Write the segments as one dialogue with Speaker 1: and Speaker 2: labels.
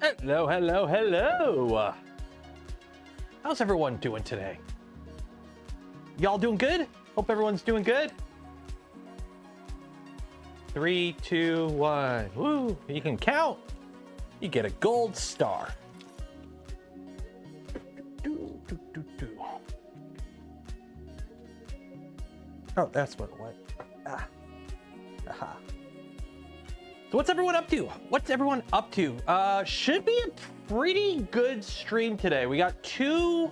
Speaker 1: Hello, hello, hello. How's everyone doing today? Y'all doing good? Hope everyone's doing good. 3, 2, 1. Woo! You can count. You get a gold star. Oh, that's what it went. Ah. Aha. So what's everyone up to? What's everyone up to? Should be a pretty good stream today. We got two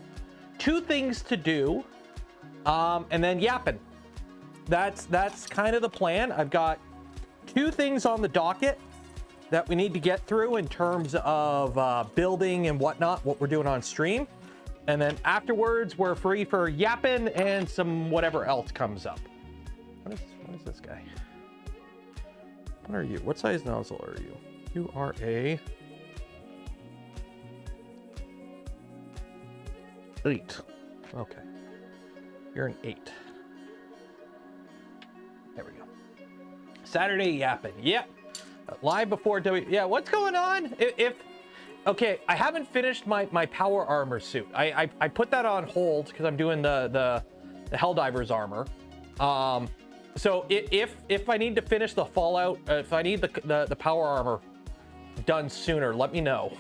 Speaker 1: things to do, and then yapping. That's kind of the plan. I've got 2 things on the docket that we need to get through in terms of building and whatnot, what we're doing on stream. And then afterwards, we're free for yapping and some whatever else comes up. What is this guy? What are you? What size nozzle are you? You are a 8. Okay. You're an 8. There we go. Saturday yapping. Yep. Live before W. Yeah, what's going on? Okay, I haven't finished my power armor suit. I put that on hold because I'm doing the Helldivers armor. So if I need to finish the Fallout, if I need the power armor done sooner, let me know.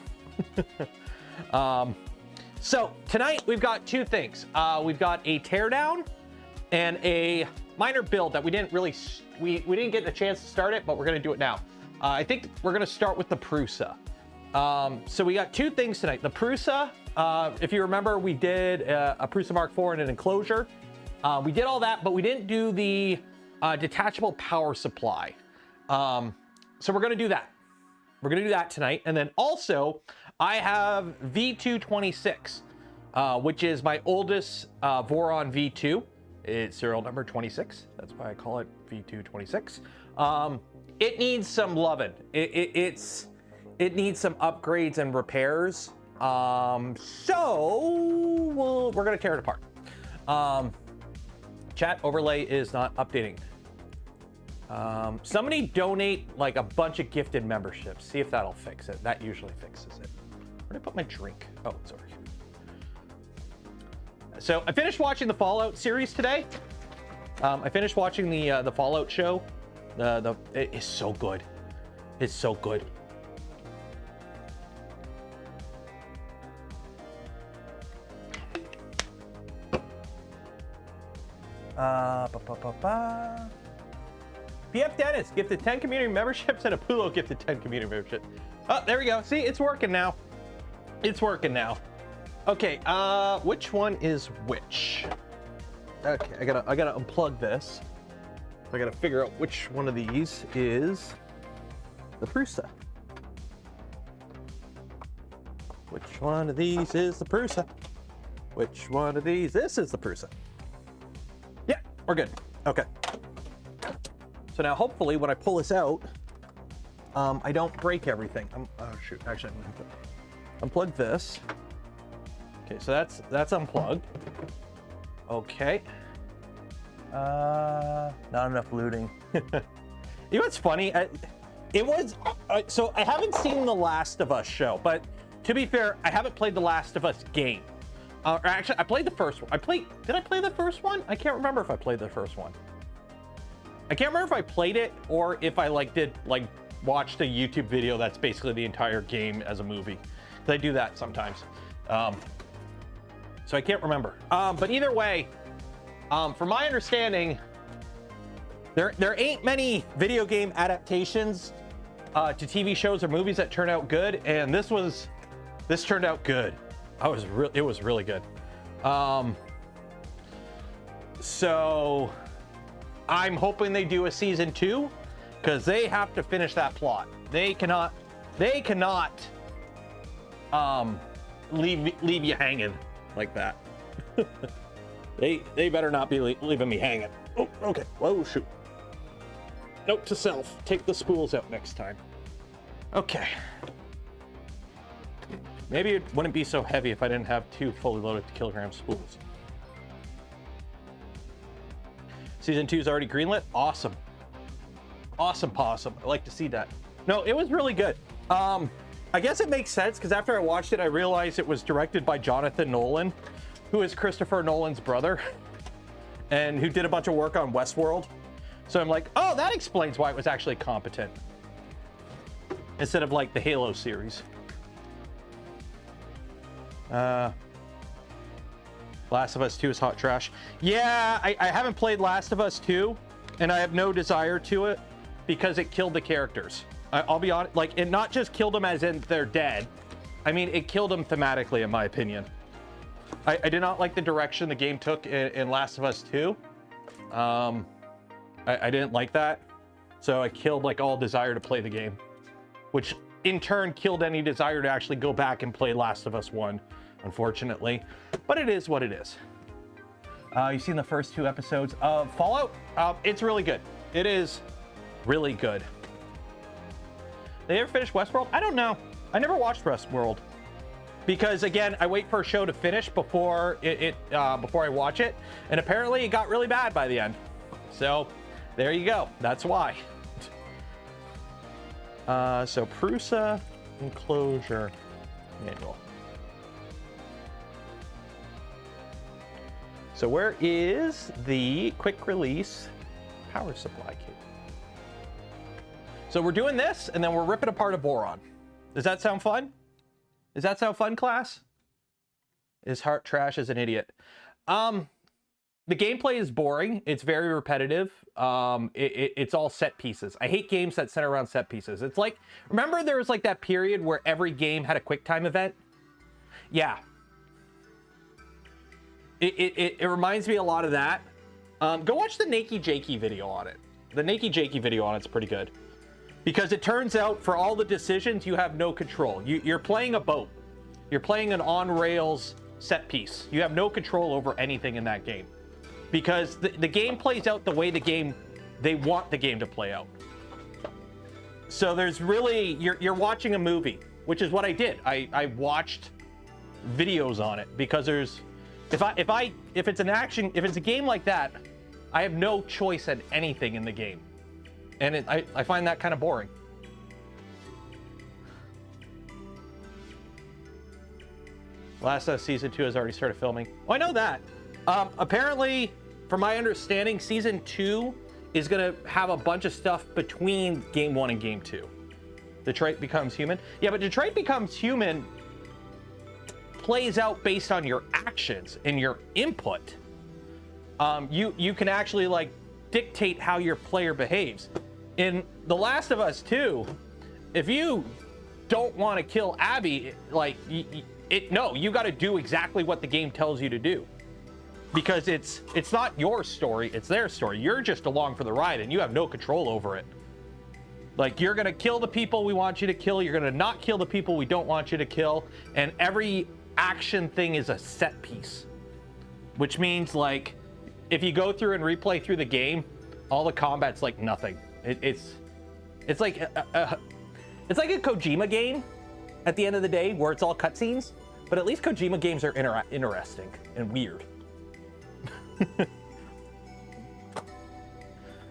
Speaker 1: So tonight we've got 2 things. We've got a teardown and a minor build that we didn't really we didn't get the chance to start it, but we're gonna do it now. I think we're gonna start with the Prusa. So we got 2 things tonight. The Prusa, if you remember, we did a Prusa Mark IV in an enclosure. We did all that, but we didn't do the detachable power supply. So we're gonna do that. We're gonna do that tonight. And then also, I have V226, which is my oldest Voron V2. It's serial number 26. That's why I call it V226. It needs some loving. It needs some upgrades and repairs. So we're gonna tear it apart. Chat overlay is not updating. Somebody donate like a bunch of gifted memberships. See if that'll fix it. That usually fixes it. Where did I put my drink? Oh, it's over here. So I finished watching the Fallout series today. I finished watching the Fallout show. It is so good. It's so good. PF Dennis gifted 10 community memberships and a Pulo gifted 10 community memberships. Oh, there we go. See, it's working now. It's working now. Okay, which one is which? Okay, I gotta unplug this. I gotta figure out which one of these is the Prusa. Which one of these is the Prusa? Which one of these? This is the Prusa. Yeah, we're good. Okay. So now hopefully when I pull this out, I don't break everything. Oh shoot, actually I'm gonna have to unplug this. Okay, so that's unplugged. Okay. Not enough looting. You know what's funny? So I haven't seen the Last of Us show, but to be fair, I haven't played the Last of Us game. Or actually, I played the first one. Did I play the first one? I can't remember if I played the first one. I can't remember if I played it or if I watched a YouTube video that's basically the entire game as a movie. 'Cause I do that sometimes. So I can't remember. But either way, from my understanding, there ain't many video game adaptations to TV shows or movies that turn out good, and this turned out good. It was really good. So I'm hoping they do a season 2 because they have to finish that plot. They cannot leave you hanging like that. They better not be leaving me hanging. Oh, okay. Whoa, shoot. Note to self: take the spools out next time. Okay. Maybe it wouldn't be so heavy if I didn't have 2 fully loaded kilogram spools. Season 2 is already greenlit. Awesome. Awesome possum. I like to see that. No, it was really good. I guess it makes sense because after I watched it, I realized it was directed by Jonathan Nolan, who is Christopher Nolan's brother, and who did a bunch of work on Westworld. So I'm like, oh, that explains why it was actually competent instead of like the Halo series. Last of Us 2 is hot trash. Yeah, I haven't played Last of Us 2, and I have no desire to it because it killed the characters. I'll be honest, like, it not just killed them as in they're dead. I mean, it killed them thematically, in my opinion. I did not like the direction the game took in Last of Us 2. I didn't like that. So I killed like all desire to play the game, which in turn killed any desire to actually go back and play Last of Us 1, unfortunately. But it is what it is. You've seen the first 2 episodes of Fallout? It's really good. It is really good. They ever finish Westworld? I don't know. I never watched Westworld. Because again, I wait for a show to finish before before I watch it, and apparently it got really bad by the end. So there you go. That's why. So Prusa enclosure manual. So where is the quick release power supply cable? So we're doing this, and then we're ripping apart a Voron. Does that sound fun? Does that sound fun, class? Is heart trash as an idiot? The gameplay is boring. It's very repetitive. It's all set pieces. I hate games that center around set pieces. It's like, remember there was like that period where every game had a quick time event? Yeah. It reminds me a lot of that. Go watch the Nakey Jakey video on it. The Nakey Jakey video on it's pretty good. Because it turns out for all the decisions, you have no control. You're playing a boat. You're playing an on-rails set piece. You have no control over anything in that game. Because the game plays out the way they want the game to play out. So there's really, you're watching a movie, which is what I did. I watched videos on it because there's, if it's a game like that, I have no choice at anything in the game. And I find that kind of boring. Last of Us Season 2 has already started filming. Oh, I know that. Apparently, from my understanding, Season 2 is going to have a bunch of stuff between Game 1 and Game 2. Detroit Becomes Human. Yeah, but Detroit Becomes Human plays out based on your actions and your input. You can actually, like, dictate how your player behaves. In The Last of Us 2, if you don't want to kill Abby, like, no, you got to do exactly what the game tells you to do. Because it's not your story, it's their story. You're just along for the ride, and you have no control over it. Like, you're going to kill the people we want you to kill, you're going to not kill the people we don't want you to kill, and every action thing is a set piece. Which means, like, if you go through and replay through the game, all the combat's like nothing. It's like a Kojima game at the end of the day, where it's all cutscenes. But at least Kojima games are interesting and weird.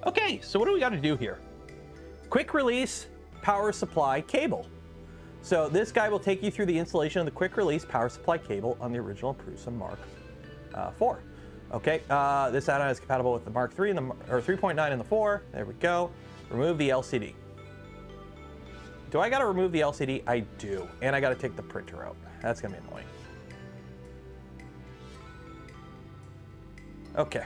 Speaker 1: Okay, so what do we got to do here? Quick release power supply cable. So this guy will take you through the installation of the quick release power supply cable on the original Prusa Mark IV. Okay, this add-on is compatible with the Mark III and or 3.9 and the 4. There we go. Remove the LCD. Do I got to remove the LCD? I do, and I got to take the printer out. That's gonna be annoying. Okay.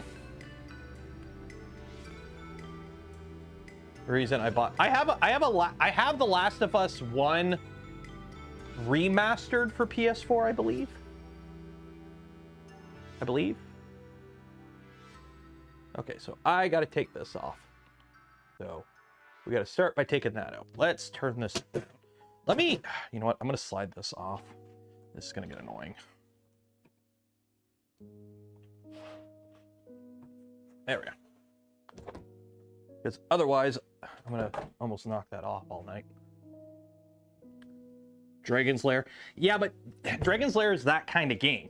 Speaker 1: The reason I bought, I have the Last of Us 1 remastered for PS4, I believe. Okay, so I got to take this off. So we got to start by taking that out. Let's turn this down. Let me, you know what? I'm going to slide this off. This is going to get annoying. There we go. Because otherwise, I'm going to almost knock that off all night. Dragon's Lair. Yeah, but Dragon's Lair is that kind of game.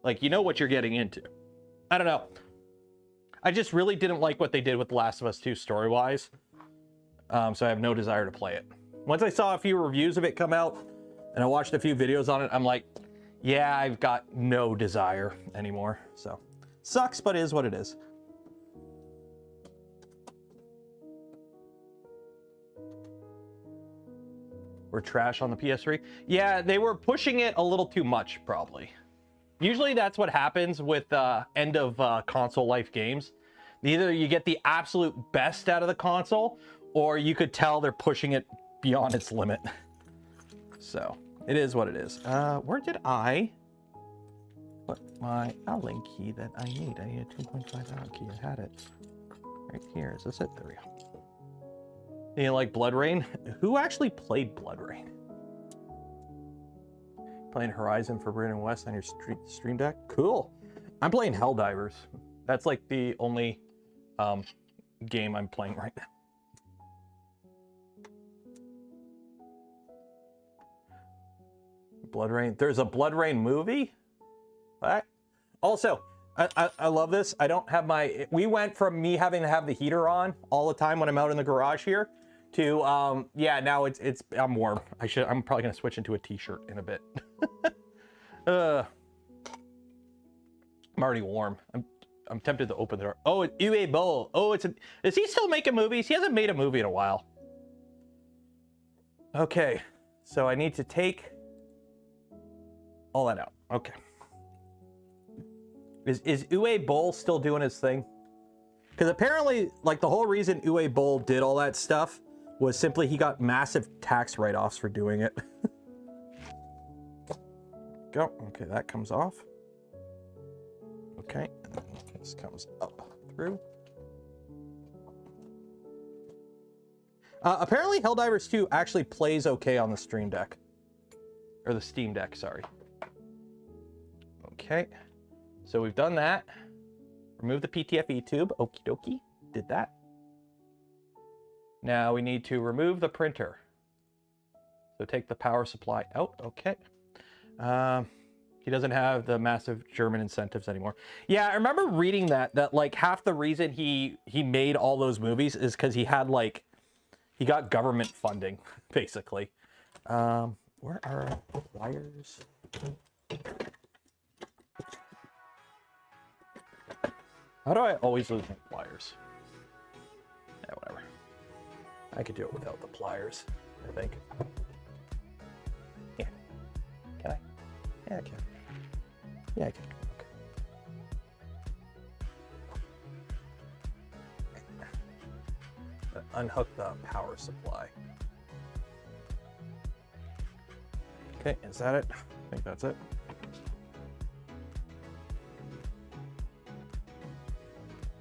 Speaker 1: Like, you know what you're getting into. I don't know. I just really didn't like what they did with The Last of Us 2 story-wise. So I have no desire to play it. Once I saw a few reviews of it come out and I watched a few videos on it, I'm like, yeah, I've got no desire anymore. So sucks, but it is what it is. We're trash on the PS3. Yeah, they were pushing it a little too much, probably. Usually that's what happens with end of console life games. Either you get the absolute best out of the console, or you could tell they're pushing it beyond its limit. So it is what it is. Where did I put my Allen key that I need? I need a 2.5 Allen key. I had it right here. Is this it? There we go. You like Blood Rain? Who actually played Blood Rain? Playing Horizon Forbidden West on your stream deck? Cool. I'm playing Helldivers. That's like the only game I'm playing right now. Blood Rain. There's a Blood Rain movie? What? Also, I love this. I don't have my... We went from me having to have the heater on all the time when I'm out in the garage here to, yeah, now I'm warm. I'm probably going to switch into a t-shirt in a bit. I'm already warm. I'm tempted to open the door. Oh, Uwe Boll. Oh, is he still making movies? He hasn't made a movie in a while. Okay, so I need to take all that out. Okay. Is Uwe Boll still doing his thing? Because apparently, like, the whole reason Uwe Boll did all that stuff was simply he got massive tax write-offs for doing it. Go. Okay, that comes off. Okay, and then this comes up through. Apparently, Helldivers 2 actually plays okay on the Stream Deck. Or the Steam Deck, sorry. Okay, so we've done that. Remove the PTFE tube. Okie dokie. Did that. Now we need to remove the printer. So take the power supply out. Okay. He doesn't have the massive German incentives anymore. Yeah, I remember reading that like half the reason he made all those movies is because he had like, he got government funding, basically. Where are the wires? How do I always lose my pliers? Yeah, whatever. I could do it without the pliers, I think. Yeah. Can I? Yeah, I can. Yeah, I can. Okay. Unhook the power supply. Okay, is that it? I think that's it.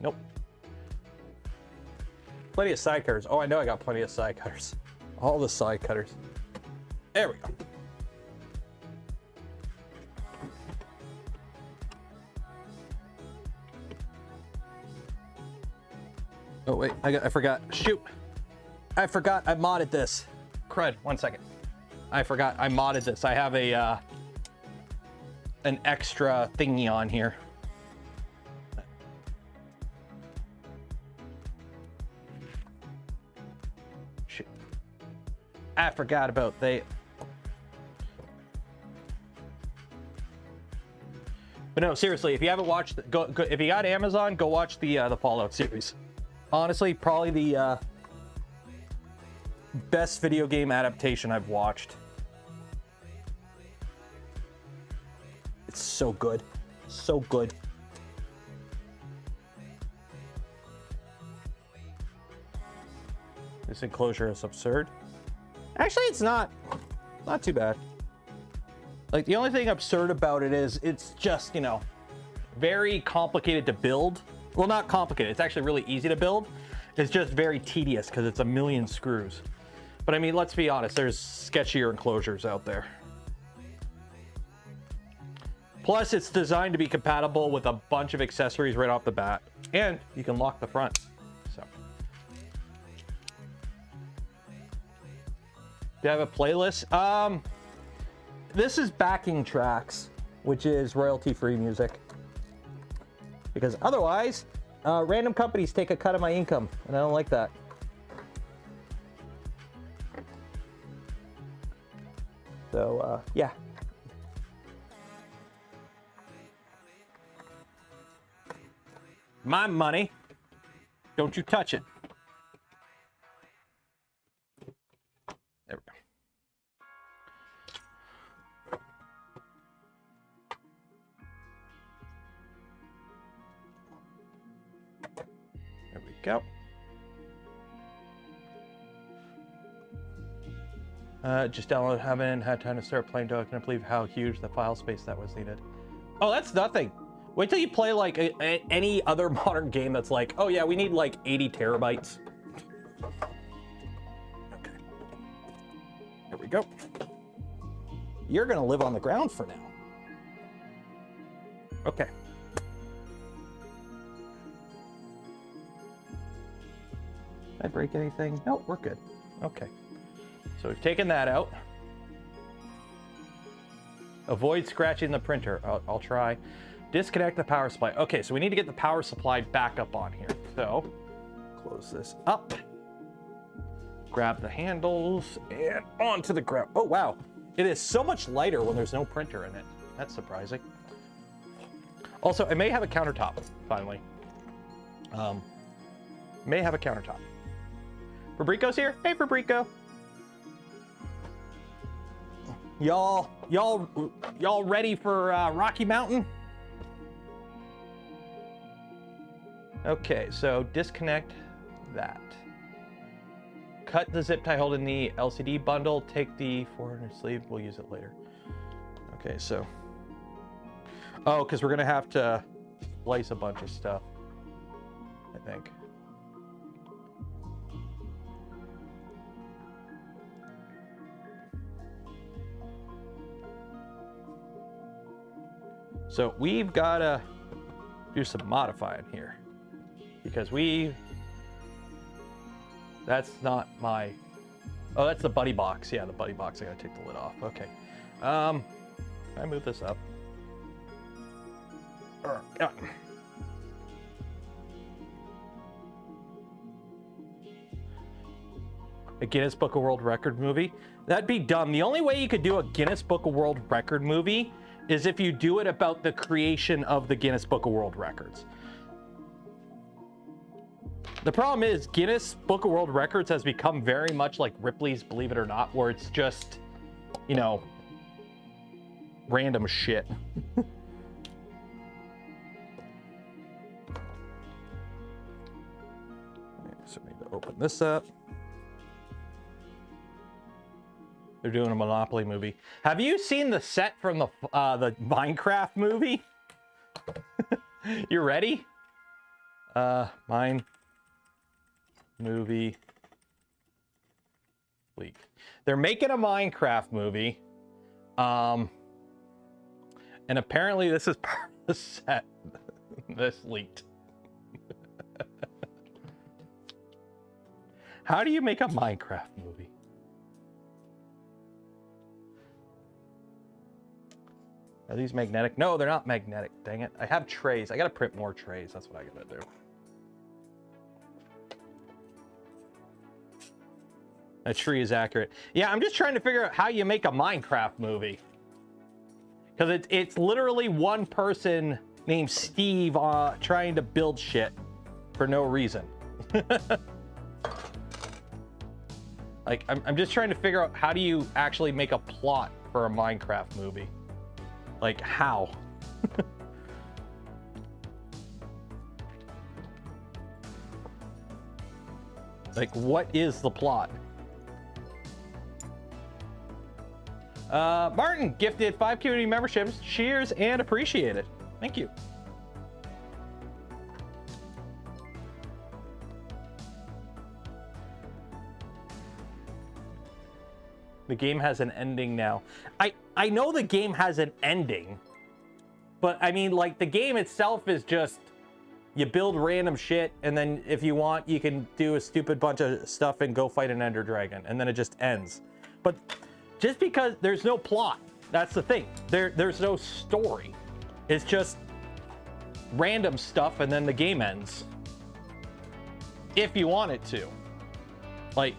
Speaker 1: Nope. Plenty of side cutters. Oh, I know I got plenty of side cutters. All the side cutters. There we go. Oh, wait, I forgot. Shoot. I forgot I modded this. Crud, 1 second. I forgot I modded this. I have a, an extra thingy on here. Shit. I forgot about that. But no, seriously, if you haven't watched, go if you got Amazon, go watch the Fallout series. Honestly, probably the best video game adaptation I've watched. It's so good. So good. This enclosure is absurd. Actually, it's not too bad. Like, the only thing absurd about it is it's just, you know, very complicated to build. Well, not complicated. It's actually really easy to build. It's just very tedious because it's a million screws. But I mean, let's be honest, there's sketchier enclosures out there. Plus, it's designed to be compatible with a bunch of accessories right off the bat. And you can lock the front. So. Do you have a playlist? This is backing tracks, which is royalty-free music. Because otherwise, random companies take a cut of my income, and I don't like that. Yeah. My money. Don't you touch it. There we go. There we go. Just download, haven't had time to start playing, though. I can't believe how huge the file space that was needed. Oh, that's nothing. Wait till you play like any other modern game that's like, oh yeah, we need like 80 terabytes. Okay. There we go. You're gonna live on the ground for now. Okay. Did I break anything? No, we're good. Okay. So we've taken that out. Avoid scratching the printer. I'll try. Disconnect the power supply. Okay, so we need to get the power supply back up on here. So close this up. Grab the handles and onto the ground. Oh, wow. It is so much lighter when there's no printer in it. That's surprising. Also, I may have a countertop, finally. May have a countertop. Fabrico's here. Hey, Fabrico. Y'all ready for Rocky Mountain? Okay, so disconnect that. Cut the zip tie holding the LCD bundle. Take the 400 sleeve. We'll use it later. Okay, so. Oh, because we're gonna have to splice a bunch of stuff, I think. So we've got to do some modifying here because that's not my, oh, that's the buddy box. Yeah, the buddy box. I got to take the lid off. Okay. Can I move this up? Yeah. A Guinness Book of World Record movie? That'd be dumb. The only way you could do a Guinness Book of World Record movie is if you do it about the creation of the Guinness Book of World Records. The problem is Guinness Book of World Records has become very much like Ripley's Believe It or Not, where it's just, you know, random shit. So I need to open this up. They're doing a Monopoly movie. Have you seen the set from the Minecraft movie? You ready? Mine movie leak. They're making a Minecraft movie. And apparently this is part of the set. This leaked. How do you make a Minecraft movie? Are these magnetic? No, they're not magnetic. Dang it. I have trays. I gotta print more trays. That's what I gotta do. That tree is accurate. Yeah, I'm just trying to figure out how you make a Minecraft movie. Because it's literally one person named Steve trying to build shit for no reason. Like, I'm just trying to figure out how do you actually make a plot for a Minecraft movie? Like, how? Like, what is the plot? Martin gifted 5 community memberships. Cheers and appreciate it. Thank you. The game has an ending now. I know the game has an ending, but I mean, like, the game itself is just, you build random shit, and then if you want, you can do a stupid bunch of stuff and go fight an Ender Dragon, and then it just ends. But just because there's no plot, that's the thing. There's no story. It's just random stuff, and then the game ends. If you want it to. Like,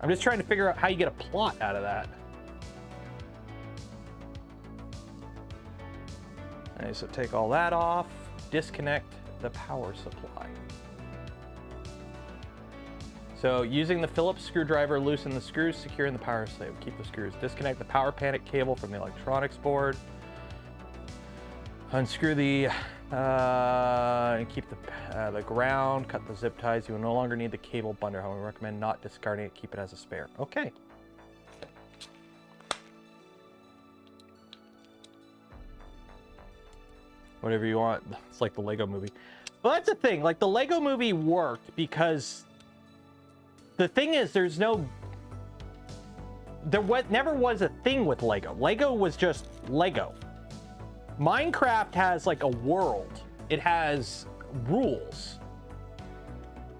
Speaker 1: I'm just trying to figure out how you get a plot out of that. Okay, so take all that off, disconnect the power supply. So using the Phillips screwdriver, loosen the screws, securing the power slave. Keep the screws. Disconnect the power panic cable from the electronics board. Unscrew the and keep the ground. Cut the zip ties. You will no longer need the cable bundle. However, we recommend not discarding it. Keep it as a spare. Okay. Whatever you want. It's like the Lego movie. Well, that's the thing. Like, the Lego movie worked because the thing is, there never was a thing with Lego. Lego was just Lego. Minecraft has like a world. It has rules.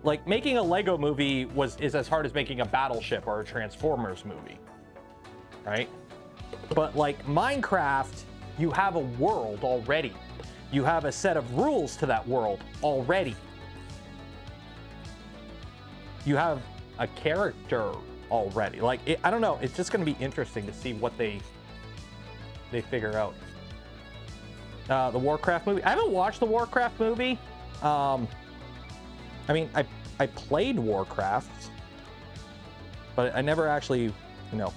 Speaker 1: Like, making a Lego movie is as hard as making a Battleship or a Transformers movie, right? But like Minecraft, you have a world already. You have a set of rules to that world already. You have a character already. Like, I don't know. It's just going to be interesting to see what they figure out. The Warcraft movie. I haven't watched the Warcraft movie. I mean, I played Warcraft, but I never actually, you know.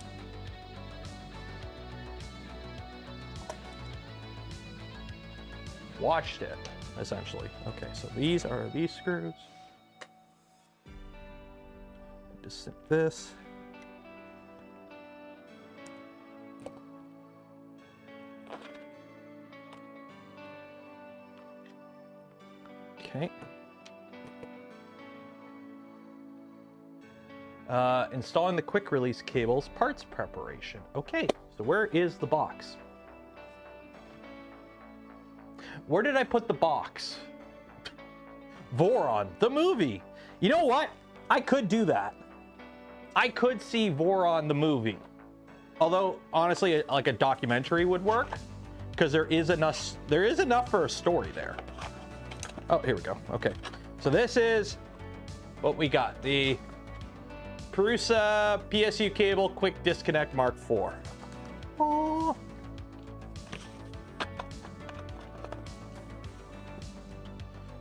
Speaker 1: Watched it, essentially. Okay, so these are these screws. Just snip this. Okay. Installing the quick release cables, parts preparation. Okay, so where is the box? Where did I put the box? Voron, the movie. You know what? I could do that. I could see Voron, the movie. Although, honestly, like a documentary would work, because there is enough for a story there. Oh, here we go. Okay. So this is what we got. The Prusa PSU cable quick disconnect Mark IV. Oh.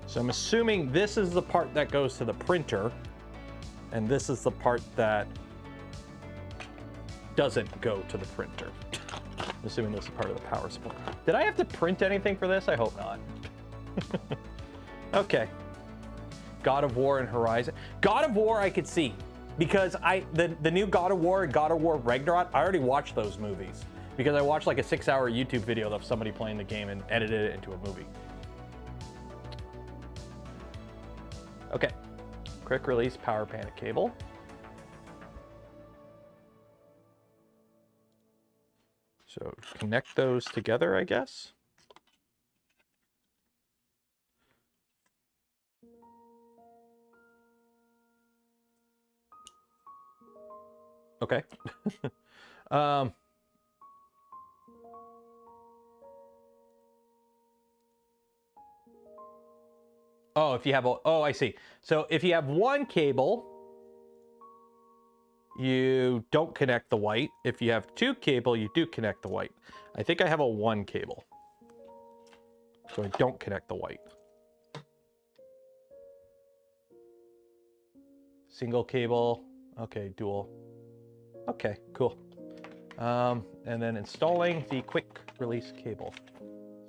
Speaker 1: So I'm assuming this is the part that goes to the printer, and this is the part that doesn't go to the printer. I'm assuming this is part of the power supply. Did I have to print anything for this? I hope not. Okay. God of War and Horizon. God of War I could see, because the new God of War and God of War Ragnarok, I already watched those movies because I watched like a 6-hour YouTube video of somebody playing the game and edited it into a movie. Okay, quick release power panic cable. So connect those together, I guess. Okay. Oh, if you have oh, I see. So if you have one cable, you don't connect the white. If you have two cable, you do connect the white. I think I have a one cable, so I don't connect the white. Single cable. Okay, dual. Okay, cool. And then installing the quick release cable.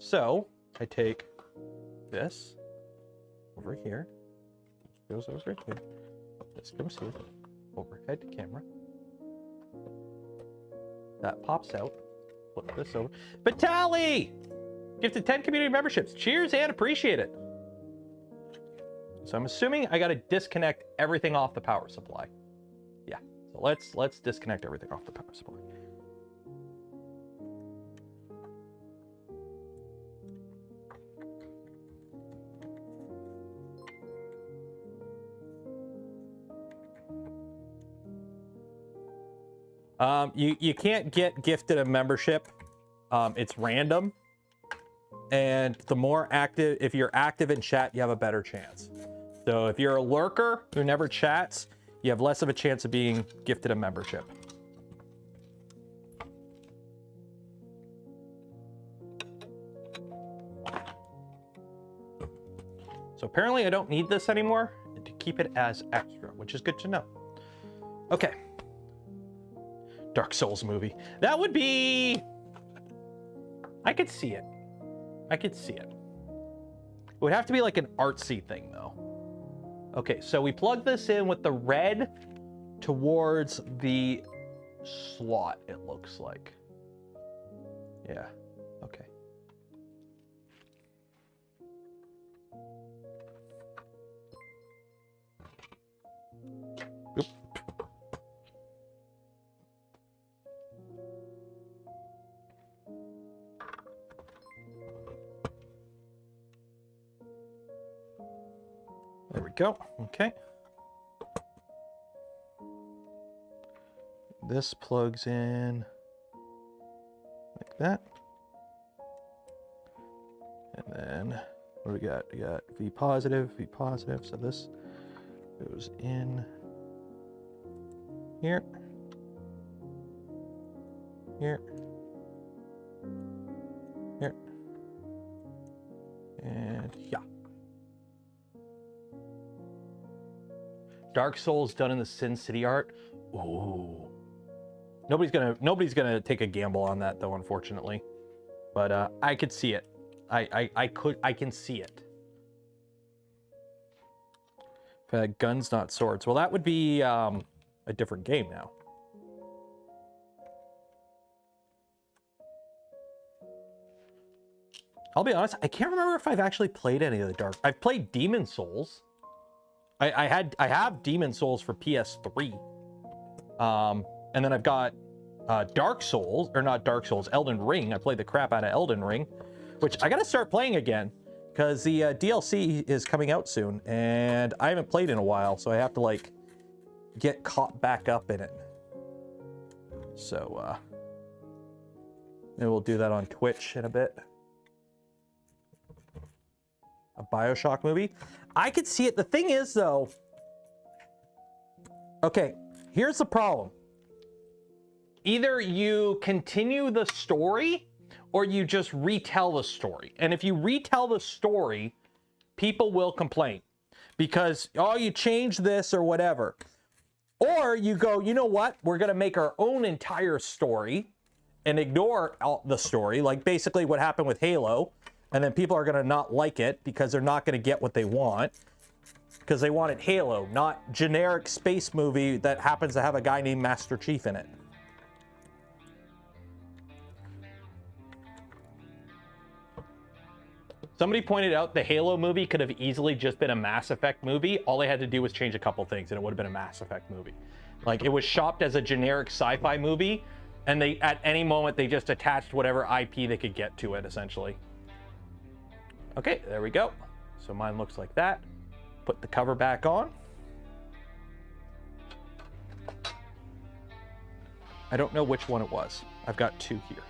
Speaker 1: So I take this over here, goes over here, this comes here, overhead camera, that pops out, flip this over. Vitali! Gifted 10 community memberships. Cheers and appreciate it. So I'm assuming I got to disconnect everything off the power supply. Yeah, so let's disconnect everything off the power supply. You can't get gifted a membership. It's random. And the more active, if you're active in chat, you have a better chance. So if you're a lurker who never chats, you have less of a chance of being gifted a membership. So apparently I don't need this anymore to keep it as extra, which is good to know. Okay. Dark Souls movie. That would be... I could see it. I could see it. It would have to be like an artsy thing, though. Okay, so we plug this in with the red towards the slot, it looks like. Yeah, okay. Oop. There we go. Okay. This plugs in like that. And then what do we got? We got V positive. So this goes in here, here, here, and yeah. Dark Souls done in the Sin City art. Ooh. Nobody's gonna take a gamble on that though, unfortunately. But I could see it. I can see it. Guns, not swords. Well, that would be a different game now. I'll be honest, I can't remember if I've actually played any of the Dark. I've played Demon Souls. I have Demon Souls for PS3. And then I've got Dark Souls, or not Dark Souls, Elden Ring. I played the crap out of Elden Ring, which I gotta start playing again because the DLC is coming out soon and I haven't played in a while, so I have to like get caught back up in it. So maybe we'll do that on Twitch in a bit. A BioShock movie. I could see it. The thing is though, okay, here's the problem. Either you continue the story or you just retell the story. And if you retell the story, people will complain because, oh, you changed this or whatever. Or you go, you know what? We're going to make our own entire story and ignore the story, like basically what happened with Halo. And then people are going to not like it because they're not going to get what they want because they wanted Halo, not generic space movie that happens to have a guy named Master Chief in it. Somebody pointed out the Halo movie could have easily just been a Mass Effect movie. All they had to do was change a couple things and it would have been a Mass Effect movie. Like it was shopped as a generic sci-fi movie and they, at any moment, they just attached whatever IP they could get to it, essentially. Okay, there we go. So mine looks like that. Put the cover back on. I don't know which one it was. I've got two here.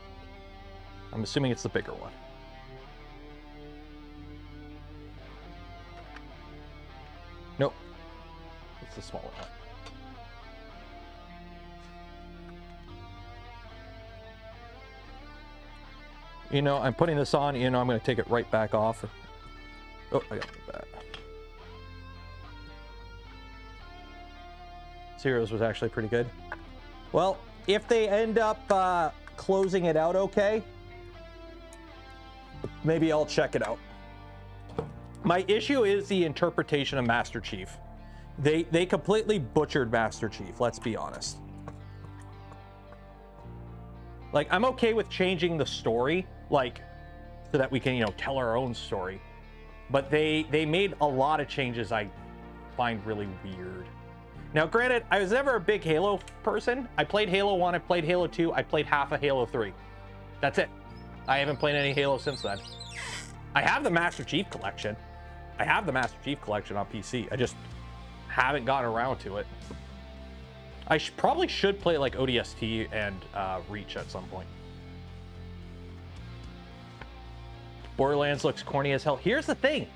Speaker 1: I'm assuming it's the bigger one. Nope. It's the smaller one. You know, I'm putting this on, you know, I'm going to take it right back off. Oh, I got that. Zeros was actually pretty good. Well, if they end up closing it out okay, maybe I'll check it out. My issue is the interpretation of Master Chief. They completely butchered Master Chief, let's be honest. Like, I'm okay with changing the story, like, so that we can, you know, tell our own story. But they made a lot of changes I find really weird. Now, granted, I was never a big Halo person. I played Halo 1, I played Halo 2, I played half of Halo 3. That's it. I haven't played any Halo since then. I have the Master Chief Collection. I have the Master Chief Collection on PC. I just haven't gotten around to it. I probably should play like ODST and Reach at some point. Borderlands looks corny as hell. Here's the thing.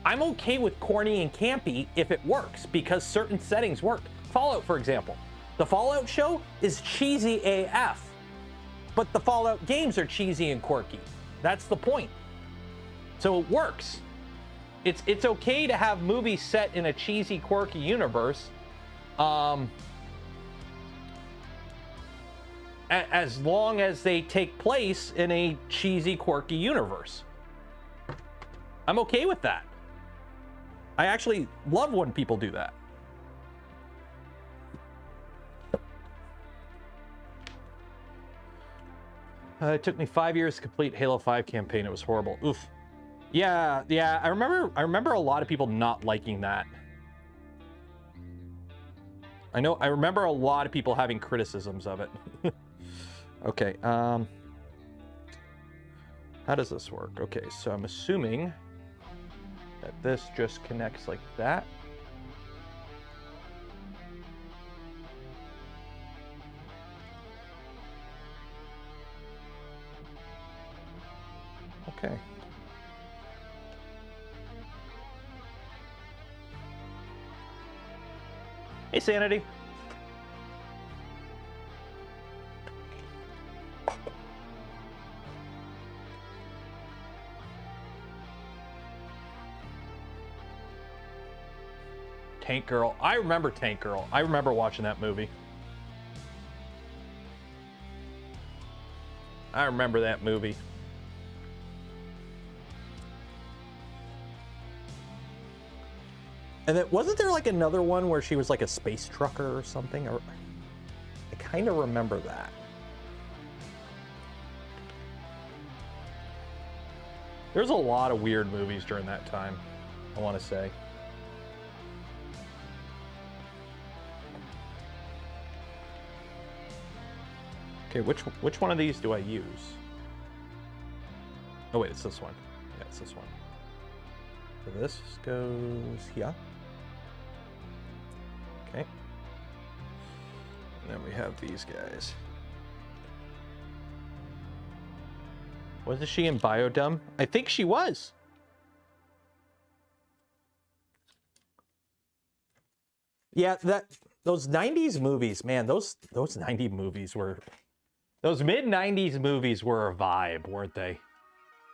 Speaker 1: I'm okay with corny and campy if it works because certain settings work. Fallout, for example. The Fallout show is cheesy AF, but the Fallout games are cheesy and quirky. That's the point. So it works. it's okay to have movies set in a cheesy, quirky universe, as long as they take place in a cheesy, quirky universe. I'm okay with that. I actually love when people do that. It took me 5 years to complete Halo 5 campaign. It was horrible. Oof. Yeah. I remember a lot of people not liking that. I remember a lot of people having criticisms of it. Okay, how does this work? Okay, so I'm assuming that this just connects like that. Okay. Hey, Sanity. Tank Girl. I remember Tank Girl. I remember watching that movie. I remember that movie. And then, wasn't there like another one where she was like a space trucker or something? Or I kind of remember that. There's a lot of weird movies during that time, I want to say. Okay, which one of these do I use? Oh wait, it's this one. Yeah, it's this one. So this goes here. Okay. And then we have these guys. Wasn't she in Biodome? I think she was. Yeah, those 90s movies, man, those 90s movies were... Those mid-90s movies were a vibe, weren't they?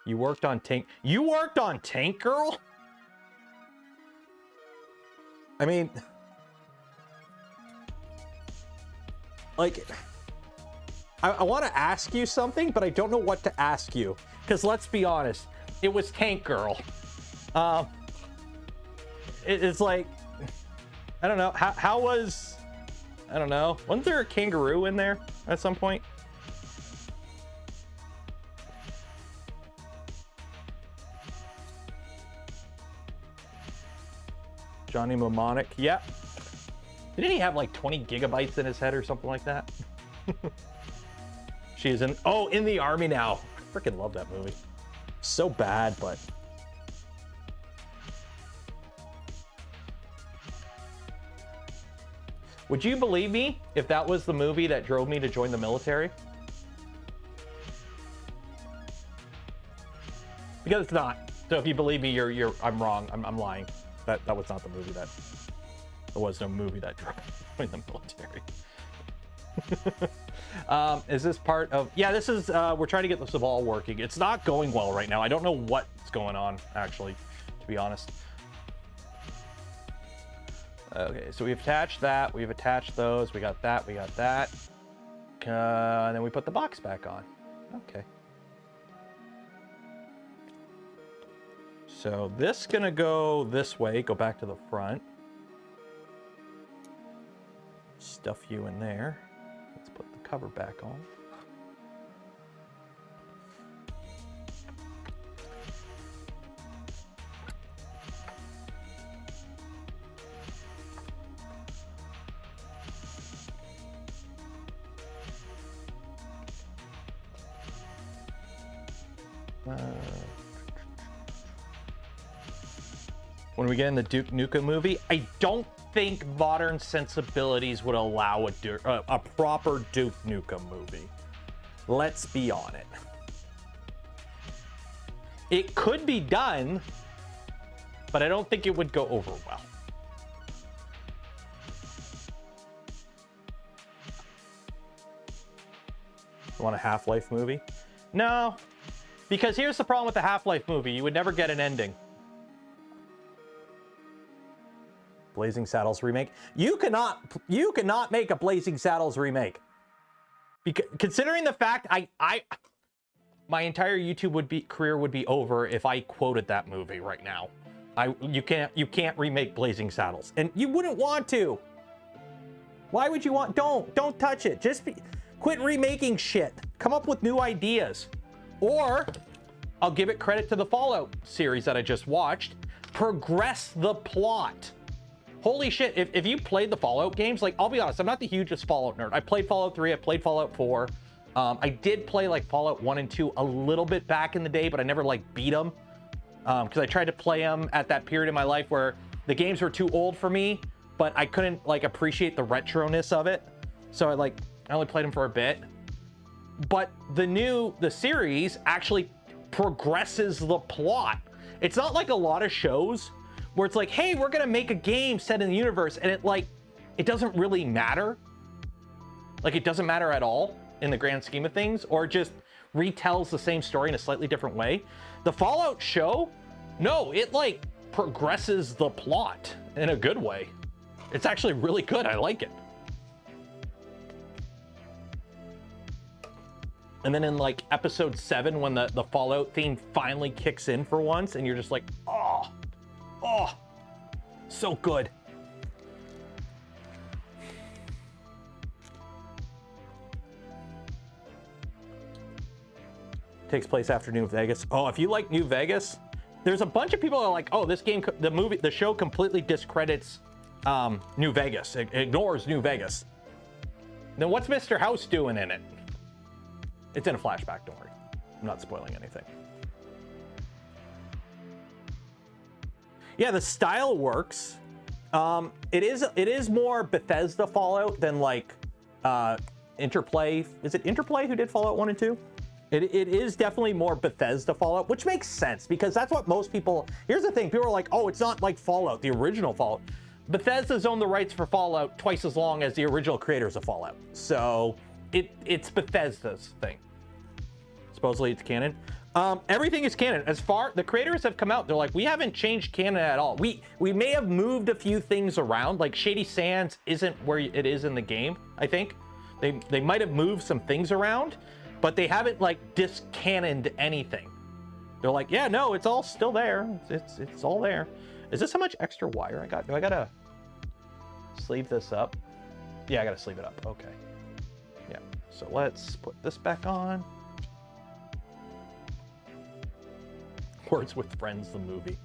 Speaker 1: You worked on Tank... You worked on Tank Girl? I mean... Like... I want to ask you something, but I don't know what to ask you. Because let's be honest, it was Tank Girl. It's like... I don't know. How was... I don't know. Wasn't there a kangaroo in there at some point? Johnny Mnemonic. Yeah. Didn't he have like 20 gigabytes in his head or something like that? She is in... Oh, in the army now. I freaking love that movie. So bad, but... Would you believe me if that was the movie that drove me to join the military? Because it's not. So if you believe me, I'm wrong. I'm lying. That was not the movie that... There was no movie that drove me to join the military. Is this part of... Yeah, this is... we're trying to get this all working. It's not going well right now. I don't know what's going on, actually, to be honest. Okay, so we've attached that. We've attached those. We got that. We got that. And then we put the box back on. Okay. So this is gonna go this way. Go back to the front. Stuff you in there. Let's put the cover back on. When we get in the Duke Nukem movie, I don't think modern sensibilities would allow a proper Duke Nukem movie. Let's be on it. It could be done, but I don't think it would go over well. You want a Half-Life movie? No, because here's the problem with the Half-Life movie. You would never get an ending. Blazing Saddles remake. You cannot make a Blazing Saddles remake. Because considering the fact my entire YouTube career would be over if I quoted that movie right now. You can't remake Blazing Saddles, and you wouldn't want to. Why would you want? Don't touch it. Quit remaking shit. Come up with new ideas. Or I'll give it credit to the Fallout series that I just watched. Progress the plot. Holy shit, if you played the Fallout games, like, I'll be honest, I'm not the hugest Fallout nerd. I played Fallout 3, I played Fallout 4. I did play like Fallout 1 and 2 a little bit back in the day, but I never like beat them. Because I tried to play them at that period in my life where the games were too old for me, but I couldn't like appreciate the retroness of it. So I only played them for a bit. But the series actually progresses the plot. It's not like a lot of shows where it's like, hey, we're gonna make a game set in the universe, and it doesn't really matter. Like, it doesn't matter at all in the grand scheme of things, or just retells the same story in a slightly different way. The Fallout show, no, it like progresses the plot in a good way. It's actually really good. I like it. And then in like episode 7, when the Fallout theme finally kicks in for once, and you're just like, oh, so good. Takes place after New Vegas. Oh, if you like New Vegas, there's a bunch of people that are like, oh, this game, the show completely discredits New Vegas. It ignores New Vegas. Then what's Mr. House doing in it? It's in a flashback, don't worry. I'm not spoiling anything. Yeah, the style works. It is more Bethesda Fallout than like Interplay. Is it Interplay who did Fallout 1 and 2? It is definitely more Bethesda Fallout, which makes sense because that's what most people... Here's the thing, people are like, oh, it's not like Fallout, the original Fallout. Bethesda's owned the rights for Fallout twice as long as the original creators of Fallout. So it's Bethesda's thing. Supposedly it's canon. Everything is canon. As far the creators have come out, they're like, we haven't changed canon at all. We may have moved a few things around, like Shady Sands isn't where it is in the game. I think they might have moved some things around, but they haven't like discanoned anything. They're like, yeah, no, it's all still there. It's all there. Is this how much extra wire I got? Do I gotta sleeve this up? Yeah, I gotta sleeve it up. Okay. Yeah. So let's put this back on. Words with Friends, the movie.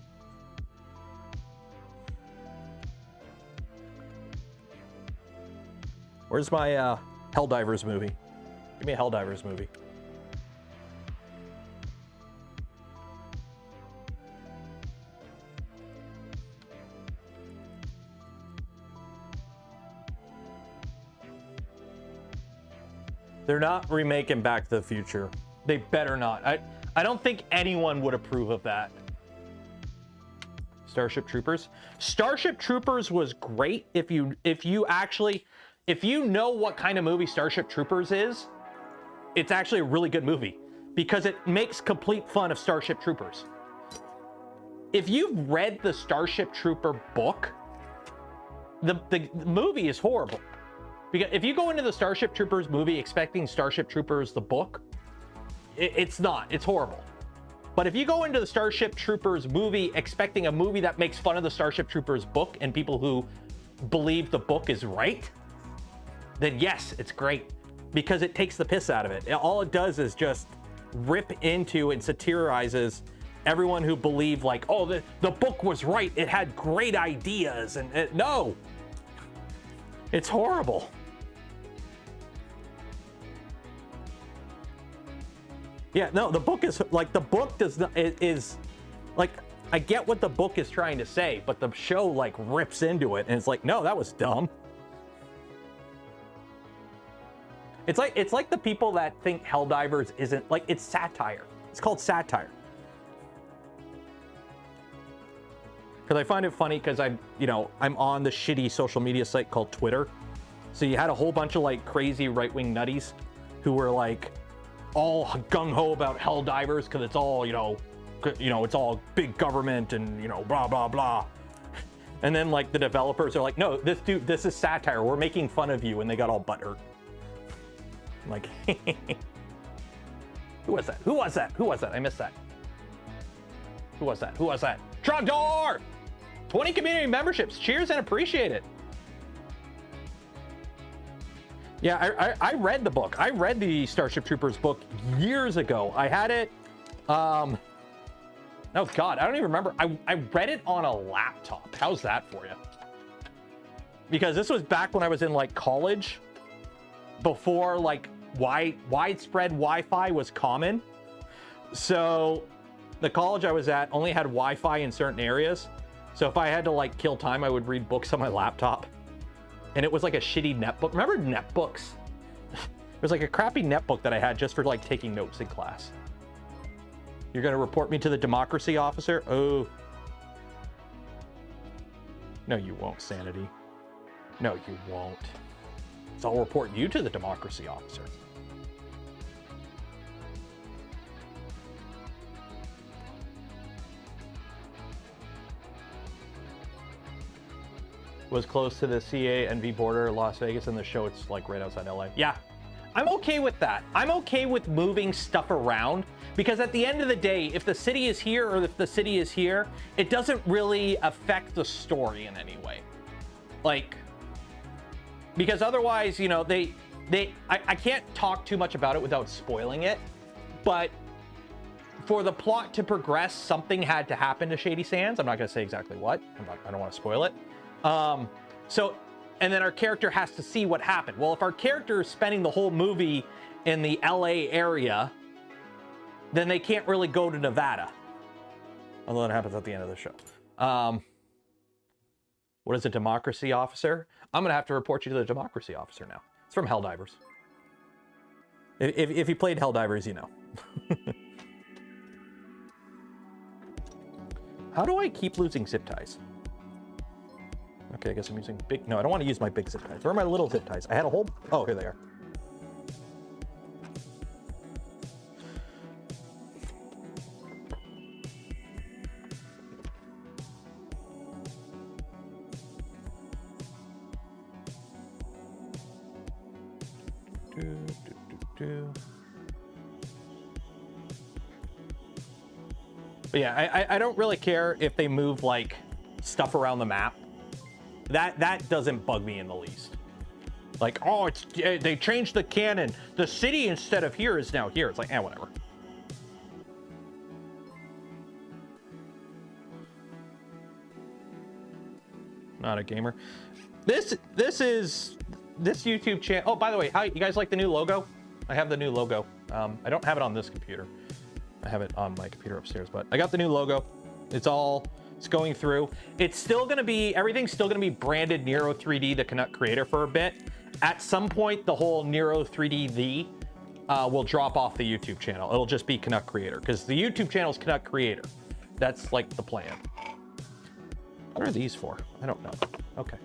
Speaker 1: Where's my Helldivers movie? Give me a Helldivers movie. They're not remaking Back to the Future. They better not. I don't think anyone would approve of that. Starship Troopers. Starship Troopers was great if you know what kind of movie Starship Troopers is. It's actually a really good movie because it makes complete fun of Starship Troopers. If you've read the Starship Trooper book, the movie is horrible. Because if you go into the Starship Troopers movie expecting Starship Troopers the book, it's not. It's horrible. But if you go into the Starship Troopers movie expecting a movie that makes fun of the Starship Troopers book and people who believe the book is right, then yes, it's great. Because it takes the piss out of it. All it does is just rip into and satirizes everyone who believed like, oh, the book was right. It had great ideas. And no, it's horrible. Yeah, no, the book is like, the book does not, is like, I get what the book is trying to say, but the show like rips into it and it's like, no, that was dumb. It's like the people that think Helldivers isn't, like, it's satire. It's called satire. Because I find it funny because I'm on the shitty social media site called Twitter. So you had a whole bunch of like crazy right-wing nutties who were like all gung-ho about Helldivers because it's all, it's all big government and, blah, blah, blah. And then like the developers are like, no, this is satire. We're making fun of you. And they got all butthurt. I'm like, who was that? Who was that? Who was that? I missed that. Who was that? Who was that? Trogdor! 20 community memberships. Cheers and appreciate it. Yeah, I read the book. I read the Starship Troopers book years ago. I had it, oh God, I don't even remember. I read it on a laptop. How's that for you? Because this was back when I was in like college, before like widespread Wi-Fi was common. So the college I was at only had Wi-Fi in certain areas. So if I had to like kill time, I would read books on my laptop. And it was like a shitty netbook. Remember netbooks? It was like a crappy netbook that I had just for like taking notes in class. You're gonna report me to the democracy officer? Oh. No, you won't, Sanity. No, you won't. So I'll report you to the democracy officer. Was close to the CA-NV border, Las Vegas, and the show it's like right outside LA. Yeah, I'm okay with that. I'm okay with moving stuff around because at the end of the day, if the city is here or if the city is here, it doesn't really affect the story in any way. Like, because otherwise, you know, I can't talk too much about it without spoiling it, but for the plot to progress, something had to happen to Shady Sands. I'm not gonna say exactly what, I don't wanna spoil it. So, and then our character has to see what happened. Well, if our character is spending the whole movie in the LA area, then they can't really go to Nevada. Although that happens at the end of the show. What is a democracy officer? I'm gonna have to report you to the democracy officer now. It's from Helldivers. If you played Helldivers, you know. How do I keep losing zip ties? Okay, I guess I'm using big... No, I don't want to use my big zip ties. Where are my little zip ties? I had a whole... Oh, here they are. But yeah, I don't really care if they move like stuff around the map. That doesn't bug me in the least. Like, oh, they changed the canon. The city instead of here is now here. It's like, whatever. Not a gamer. This YouTube channel. Oh, by the way, how you guys like the new logo? I have the new logo. I don't have it on this computer. I have it on my computer upstairs, but I got the new logo. It's going through. It's still gonna be, everything's still gonna be branded Nero 3D, the Canuck creator for a bit. At some point, the whole Nero 3D will drop off the YouTube channel. It'll just be Canuck creator because the YouTube channel is Canuck creator. That's like the plan. What are these for? I don't know. Okay.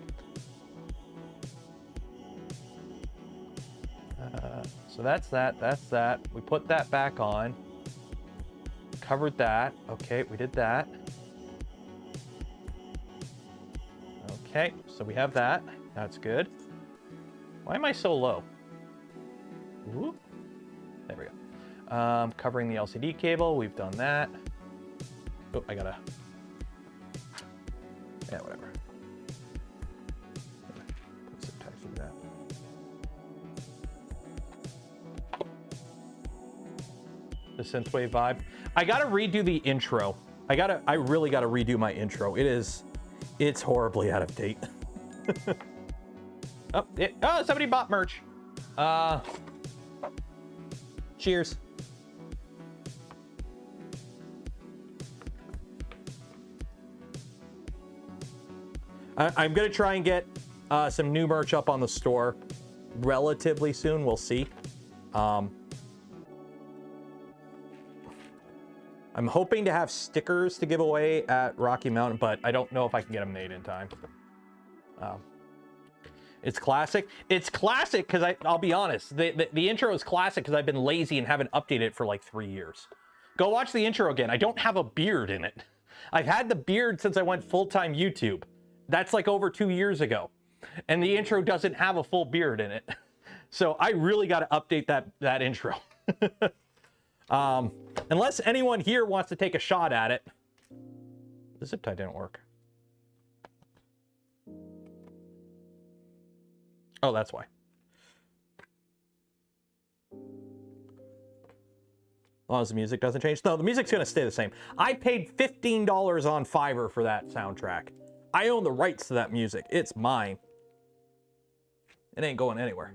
Speaker 1: So that's that. We put that back on. Covered that. Okay, we did that. Okay, so we have that. That's good. Why am I so low? Ooh. There we go. Covering the LCD cable, we've done that. Oh, I gotta... Yeah, whatever. Put zip ties through that. The synthwave vibe. I gotta redo the intro. I really gotta redo my intro. It's horribly out of date. Oh, somebody bought merch. Cheers. I'm gonna try and get some new merch up on the store relatively soon. We'll see. I'm hoping to have stickers to give away at Rocky Mountain, but I don't know if I can get them made in time. It's classic. It's classic because I'll be honest, the intro is classic because I've been lazy and haven't updated it for like 3 years. Go watch the intro again. I don't have a beard in it. I've had the beard since I went full-time YouTube. That's like over 2 years ago. And the intro doesn't have a full beard in it. So I really got to update that intro. Unless anyone here wants to take a shot at it. The zip tie didn't work. Oh, that's why. As long as the music doesn't change. No, the music's going to stay the same. I paid $15 on Fiverr for that soundtrack. I own the rights to that music. It's mine. It ain't going anywhere.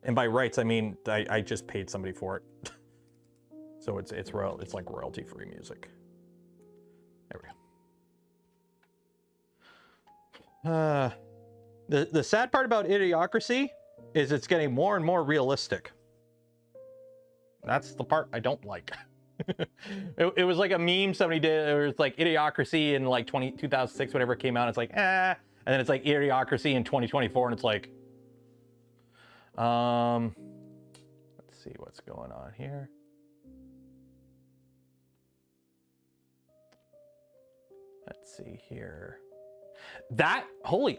Speaker 1: And by rights, I mean, I just paid somebody for it. So it's like royalty-free music. There we go. The sad part about Idiocracy is it's getting more and more realistic. That's the part I don't like. It was like a meme somebody did. It was like Idiocracy in like 2006, whatever it came out. It's like, and then it's like Idiocracy in 2024, and it's like, let's see what's going on here. Let's see here.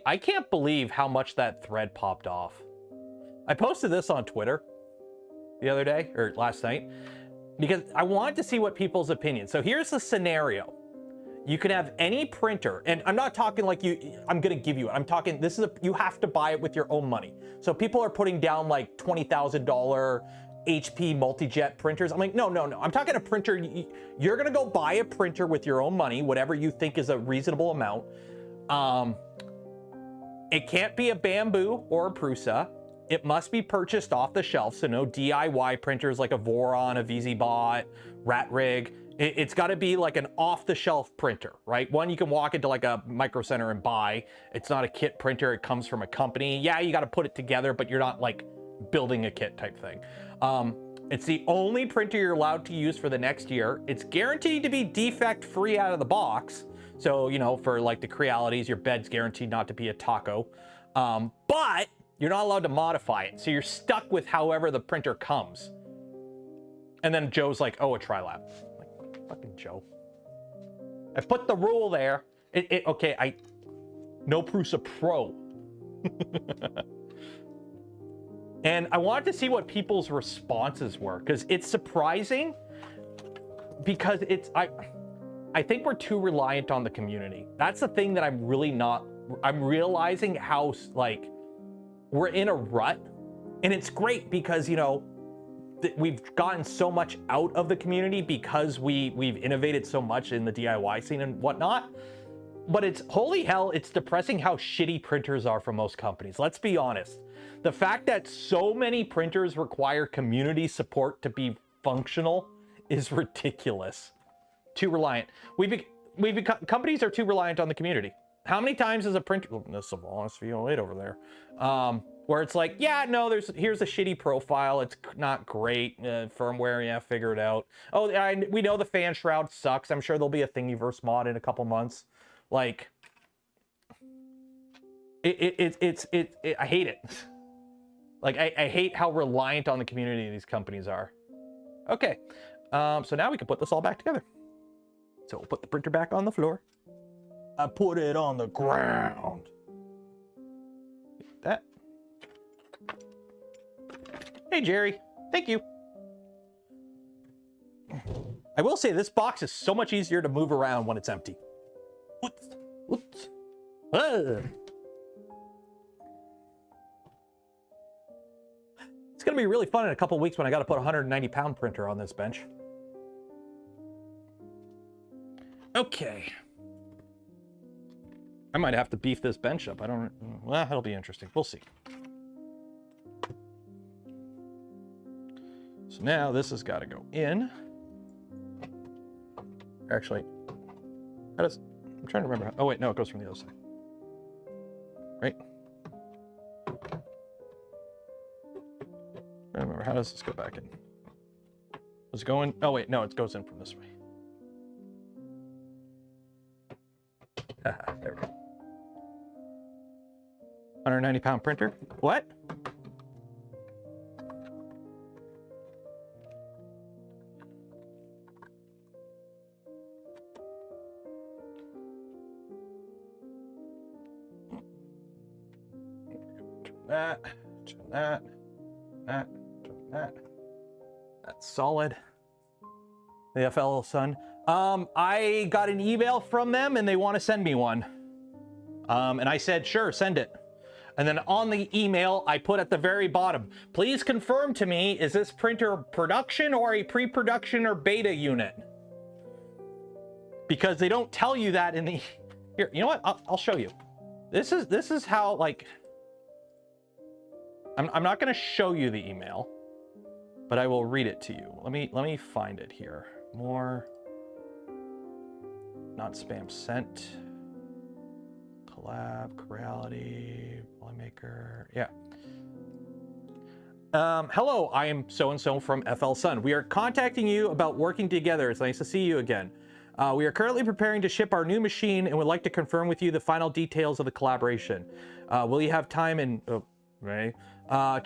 Speaker 1: I can't believe how much that thread popped off. I posted this on Twitter the other day, or last night, because I wanted to see what people's opinions. So here's the scenario. You can have any printer, and I'm not talking like I'm gonna give you it. I'm talking, you have to buy it with your own money. So people are putting down like $20,000 HP multi-jet printers. I'm like, no. I'm talking a printer. You're gonna go buy a printer with your own money, whatever you think is a reasonable amount. It can't be a Bamboo or a Prusa. It must be purchased off the shelf, so no DIY printers like a Voron, a VZBot, RatRig. It's got to be like an off-the-shelf printer, right? One you can walk into like a Micro Center and buy. It's not a kit printer. It comes from a company. Yeah, you got to put it together, but you're not like building a kit type thing. It's the only printer you're allowed to use for the next year. It's guaranteed to be defect-free out of the box. So, you know, for like the Crealities, your bed's guaranteed not to be a taco. But you're not allowed to modify it. So you're stuck with however the printer comes. And then Joe's like, oh, a Trilab. Like, fucking Joe. I put the rule there. Okay, no Prusa Pro. And I wanted to see what people's responses were, because it's surprising, because I think we're too reliant on the community. That's the thing that I'm realizing how, like, we're in a rut. And it's great because, you know, we've gotten so much out of the community because we've innovated so much in the DIY scene and whatnot. But it's, holy hell, it's depressing how shitty printers are for most companies. Let's be honest. The fact that so many printers require community support to be functional is ridiculous. Too reliant. Companies are too reliant on the community. How many times is a printer, oh, this Savalas V08 over there, where it's like, yeah, no, here's a shitty profile, it's not great, firmware, yeah, figure it out. Oh, we know the fan shroud sucks. I'm sure there'll be a Thingiverse mod in a couple months. Like, I hate it. Like, I hate how reliant on the community these companies are. Okay, so now we can put this all back together. So we'll put the printer back on the floor. I put it on the ground. That. Hey, Jerry. Thank you. I will say this box is so much easier to move around when it's empty. Oops. Oops. It's going to be really fun in a couple weeks when I got to put a 190-pound printer on this bench. Okay. I might have to beef this bench up. I don't... Well, it'll be interesting. We'll see. So now this has got to go in. Actually, how does... I'm trying to remember how... Oh, wait. No, it goes from the other side. Right? I remember, how does this go back in? Does it go in? Oh, wait. No, it goes in from this way. Haha, there we go. 190-pound printer. What? that, turn that, turn that. That's solid. The FL Sun. I got an email from them and they want to send me one. And I said, sure, send it. And then on the email, I put at the very bottom, please confirm to me, is this printer production or a pre-production or beta unit? Because they don't tell you that in the, here, you know what? I'll show you. This is how, like, I'm not going to show you the email, but I will read it to you. Let me find it here. More, not spam sent. Collab, Creality, Polymaker, yeah. Hello, I am so-and-so from FL Sun. We are contacting you about working together. It's nice to see you again. We are currently preparing to ship our new machine and would like to confirm with you the final details of the collaboration. Will you have time to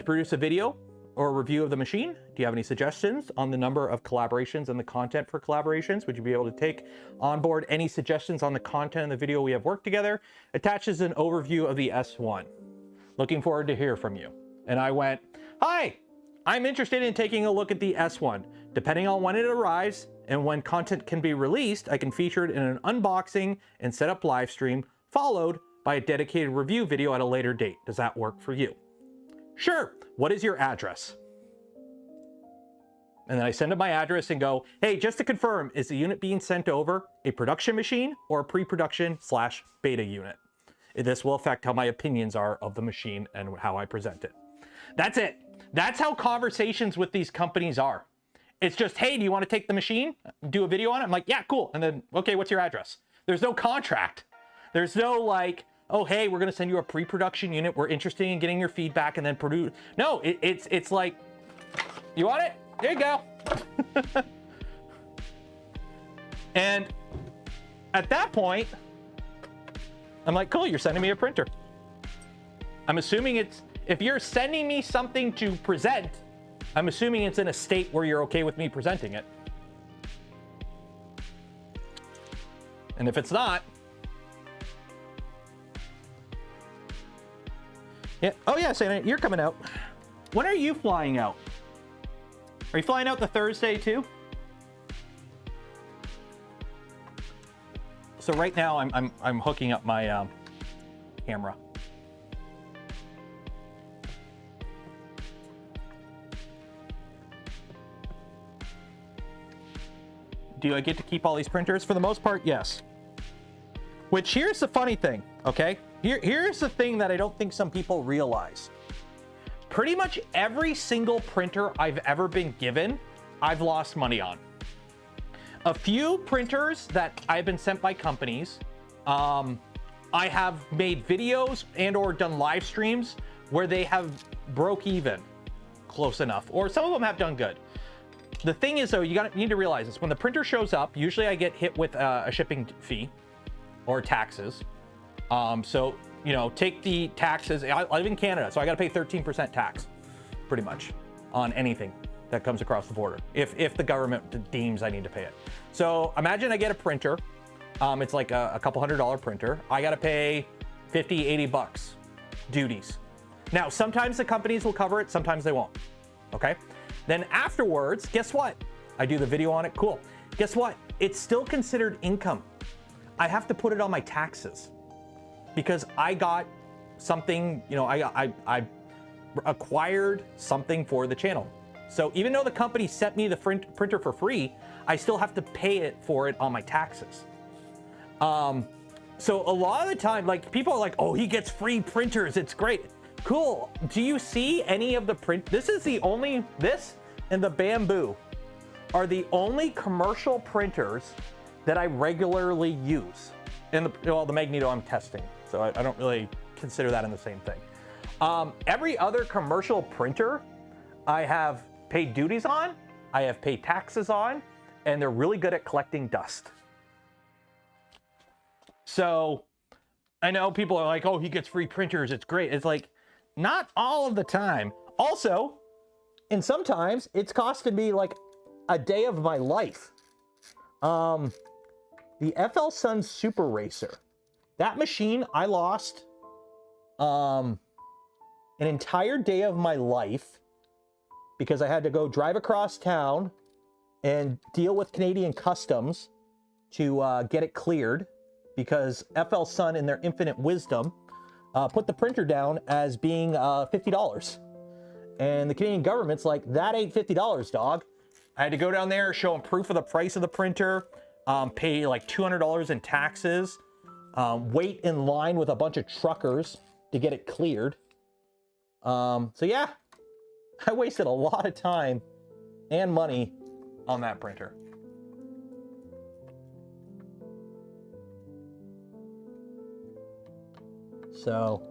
Speaker 1: produce a video or a review of the machine? Do you have any suggestions on the number of collaborations and the content for collaborations? Would you be able to take on board any suggestions on the content in the video we have worked together? Attaches an overview of the S1. Looking forward to hear from you. And I went, hi, I'm interested in taking a look at the S1. Depending on when it arrives and when content can be released, I can feature it in an unboxing and setup live stream, followed by a dedicated review video at a later date. Does that work for you? Sure. What is your address? And then I send them my address and go, hey, just to confirm, is the unit being sent over a production machine or a pre-production / beta unit? This will affect how my opinions are of the machine and how I present it. That's it. That's how conversations with these companies are. It's just, hey, do you want to take the machine, do a video on it? I'm like, yeah, cool. And then, okay, what's your address? There's no contract. There's no like, oh, hey, we're going to send you a pre-production unit. We're interested in getting your feedback and then produce. No, it's like, you want it? There you go. And at that point, I'm like, cool, you're sending me a printer. I'm assuming it's, if you're sending me something to present, I'm assuming it's in a state where you're okay with me presenting it. And if it's not, yeah. Oh yeah, Santa, you're coming out. When are you flying out? Are you flying out the Thursday too? So right now I'm hooking up my camera. Do I get to keep all these printers? For the most part, yes. Which, here's the funny thing, okay? Here's the thing that I don't think some people realize. Pretty much every single printer I've ever been given, I've lost money on. A few printers that I've been sent by companies, I have made videos and or done live streams where they have broke even close enough, or some of them have done good. The thing is, though, you need to realize this. When the printer shows up, usually I get hit with a shipping fee or taxes. So, you know, take the taxes. I live in Canada, so I got to pay 13% tax, pretty much, on anything that comes across the border, if the government deems I need to pay it. So imagine I get a printer. It's like a couple $100 printer. I got to pay 50, 80 bucks duties. Now, sometimes the companies will cover it, sometimes they won't. Okay. Then afterwards, guess what? I do the video on it. Cool. Guess what? It's still considered income. I have to put it on my taxes because I got something, you know, I acquired something for the channel. So even though the company sent me the printer for free, I still have to pay it for it on my taxes. So a lot of the time, like, people are like, oh, he gets free printers. It's great. Cool. Do you see any of the print? This is the only, this and the Bamboo are the only commercial printers that I regularly use. And the Magneto I'm testing, so I don't really consider that in the same thing. Every other commercial printer I have paid duties on, I have paid taxes on, and they're really good at collecting dust. So I know people are like, oh, he gets free printers, it's great. It's like, not all of the time. Also, and sometimes it's costed me like a day of my life. The FL Sun Super Racer, that machine I lost an entire day of my life because I had to go drive across town and deal with Canadian customs to get it cleared because FL Sun, in their infinite wisdom, put the printer down as being $50. And the Canadian government's like, that ain't $50, dog. I had to go down there, show them proof of the price of the printer, pay like $200 in taxes, wait in line with a bunch of truckers to get it cleared. So yeah, I wasted a lot of time and money on that printer. So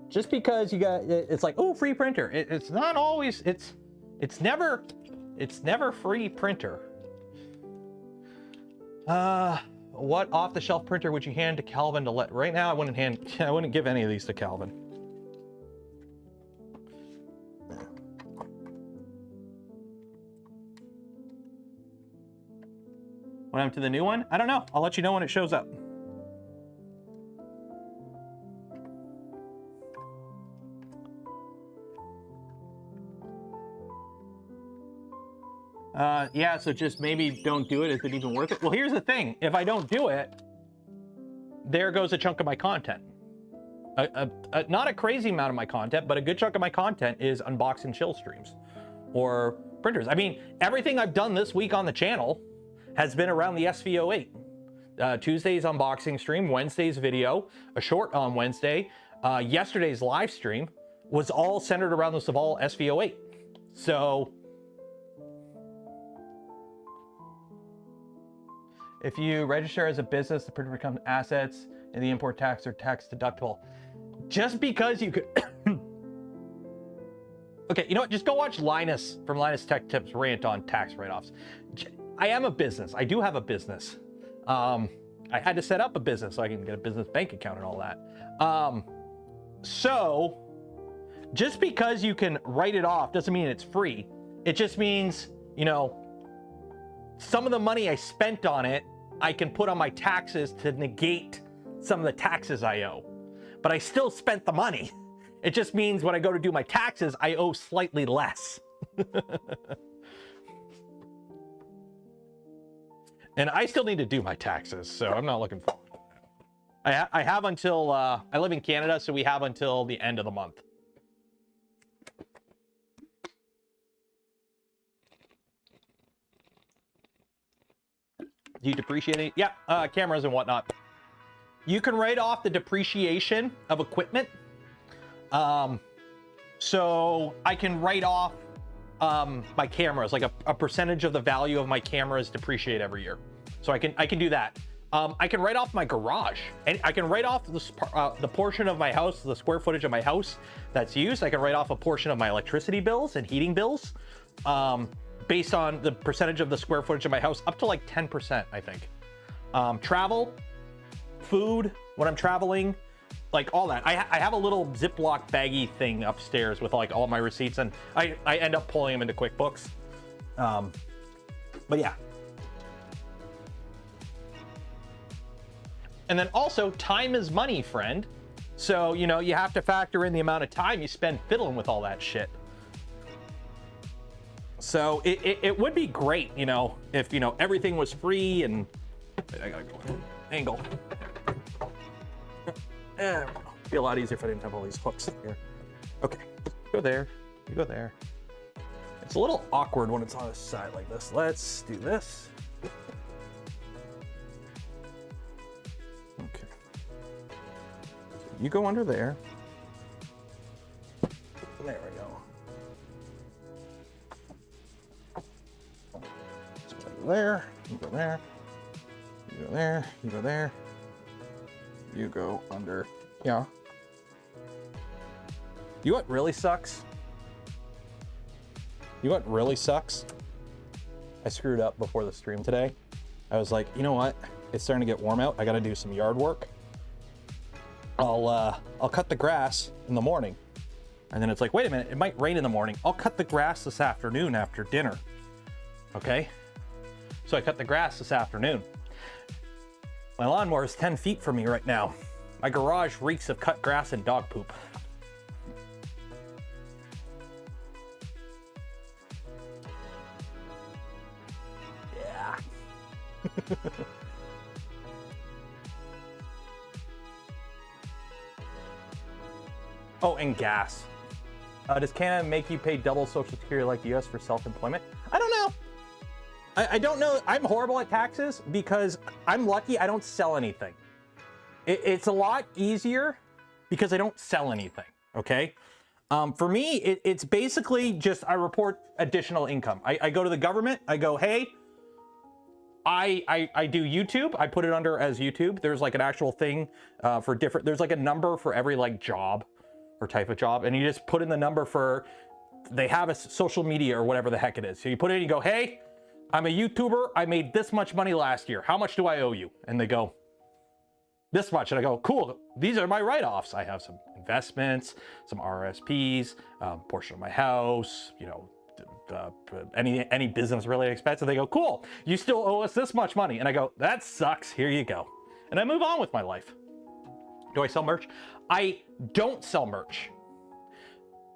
Speaker 1: just because you got, it's like, oh, free printer. It's not always, it's never free printer. What off-the-shelf printer would you hand to Calvin to let? Right now, I wouldn't give any of these to Calvin. What happened to the new one? I don't know. I'll let you know when it shows up. Yeah, so just maybe don't do it. Is it even worth it? Well, here's the thing. If I don't do it, there goes a chunk of my content. Not a crazy amount of my content, but a good chunk of my content is unboxing chill streams or printers. I mean, everything I've done this week on the channel has been around the SV08. Tuesday's unboxing stream, Wednesday's video, a short on Wednesday, yesterday's live stream was all centered around the Saval SV08. So if you register as a business, the printer becomes assets and the import tax or tax deductible. Just because you could... Okay, you know what? Just go watch Linus from Linus Tech Tips rant on tax write-offs. I am a business. I do have a business. I had to set up a business so I can get a business bank account and all that. So just because you can write it off doesn't mean it's free. It just means, you know, some of the money I spent on it, I can put on my taxes to negate some of the taxes I owe. But I still spent the money. It just means when I go to do my taxes, I owe slightly less. And I still need to do my taxes, so I'm not looking forward to that. I have until, I live in Canada, so we have until the end of the month. Do you depreciate it? Yeah, cameras and whatnot. You can write off the depreciation of equipment. So I can write off my cameras, like a percentage of the value of my cameras depreciate every year. So I can do that. I can write off my garage, and I can write off the portion of my house, the square footage of my house that's used. I can write off a portion of my electricity bills and heating bills. Based on the percentage of the square footage of my house, up to like 10%, I think. Travel, food, when I'm traveling, like all that. I have a little Ziploc baggy thing upstairs with like all my receipts, and I end up pulling them into QuickBooks. But yeah. And then also, time is money, friend. So, you know, you have to factor in the amount of time you spend fiddling with all that shit. So it would be great, you know, if, you know, everything was free and... Wait, I gotta go angle. It'd be a lot easier if I didn't have all these hooks here. Okay, go there, you go there. It's a little awkward when it's on a side like this. Let's do this. Okay. So you go under there. There we go. There, you go there, you go there, you go there, you go under, yeah. You know what really sucks? You know what really sucks? I screwed up before the stream today. I was like, you know what? It's starting to get warm out. I gotta do some yard work. I'll cut the grass in the morning. And then it's like, wait a minute, it might rain in the morning. I'll cut the grass this afternoon after dinner. Okay? So I cut the grass this afternoon. My lawnmower is 10 feet from me right now. My garage reeks of cut grass and dog poop. Oh, and gas. Does Canada make you pay double Social Security like the US for self-employment? I don't know. I don't know. I'm horrible at taxes because I'm lucky I don't sell anything. It's a lot easier because I don't sell anything, okay? For me, it's basically just I report additional income. I go to the government, I go, hey, I do YouTube, I put it under as YouTube. There's like an actual thing for different, there's like a number for every like job or type of job, and you just put in the number for, they have a social media or whatever the heck it is. So you put it in, you go, hey, I'm a YouTuber, I made this much money last year. How much do I owe you? And they go, this much. And I go, cool, these are my write-offs. I have some investments, some RSPs, portion of my house, you know, any business related expenses. They go, cool, you still owe us this much money. And I go, that sucks, here you go. And I move on with my life. Do I sell merch? I don't sell merch.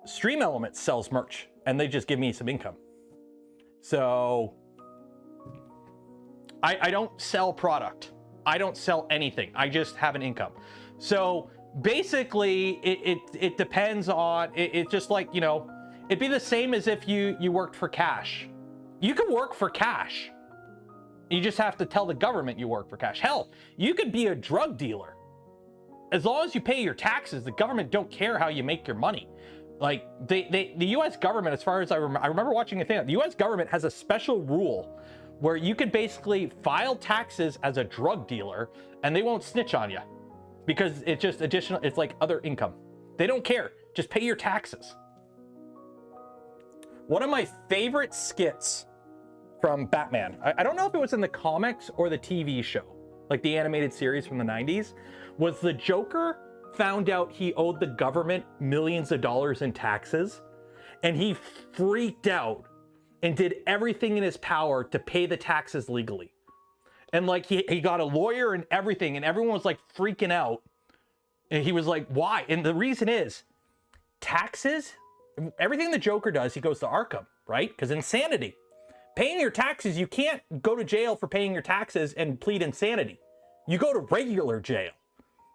Speaker 1: Stream Elements sells merch and they just give me some income. So I don't sell product. I don't sell anything. I just have an income. So basically it depends on, it's just like, you know, it'd be the same as if you worked for cash. You can work for cash. You just have to tell the government you work for cash. Hell, you could be a drug dealer. As long as you pay your taxes, the government don't care how you make your money. Like the US government, as far as I remember watching a thing, the US government has a special rule where you could basically file taxes as a drug dealer and they won't snitch on you because it's just additional, it's like other income. They don't care, just pay your taxes. One of my favorite skits from Batman, I don't know if it was in the comics or the TV show, like the animated series from the 90s, was the Joker found out he owed the government millions of dollars in taxes and he freaked out and did everything in his power to pay the taxes legally. And like he got a lawyer and everything, and everyone was like freaking out. And he was like, why? And the reason is taxes, everything the Joker does, he goes to Arkham, right? Because insanity. Paying your taxes, you can't go to jail for paying your taxes and plead insanity. You go to regular jail.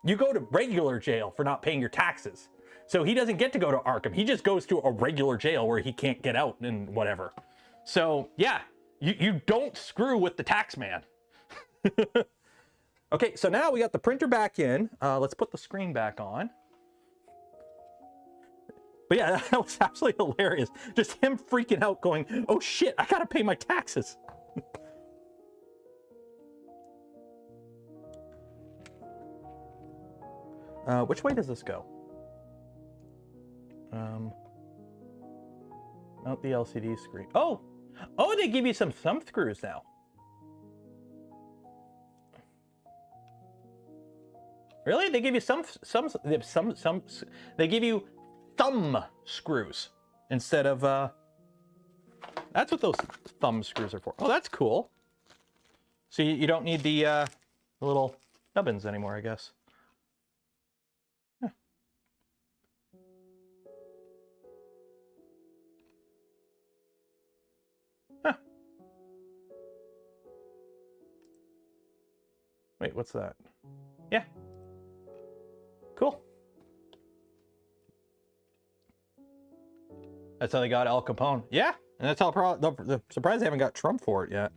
Speaker 1: You go to regular jail for not paying your taxes. So he doesn't get to go to Arkham. He just goes to a regular jail where he can't get out and whatever. So yeah, you don't screw with the tax man. Okay, so now we got the printer back in. Let's put the screen back on. But yeah, that was absolutely hilarious. Just him freaking out going, oh shit, I gotta pay my taxes. Which way does this go? Mount the LCD screen. Oh, they give you some thumb screws now. Really? They give you they give you thumb screws instead of, that's what those thumb screws are for. Oh, that's cool. So you don't need the little nubbins anymore, I guess. Huh. Huh. Wait, what's that? Yeah. Cool. That's how they got Al Capone. Yeah, and that's how the surprise they haven't got Trump for it yet.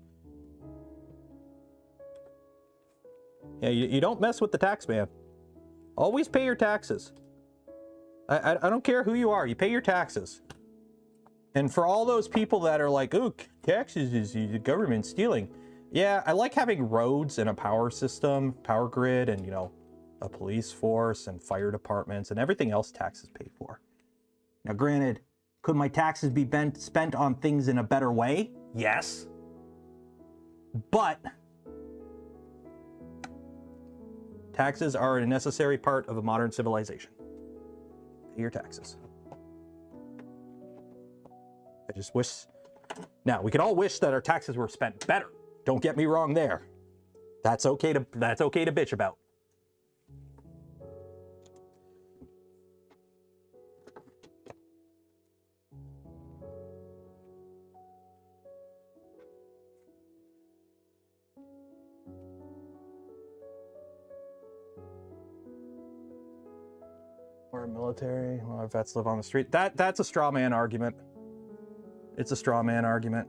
Speaker 1: Yeah, you don't mess with the tax man. Always pay your taxes. I don't care who you are, you pay your taxes. And for all those people that are like, oh, taxes is the government stealing. Yeah, I like having roads and a power system, power grid, and, you know, a police force and fire departments and everything else taxes pay for. Now, granted, could my taxes be spent on things in a better way? Yes. But taxes are a necessary part of a modern civilization. Pay your taxes. I just wish... Now, we can all wish that our taxes were spent better. Don't get me wrong there. That's okay to bitch about. Or military. Well, vets live on the street. That's a straw man argument. It's a straw man argument.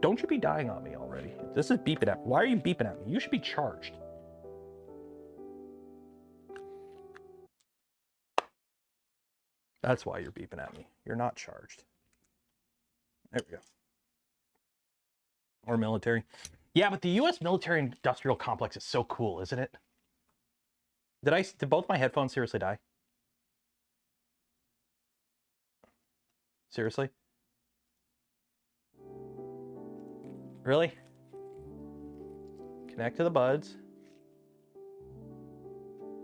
Speaker 1: Don't you be dying on me already. This is beeping at me. Why are you beeping at me? You should be charged. That's why you're beeping at me. You're not charged. There we go. Or military. Yeah, but the U.S. military industrial complex is so cool, isn't it? Did both my headphones seriously die? Seriously? Really? Connect to the buds.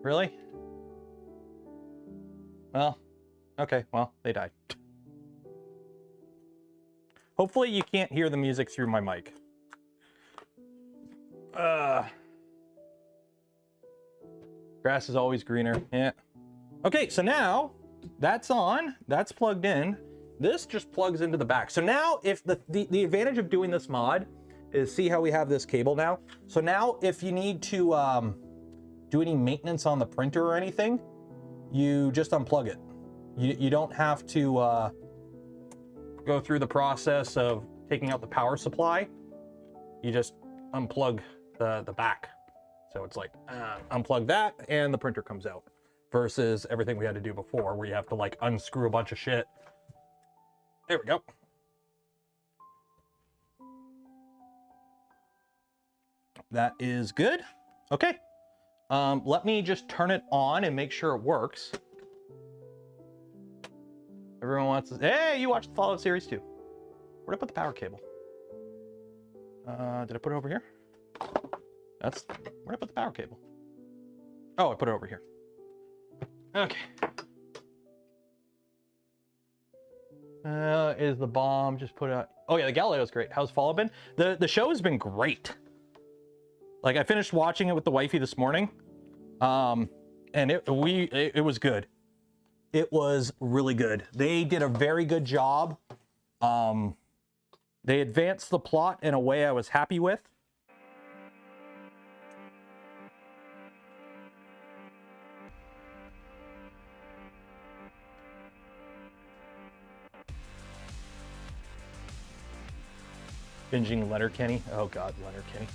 Speaker 1: Really? Well, okay, well, they died. Hopefully you can't hear the music through my mic. Grass is always greener, yeah. Okay, so now that's on, that's plugged in. This just plugs into the back. So now if the advantage of doing this mod is, see how we have this cable now? So now if you need to do any maintenance on the printer or anything, you just unplug it. You don't have to go through the process of taking out the power supply. You just unplug the back. So it's like, unplug that and the printer comes out. Versus everything we had to do before where you have to like unscrew a bunch of shit. There we go. That is good. Okay. Let me just turn it on and make sure it works. Everyone wants to, hey, you watched the Fallout series too. Where'd I put the power cable? Did I put it over here? Where'd I put the power cable? Oh, I put it over here. Okay. Is the bomb just put out? Oh yeah, the Galileo's great. How's Fallout been? The show has been great. Like I finished watching it with the wifey this morning, and it was good. It was really good. They did a very good job. They advanced the plot in a way I was happy with. Binging Letterkenny. Oh God, Letterkenny.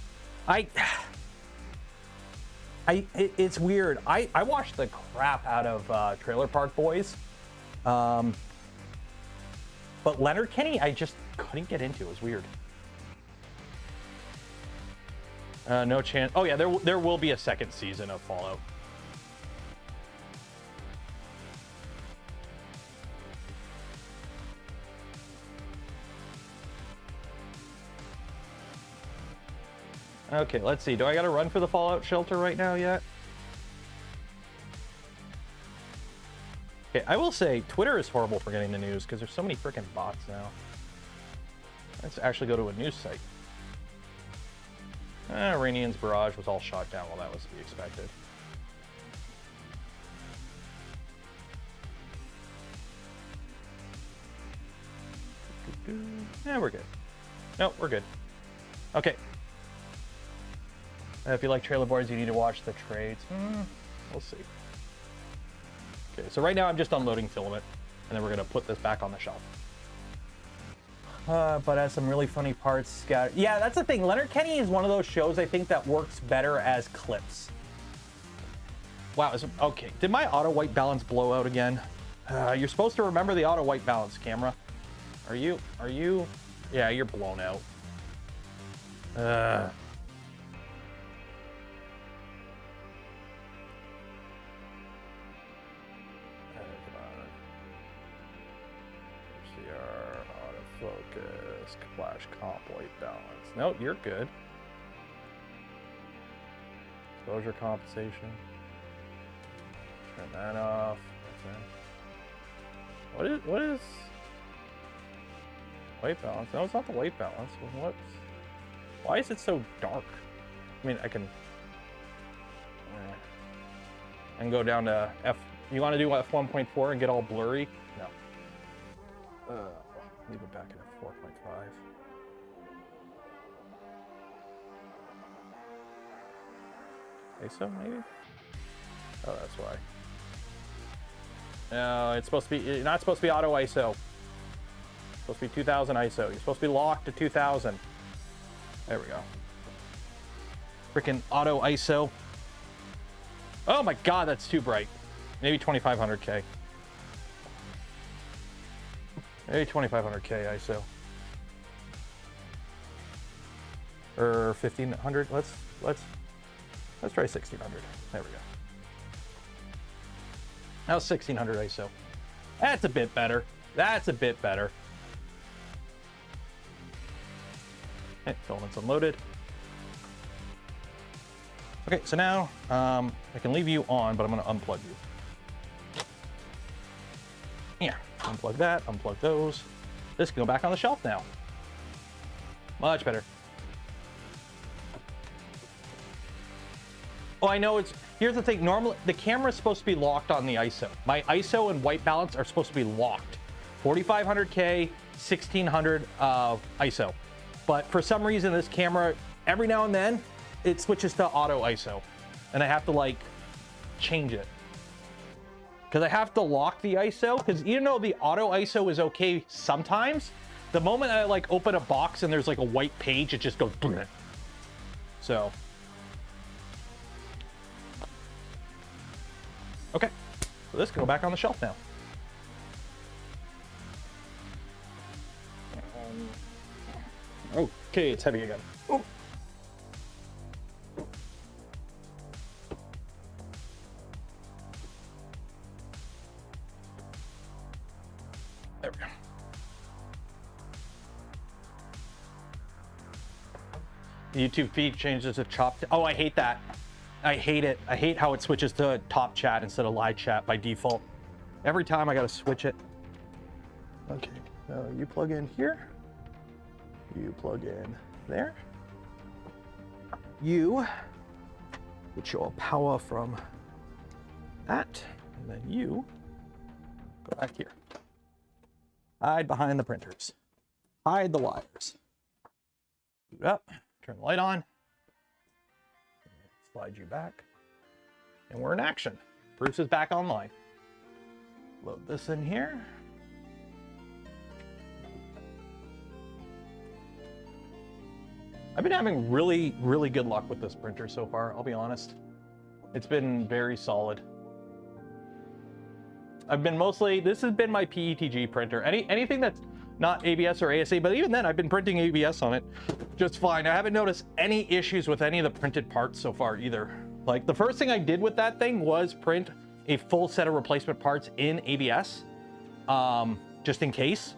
Speaker 1: It's weird. I watched the crap out of Trailer Park Boys. But Letterkenny, I just couldn't get into. It was weird. No chance. Oh yeah, there will be a second season of Fallout. Okay, let's see. Do I gotta run for the Fallout shelter right now yet? Okay, I will say Twitter is horrible for getting the news because there's so many freaking bots now. Let's actually go to a news site. Iranian's barrage was all shot down. Well, that was to be expected. Yeah, we're good. No, we're good. Okay. If you like trailer boards, you need to watch the trades. We'll see. Okay, so right now I'm just unloading Filament, and then we're gonna put this back on the shelf. But has some really funny parts scattered. Yeah, that's the thing. Letterkenny is one of those shows I think that works better as clips. Wow, okay. Did my auto white balance blow out again? You're supposed to remember the auto white balance, camera. Are you? Yeah, you're blown out. Autofocus, flash comp, white balance. No, you're good. Exposure compensation. Turn that off. Okay. What is white balance? No, it's not the white balance. Why is it so dark? I mean, I can go down to F. You want to do F1.4 and get all blurry? No. Leave it back at 4.5. ISO maybe? Oh, that's why. No, it's supposed to be, you're not supposed to be auto ISO. It's supposed to be 2000 ISO. You're supposed to be locked to 2000. There we go. Freaking auto ISO. Oh my God, that's too bright. Maybe 2500K. Maybe 2500K ISO. Or 1500. Let's try 1600. There we go. That was 1600 ISO. That's a bit better. That's a bit better. Okay, filament's unloaded. Okay, so now I can leave you on, but I'm gonna unplug you. Yeah, unplug that, unplug those. This can go back on the shelf now. Much better. Oh, I know it's, here's the thing, normally the camera is supposed to be locked on the ISO. My ISO and white balance are supposed to be locked. 4500K, 1600 ISO. But for some reason, this camera, every now and then, it switches to auto ISO. And I have to like change it. Because I have to lock the ISO, because even though the auto ISO is okay sometimes, the moment I like open a box and there's like a white page, it just goes bleh. So. Okay, so this can go back on the shelf now. Okay, it's heavy again. Oh. There we go. The YouTube feed changes to chopped. Oh, I hate that. I hate it. I hate how it switches to top chat instead of live chat by default. Every time I gotta switch it. Okay, so you plug in here. You plug in there. You would show a power from that, and then you go back here. Hide behind the printers. Hide the wires. Boot up, turn the light on. Slide you back, and we're in action. Bruce is back online. Load this in here. I've been having really, really good luck with this printer so far, I'll be honest. It's been very solid. I've been mostly, this has been my PETG printer. Anything that's not ABS or ASA, but even then I've been printing ABS on it just fine. I haven't noticed any issues with any of the printed parts so far either. Like the first thing I did with that thing was print a full set of replacement parts in ABS, just in case.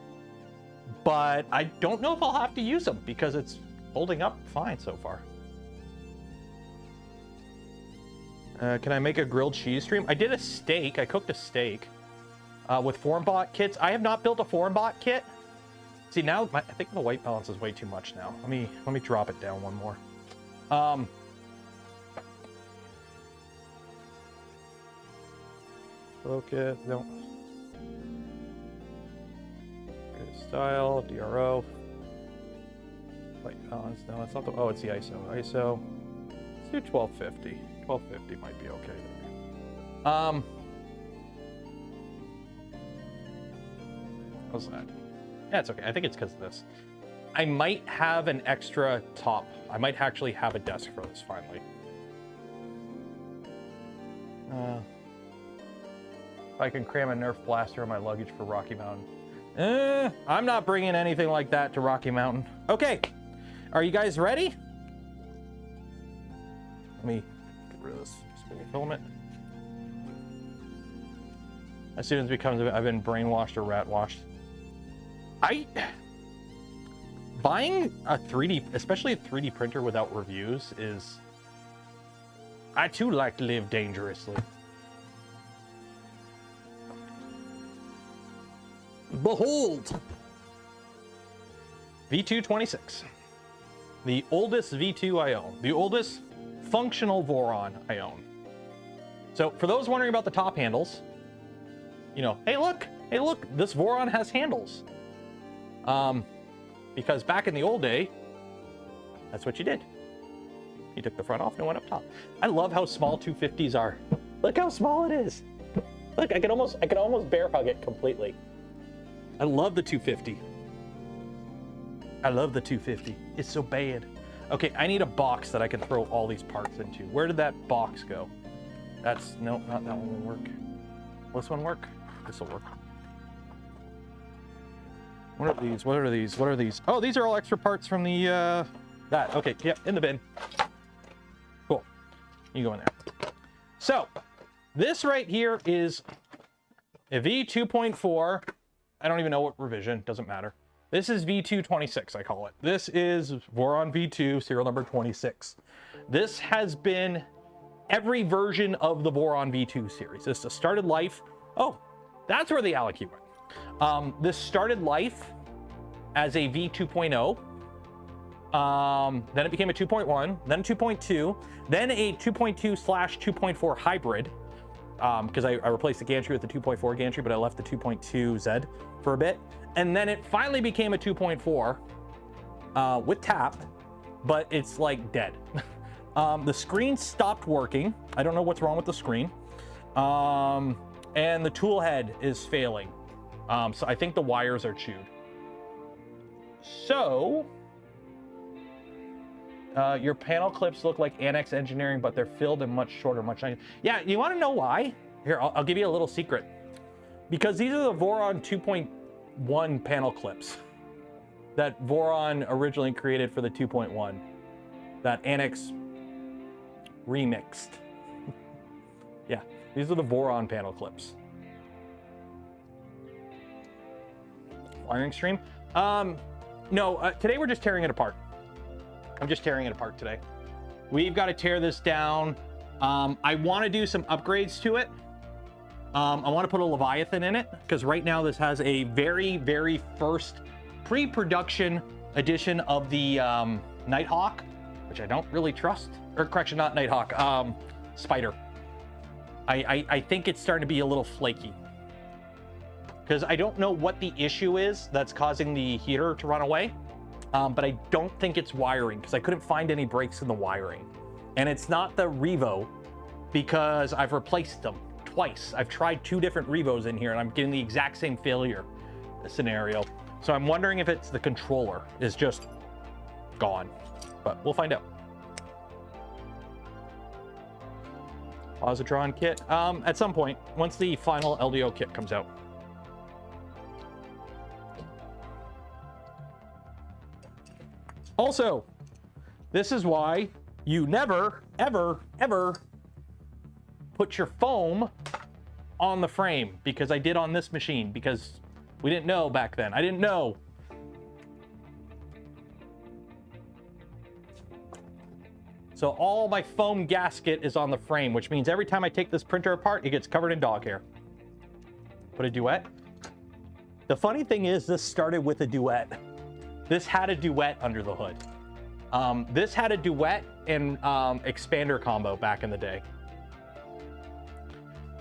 Speaker 1: But I don't know if I'll have to use them because it's holding up fine so far. Can I make a grilled cheese stream? I did a steak. I cooked a steak with foreign bought kits. I have not built a foreign bought kit. See now, I think the white balance is way too much now. Let me drop it down one more. Focus, no. Good style, DRO. White balance, no, it's not the, oh, it's the ISO. ISO, let's do 1250. 1250 might be okay there. What's that? Yeah, it's okay. I think it's because of this. I might have an extra top. I might actually have a desk for this finally. If I can cram a Nerf blaster in my luggage for Rocky Mountain. I'm not bringing anything like that to Rocky Mountain. Okay, are you guys ready? Let me get rid of this spool filament. As soon as it becomes, I've been brainwashed or rat washed. Buying a 3D, especially a 3D printer without reviews is, I too like to live dangerously. Behold! V226. The oldest V2 I own. The oldest functional Voron I own. So for those wondering about the top handles, you know, hey look, this Voron has handles. Because back in the old day, that's what you did. He took the front off and it went up top. I love how small 250s are. Look how small it is. Look, I can almost bear hug it completely. I love the 250. I love the 250. It's so bad. Okay, I need a box that I can throw all these parts into. Where did that box go? That's, no, not that one will work. Will this one work? This will work. What are these? What are these? What are these? Oh, these are all extra parts from the, that. Okay, yeah, in the bin. Cool. You go in there. So, this right here is a V2.4. I don't even know what revision, doesn't matter. This is V226, I call it. This is Voron V2, serial number 26. This has been every version of the Voron V2 series. This started life. Oh, that's where the Alec key went. This started life as a V2.0. Then it became a 2.1, then a 2.2, then a 2.2/2.4 hybrid. Because I replaced the gantry with the 2.4 gantry, but I left the 2.2 Z for a bit. And then it finally became a 2.4 with tap, but it's like dead. The screen stopped working. I don't know what's wrong with the screen. And the tool head is failing. So I think the wires are chewed. So your panel clips look like Annex Engineering, but they're filled and much shorter, much nicer. Yeah, you want to know why? Here, I'll give you a little secret. Because these are the Voron 2.1 panel clips that Voron originally created for the 2.1. That Annex remixed. Yeah, these are the Voron panel clips. Wiring stream? No, today we're just tearing it apart. I'm just tearing it apart today. We've got to tear this down. I want to do some upgrades to it. I want to put a Leviathan in it because right now this has a very, very first pre-production edition of the Nighthawk, which I don't really trust. Or correction, not Nighthawk, Spider. I think it's starting to be a little flaky because I don't know what the issue is that's causing the heater to run away. But I don't think it's wiring because I couldn't find any breaks in the wiring. And it's not the Revo because I've replaced them twice. I've tried 2 different Revos in here and I'm getting the exact same failure scenario. So I'm wondering if it's the controller is just gone, but we'll find out. Positron kit, at some point, once the final LDO kit comes out. Also, this is why you never, ever, ever put your foam on the frame, because I did on this machine, because we didn't know back then. I didn't know. So all my foam gasket is on the frame, which means every time I take this printer apart, it gets covered in dog hair. Put a duet. The funny thing is, this started with a duet. This had a duet under the hood. This had a duet and expander combo back in the day.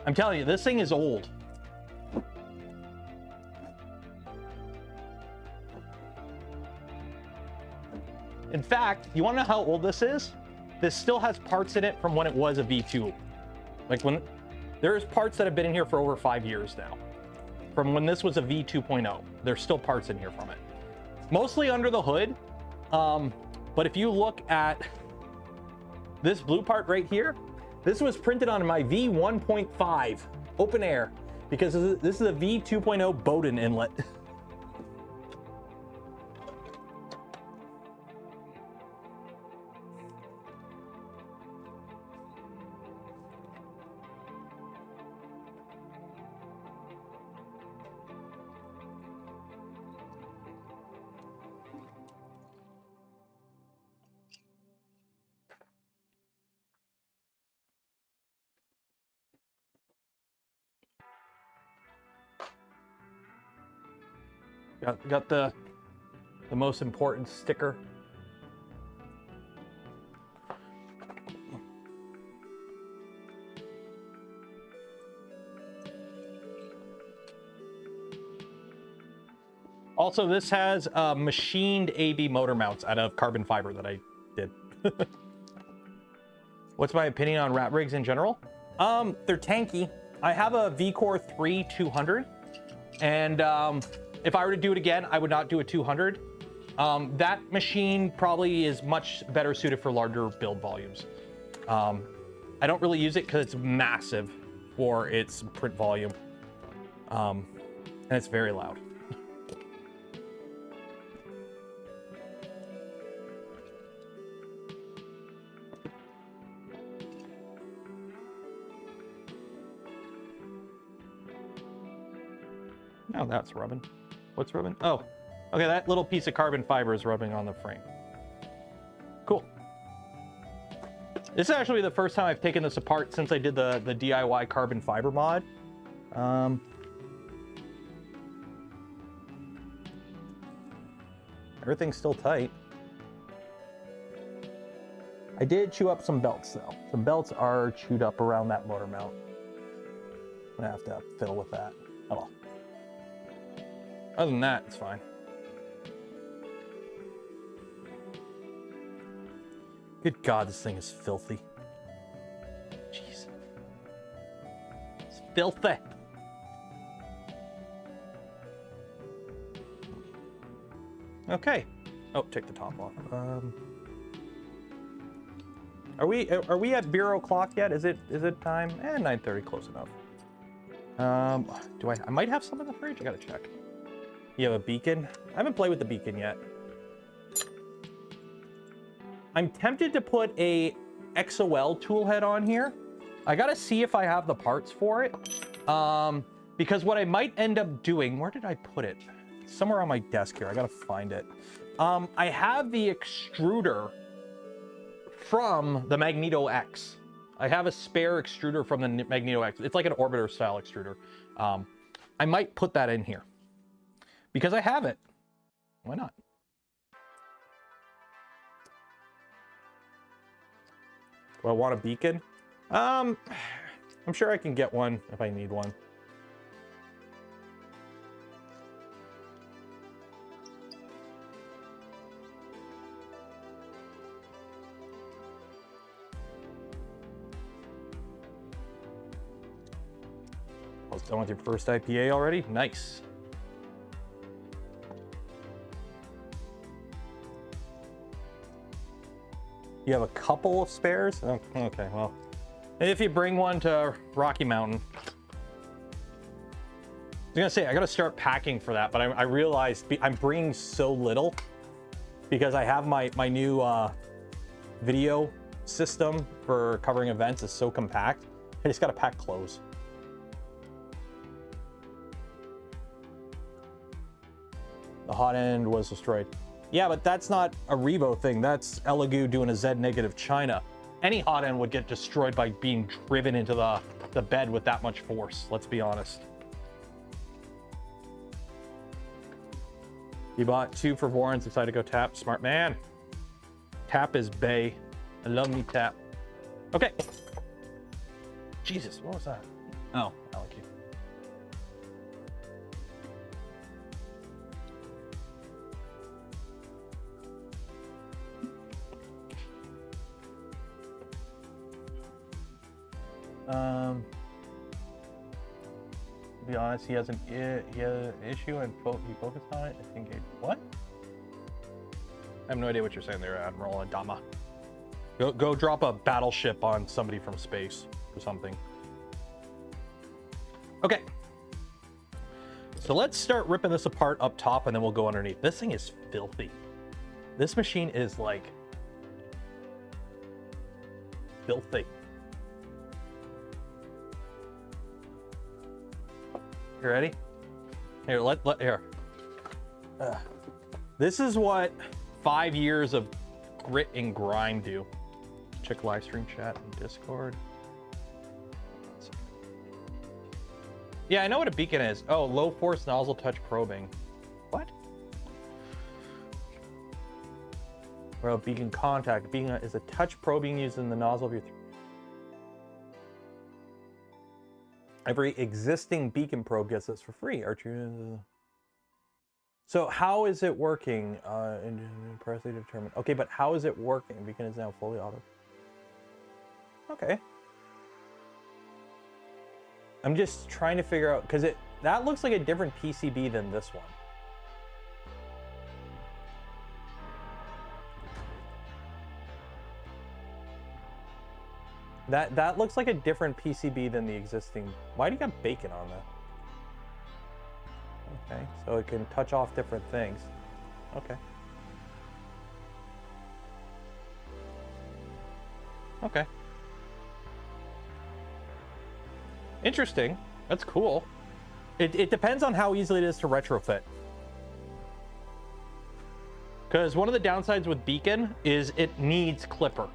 Speaker 1: I'm telling you, this thing is old. In fact, you want to know how old this is? This still has parts in it from when it was a V2. Like when there's parts that have been in here for over 5 years now. From when this was a V2.0, there's still parts in here from it. Mostly under the hood, but if you look at this blue part right here, this was printed on my V1.5 open air because this is a V2.0 Bowden inlet. Got the most important sticker. Also, this has machined AB motor mounts out of carbon fiber that I did. What's my opinion on rat rigs in general? They're tanky. I have a VCore 3 200, and if I were to do it again, I would not do a 200. That machine probably is much better suited for larger build volumes. I don't really use it because it's massive for its print volume, and it's very loud. Oh, that's rubbing. What's rubbing? Oh, okay, that little piece of carbon fiber is rubbing on the frame. Cool. This is actually the first time I've taken this apart since I did the DIY carbon fiber mod. Everything's still tight. I did chew up some belts though. Some belts are chewed up around that motor mount. I'm gonna have to fiddle with that. Oh well. Other than that, it's fine. Good God, this thing is filthy. Jeez. It's filthy. Okay. Oh, take the top off. Are we at bureau clock yet? Is it time? 9:30, close enough. I might have some in the fridge. I gotta check. You have a beacon? I haven't played with the beacon yet. I'm tempted to put a XOL tool head on here. I gotta see if I have the parts for it. Because what I might end up doing, where did I put it? It's somewhere on my desk here. I gotta find it. I have the extruder from the Magneto X. I have a spare extruder from the Magneto X. It's like an orbiter style extruder. I might put that in here because I have it. Why not? Do I want a beacon? I'm sure I can get one if I need one. Almost done with your first IPA already? Nice. You have a couple of spares? Oh, okay, well, if you bring one to Rocky Mountain. I was gonna say, I gotta start packing for that, but I realized I'm bringing so little because I have my new video system for covering events is so compact. I just gotta pack clothes. The hot end was destroyed. Yeah, but that's not a Revo thing. That's Elegoo doing a Z negative China. Any hot end would get destroyed by being driven into the bed with that much force, let's be honest. You bought 2 for Voron's, decided to go tap. Smart man. Tap is bae. I love me tap. Okay. Jesus, what was that? Oh, I like you. To be honest, he has an issue and he focused on it. I think what? I have no idea what you're saying there, Admiral Adama. Go drop a battleship on somebody from space or something. Okay. So let's start ripping this apart up top and then we'll go underneath. This thing is filthy. This machine is like filthy. You ready? Here, here. This is what 5 years of grit and grind do. Check live stream chat and Discord. Yeah, I know what a beacon is. Oh, low force nozzle touch probing. What? Well, beacon contact. Beacon is a touch probing used in the nozzle of your. Every existing beacon probe gets this for free. So how is it working? Impressively determined. Okay, but how is it working? Beacon is now fully auto. Okay. I'm just trying to figure out, because that looks like a different PCB than this one. That looks like a different PCB than the existing. Why do you got bacon on that? Okay, so it can touch off different things. Okay. Okay. Interesting. That's cool. It depends on how easily it is to retrofit. Because one of the downsides with Beacon is it needs Clipper.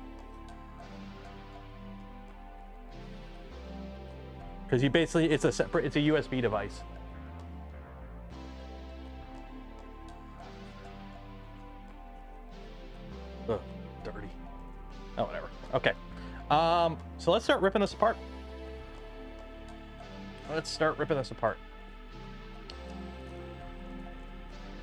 Speaker 1: Because you basically, it's a USB device. Ugh, dirty. Oh, whatever. Okay. So let's start ripping this apart. Let's start ripping this apart.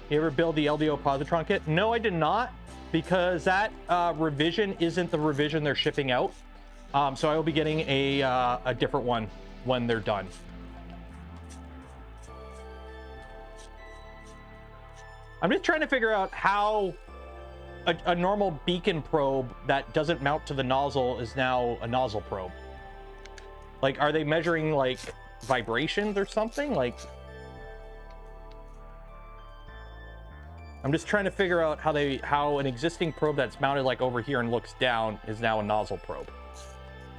Speaker 1: You ever build the LDO positron kit? No, I did not, because that revision isn't the revision they're shipping out. So I will be getting a different one when they're done. I'm just trying to figure out how a normal beacon probe that doesn't mount to the nozzle is now a nozzle probe. Like, are they measuring like vibrations or something? Like, I'm just trying to figure out how an existing probe that's mounted like over here and looks down is now a nozzle probe.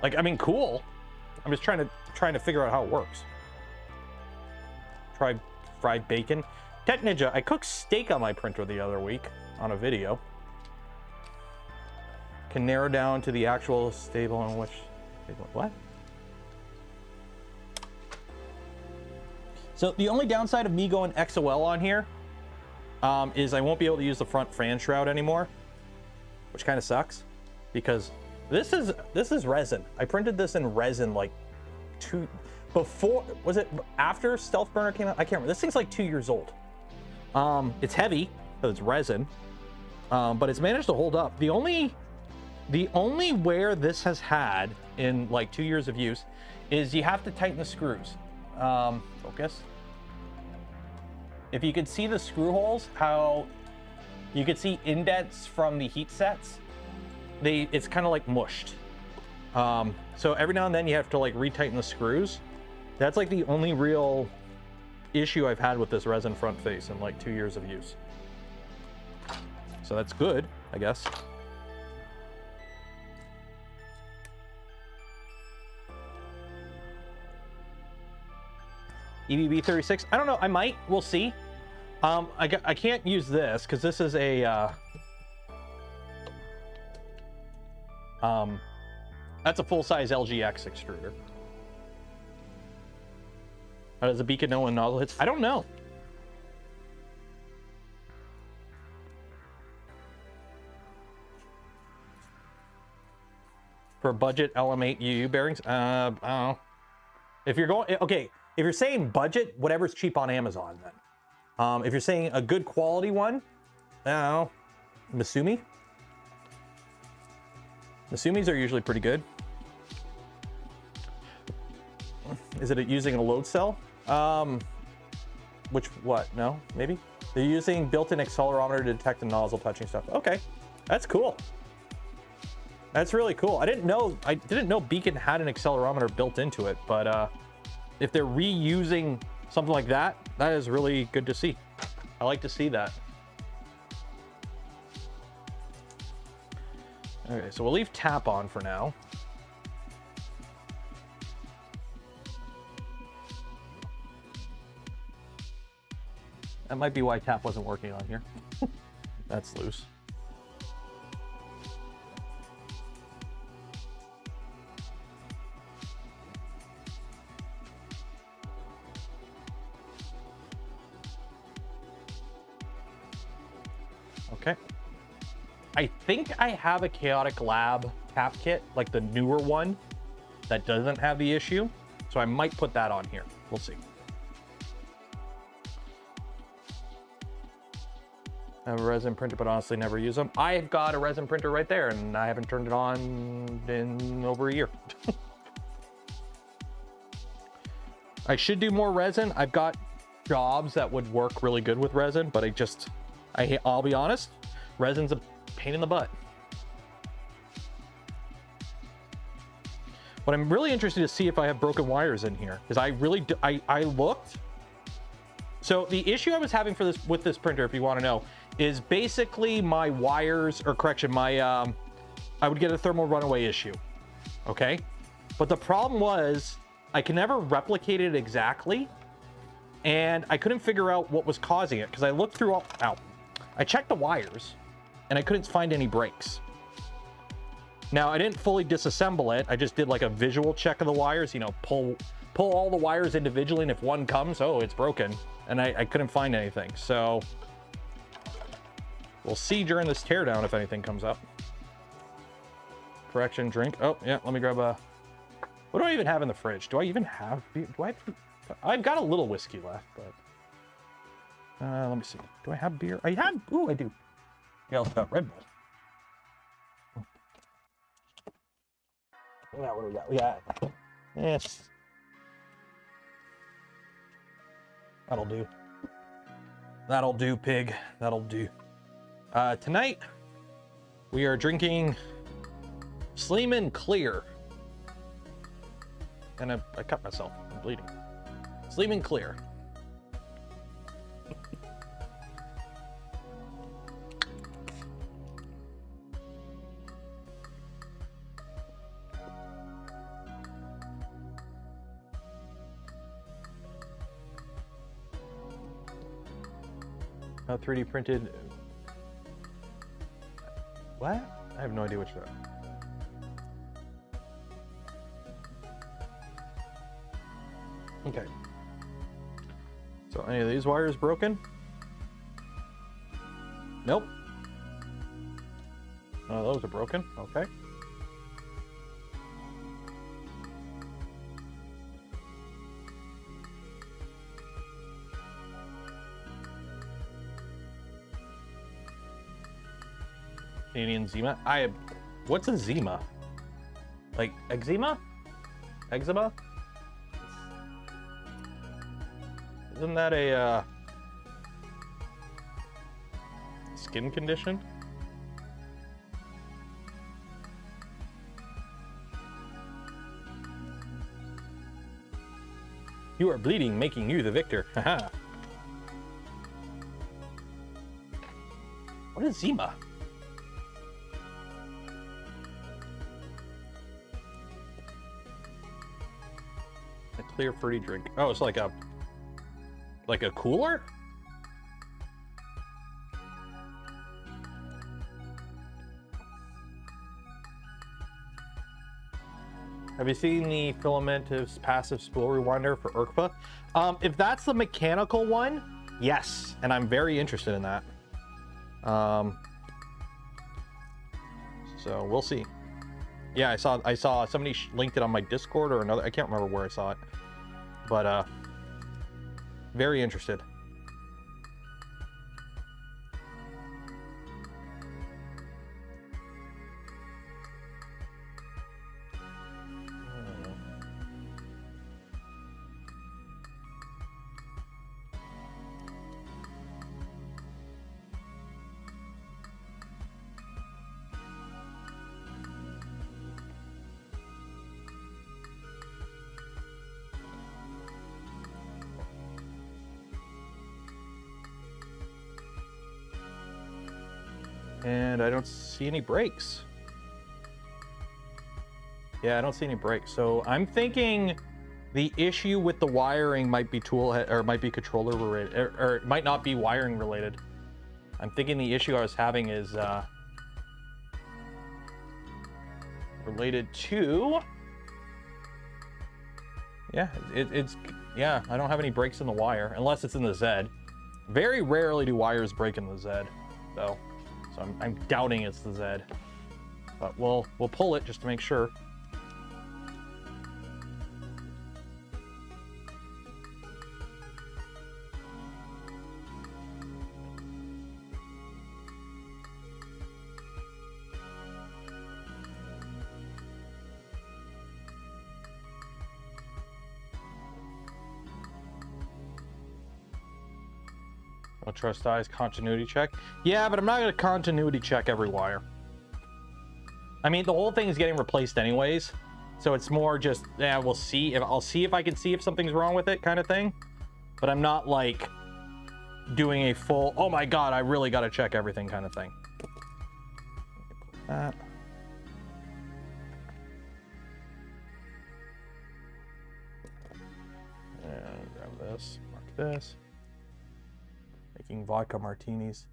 Speaker 1: Like, I mean, cool. I'm just trying to figure out how it works. Try fried bacon. Tech Ninja, I cooked steak on my printer the other week on a video. Can narrow down to the actual stable on which, what? So the only downside of me going XOL on here is I won't be able to use the front fan shroud anymore, which kind of sucks, because this is resin. I printed this in resin like was it after Stealth Burner came out? I can't remember. This thing's like 2 years old. It's heavy because it's resin, but it's managed to hold up. The only wear this has had in like 2 years of use is you have to tighten the screws. Focus. If you could see the screw holes, how you could see indents from the heat sets, it's kind of like mushed. So every now and then you have to like retighten the screws. That's like the only real issue I've had with this resin front face in like 2 years of use. So that's good, I guess. EVB 36. I don't know. I might. We'll see. I can't use this because this is a that's a full-size LGX extruder. How does a beacon know when nozzle hits? I don't know. For budget LM8 UU bearings, I don't know. If you're going, okay, if you're saying budget, whatever's cheap on Amazon then. If you're saying a good quality one, I don't know, Misumi. Misumis are usually pretty good. Is it using a load cell? No, maybe? They're using built-in accelerometer to detect the nozzle touching stuff. Okay, that's cool. That's really cool. I didn't know Beacon had an accelerometer built into it, but if they're reusing something like that, that is really good to see. I like to see that. Okay, so we'll leave tap on for now. That might be why tap wasn't working on here. That's loose. Okay. I think I have a Chaotic Lab tap kit, like the newer one, that doesn't have the issue. So I might put that on here. We'll see. I have a resin printer, but honestly never use them. I've got a resin printer right there, and I haven't turned it on in over a year. I should do more resin. I've got jobs that would work really good with resin, but I'll be honest, resin's a pain in the butt. But I'm really interested to see if I have broken wires in here, because I looked. So the issue I was having with this printer, if you want to know, is basically my wires, or correction, I would get a thermal runaway issue. Okay, but the problem was I could never replicate it exactly, and I couldn't figure out what was causing it, because I looked through I checked the wires and I couldn't find any breaks. Now, I didn't fully disassemble it. I just did like a visual check of the wires, you know, pull all the wires individually, and if one comes, oh, it's broken. And I couldn't find anything. So we'll see during this teardown if anything comes up. Correction, drink. Oh, yeah, let me grab a... What do I even have in the fridge? Do I even have beer? I've got a little whiskey left, but... let me see. Do I have beer? Ooh, I do. Yeah, I've got Red Bull. Yeah, what do we got? We got... Yes. That'll do. That'll do, pig. That'll do. Tonight, we are drinking Filament Clear. And I cut myself. I'm bleeding. Filament Clear. 3D printed. What? I have no idea which one. Okay. So any of these wires broken? Nope. None of those are broken. Okay. Canadian Zima. What's a Zima? Like eczema? Eczema? Isn't that a skin condition? You are bleeding, making you the victor. Haha. What is Zima? A clear fruity drink. Oh, it's like a cooler? Have you seen the Filament passive spool rewinder for ERCPA? If that's the mechanical one, yes, and I'm very interested in that. So we'll see. Yeah, I saw somebody linked it on my Discord or another. I can't remember where I saw it, but very interested. And I don't see any breaks. Yeah, I don't see any breaks. So I'm thinking the issue with the wiring might be tool head, or might be controller related, or it might not be wiring related. I'm thinking the issue I was having is related to, yeah, yeah, I don't have any breaks in the wire unless it's in the Z. Very rarely do wires break in the Z, though. So I'm doubting it's the Z, but we'll pull it just to make sure. No trust eyes, continuity check. Yeah, but I'm not going to continuity check every wire. I mean, the whole thing is getting replaced anyways. So it's more just, yeah, we'll see. I'll see if I can see if something's wrong with it kind of thing. But I'm not like doing a full, oh my God, I really got to check everything kind of thing. That. And grab this, mark this. Making vodka martinis.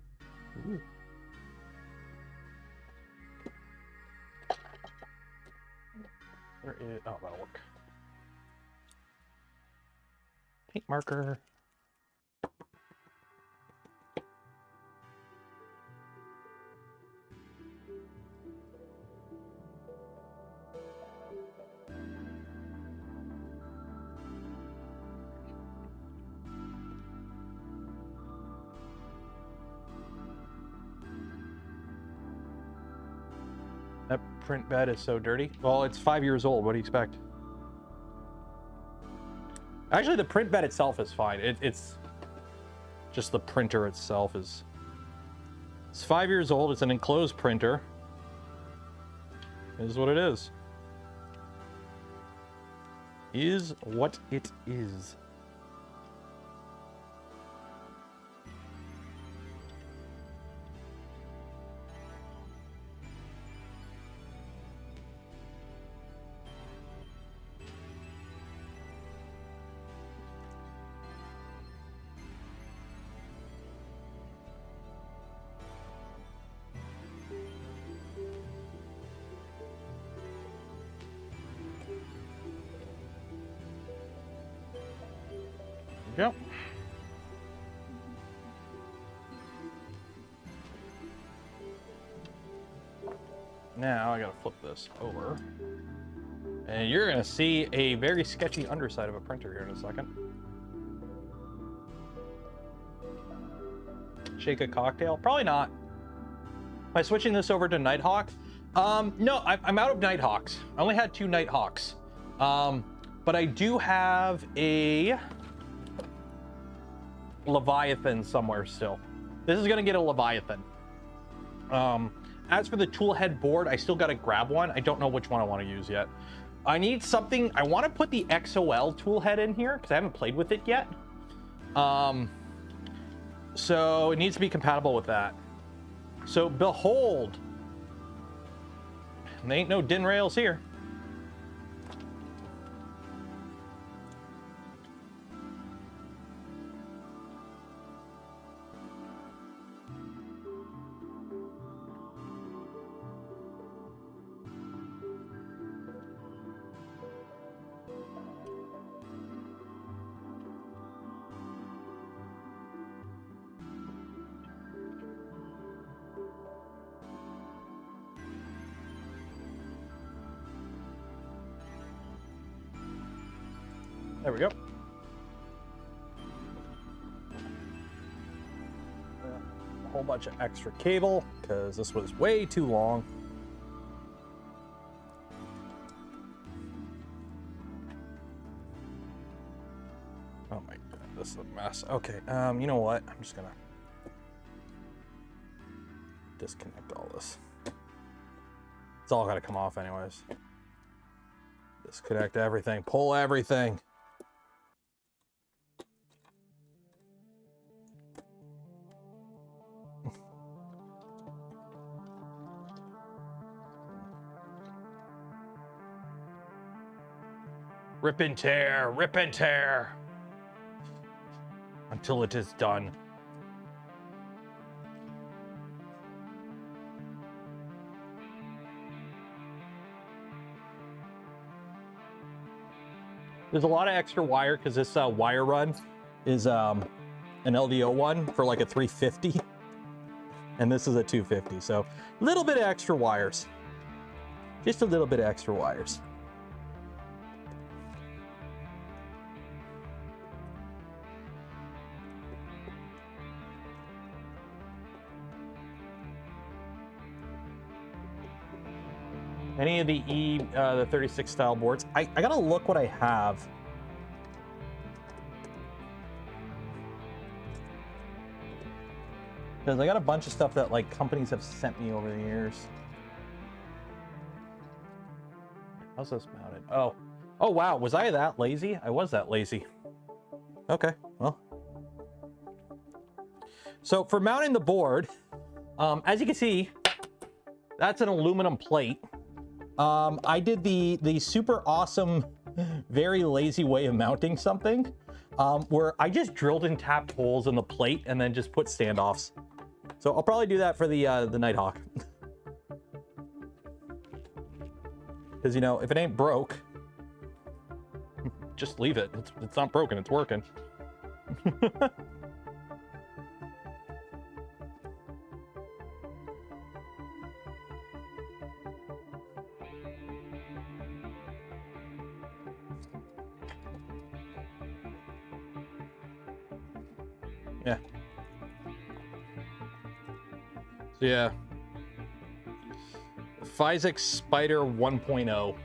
Speaker 1: Ooh. Where is, oh, that'll work. Paint marker. That print bed is so dirty. Well, it's 5 years old. What do you expect? Actually, the print bed itself is fine. It's just the printer itself is... It's 5 years old. It's an enclosed printer. It is what it is. Is what it is. Yep. Now I gotta flip this over. And you're gonna see a very sketchy underside of a printer here in a second. Shake a cocktail? Probably not. Am I switching this over to Nighthawk? No, I'm out of Nighthawks. I only had 2 Nighthawks. But I do have a Leviathan somewhere still. This is gonna get a Leviathan. As for the tool head board, I still gotta grab one. I don't know which one I want to use yet. I need something. I want to put the XOL tool head in here because I haven't played with it yet. So it needs to be compatible with that. So behold, there ain't no DIN rails here. There we go. A whole bunch of extra cable because this was way too long. Oh my God, this is a mess. Okay, you know what? I'm just gonna disconnect all this. It's all gotta come off anyways. Disconnect everything, pull everything. Rip and tear, until it is done. There's a lot of extra wire because this wire run is an LDO one for like a 350, and this is a 250. So a little bit of extra wires, just a little bit of extra wires. Any of the 36 style boards. I gotta look what I have. Because I got a bunch of stuff that like companies have sent me over the years. How's this mounted? Oh. Oh, wow. Was I that lazy? I was that lazy. Okay, well. So for mounting the board, as you can see, that's an aluminum plate. I did the super awesome, very lazy way of mounting something, where I just drilled and tapped holes in the plate and then just put standoffs. So I'll probably do that for the Nighthawk. Because, you know, if it ain't broke, just leave it. It's not broken, it's working. Yeah. So yeah. Physix Spider 1.0.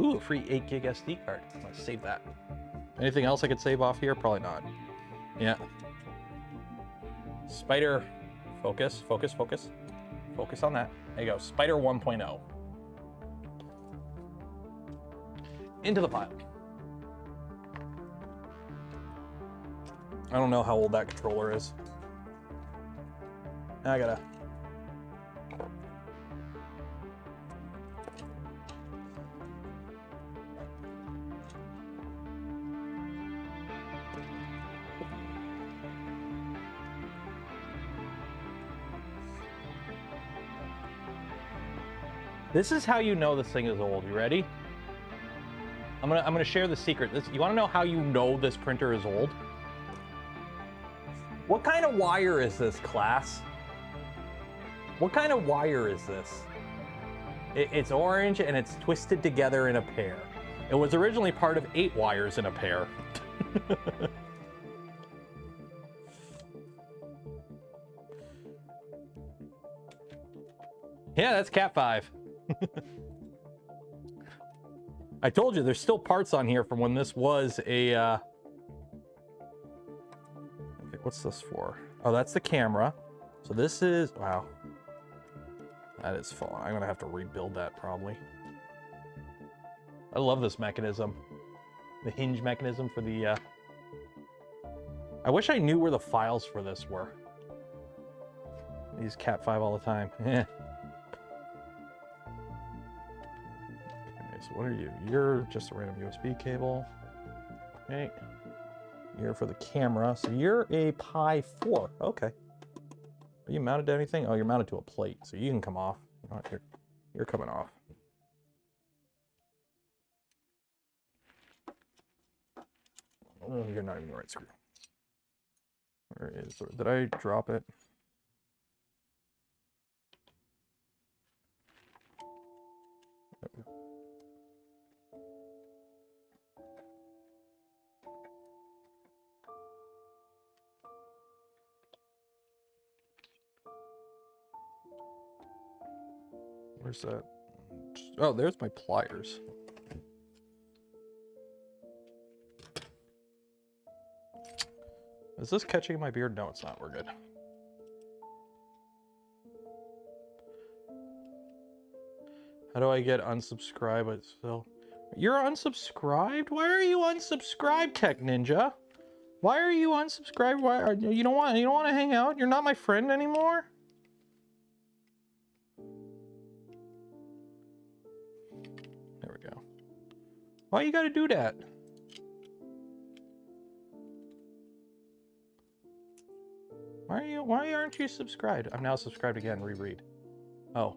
Speaker 1: Ooh, a free 8 gig SD card. Let's save that. Anything else I could save off here? Probably not. Yeah. Spider, focus, focus, focus. Focus on that. There you go, Spider 1.0. Into the pile. I don't know how old that controller is. I gotta... This is how you know this thing is old. You ready? I'm gonna share the secret. You wanna know how you know this printer is old? What kind of wire is this, class? What kind of wire is this? It's orange and it's twisted together in a pair. It was originally part of 8 wires in a pair. Yeah, that's Cat 5. I told you, there's still parts on here from when this was a... Okay, what's this for? Oh, that's the camera. So this is... Wow. That is falling. I'm gonna have to rebuild that probably. I love this mechanism. The hinge mechanism for the... I wish I knew where the files for this were. I use Cat 5 all the time. Yeah. Okay, so what are you? You're just a random USB cable. Okay. You're for the camera. So you're a Pi 4. Okay. Are you mounted to anything? Oh, you're mounted to a plate, so you can come off. You know what? You're coming off. Oh, you're not even the right screw. Where is it? Did I drop it? There we go. Where's that? Oh, there's my pliers. Is this catching in my beard? No, it's not. We're good. How do I get unsubscribed? But still, you're unsubscribed? Why are you unsubscribed, Tech Ninja? Why are you unsubscribed? Why are you don't want to hang out? You're not my friend anymore? There we go. Why you gotta do that? Why aren't you subscribed? I'm now subscribed again, reread. Oh.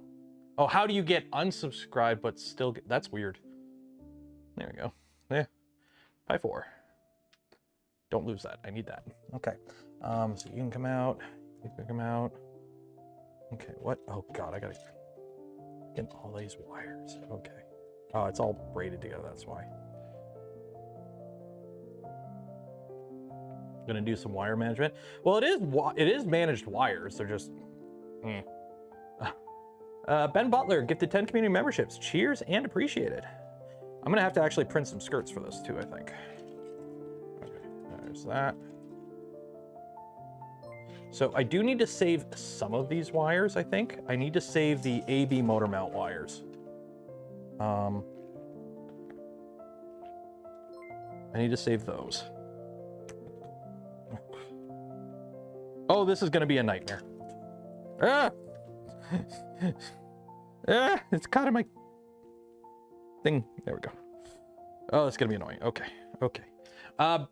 Speaker 1: Oh, how do you get unsubscribed but still get, that's weird. There we go. Yeah. Pi 4. Don't lose that. I need that. Okay. So you can come out. You can come out. Okay, what? Oh god, I gotta get all these wires. Okay. Oh, it's all braided together, that's why. Gonna do some wire management. Well, it is managed wires. They're just Ben Butler gifted 10 community memberships. Cheers and appreciated. I'm gonna have to actually print some skirts for this too, I think. Okay, there's that. So I do need to save some of these wires, I think. I need to save the AB motor mount wires. I need to save those. Oh, this is going to be a nightmare. Ah! Ah, it's caught in my thing. There we go. Oh, it's going to be annoying. Okay. Okay.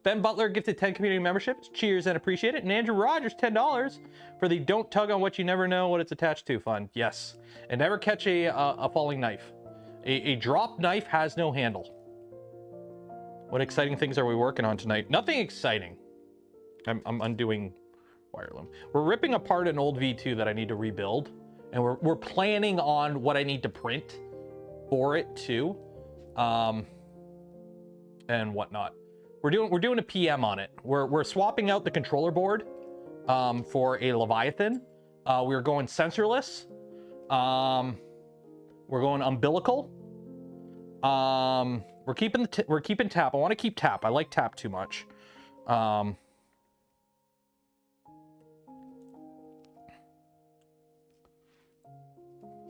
Speaker 1: Ben Butler gifted 10 community memberships. Cheers and appreciate it. And Andrew Rogers, $10 for the don't tug on what you never know what it's attached to fund. Yes. And never catch a falling knife. A drop knife has no handle. What exciting things are we working on tonight? Nothing exciting. I'm undoing wire loom. We're ripping apart an old V2 that I need to rebuild. And we're planning on what I need to print for it too. And whatnot. We're doing a PM on it. We're swapping out the controller board for a Leviathan. We're going sensorless. We're going umbilical. We're keeping tap. I want to keep tap. I like tap too much.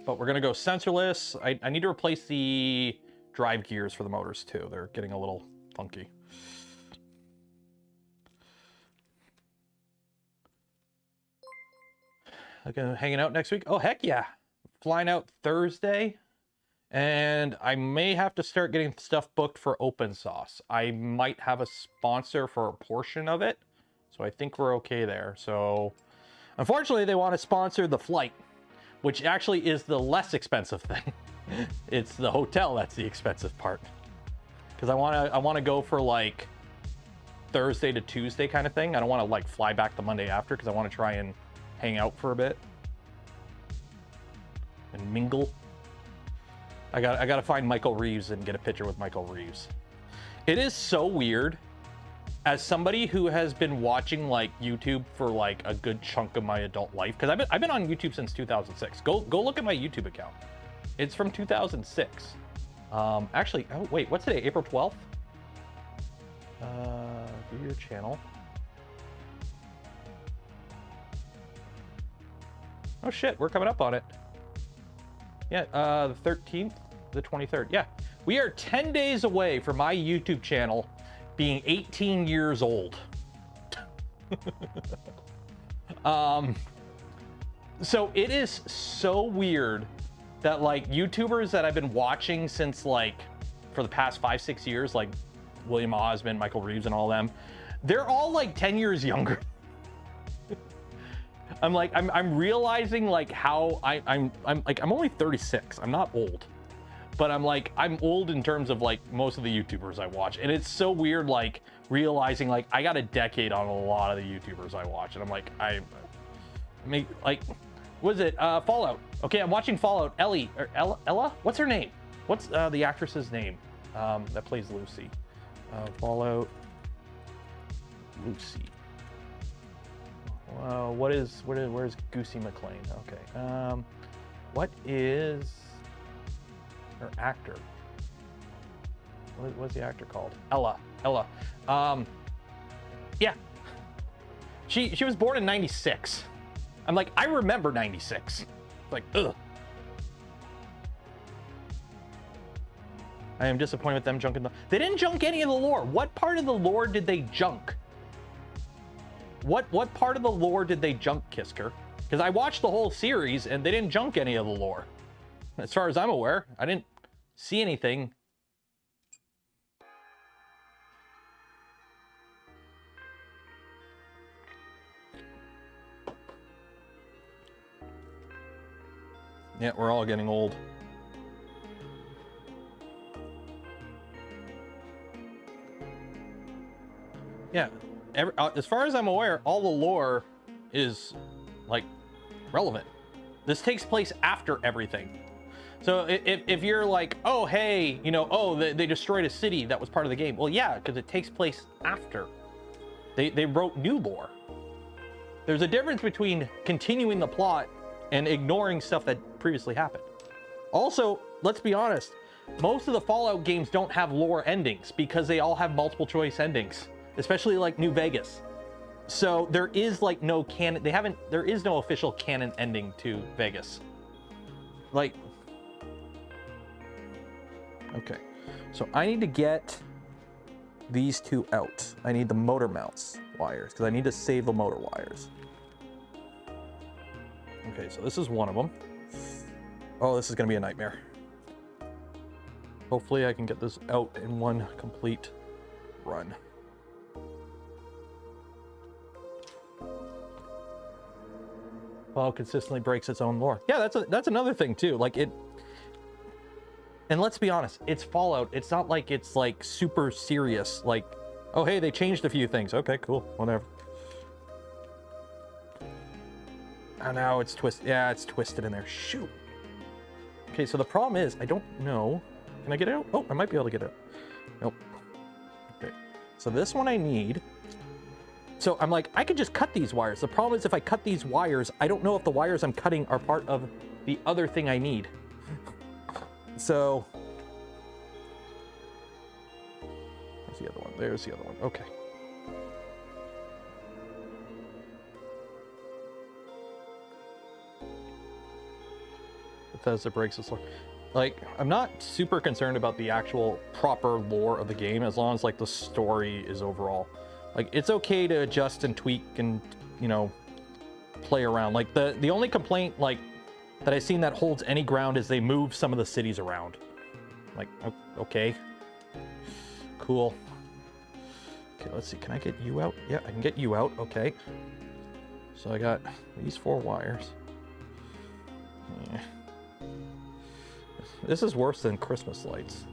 Speaker 1: But we're gonna go sensorless. I need to replace the drive gears for the motors too. They're getting a little funky. Okay, hanging out next week. Oh, heck yeah. Flying out Thursday. And I may have to start getting stuff booked for open sauce. I might have a sponsor for a portion of it. So I think we're okay there. So unfortunately, they want to sponsor the flight, which actually is the less expensive thing. It's the hotel that's the expensive part. Because I want to go for like Thursday to Tuesday kind of thing. I don't want to like fly back the Monday after because I want to try and hang out for a bit and mingle. I gotta find Michael Reeves and get a picture with Michael Reeves. It is so weird, as somebody who has been watching like YouTube for like a good chunk of my adult life, because I've been on YouTube since 2006. Go look at my YouTube account. It's from 2006. Actually, oh wait, what's today? April 12th. View your channel. Oh shit, we're coming up on it. Yeah, the 13th, the 23rd. Yeah, we are 10 days away from my YouTube channel being 18 years old. So it is so weird that like YouTubers that I've been watching since like for the past 5-6 years, like William Osmond, Michael Reeves and all them, they're all like 10 years younger. I'm realizing like how I'm only 36. I'm not old, but I'm old in terms of like most of the YouTubers I watch, and it's so weird like realizing like I got a decade on a lot of the YouTubers I watch, and I'm like what is it? Fallout. Okay, I'm watching Fallout. Ellie or Ella? What's her name? What's the actress's name that plays Lucy? Fallout. Lucy. Where's Goosey McLean? Okay. What is her actor? What's the actor called? Ella. Yeah. She was born in 96. I'm like, I remember 96. Like, ugh. I am disappointed with them junking they didn't junk any of the lore. What part of the lore did they junk? What part of the lore did they junk, Kisker? Because I watched the whole series and they didn't junk any of the lore. As far as I'm aware, I didn't see anything. Yeah, we're all getting old. Yeah, as far as I'm aware, all the lore is like relevant. This takes place after everything. So if you're like, oh, hey, you know, oh, they destroyed a city that was part of the game. Well, yeah, because it takes place after. They wrote new lore. There's a difference between continuing the plot and ignoring stuff that previously happened. Also, let's be honest, most of the Fallout games don't have lore endings because they all have multiple choice endings, especially like New Vegas. So there is like no canon. There is no official canon ending to Vegas. Like, okay. So I need to get these two out. I need the motor mounts wires because I need to save the motor wires. Okay, so this is one of them. Oh, this is gonna be a nightmare. Hopefully I can get this out in one complete run. Well, consistently breaks its own lore. Yeah, that's another thing too. Like it, and let's be honest, it's Fallout. It's not like it's like super serious. Like, oh hey, they changed a few things. Okay, cool, whatever. Oh, now it's twisted. Yeah, it's twisted in there. Shoot. Okay, so the problem is I don't know. Can I get it out? Oh, I might be able to get it out. Nope. Okay, so this one I need. So I'm like, I could just cut these wires. The problem is if I cut these wires, I don't know if the wires I'm cutting are part of the other thing I need. So, where's the other one? There's the other one. Okay. Bethesda breaks its lore. Like, I'm not super concerned about the actual proper lore of the game as long as like the story is overall. Like, it's okay to adjust and tweak and, you know, play around. Like, the only complaint, like, that I've seen that holds any ground is they move some of the cities around. Like, okay. Cool. Okay, let's see. Can I get you out? Yeah, I can get you out. Okay. So I got these 4 wires. Yeah. This is worse than Christmas lights.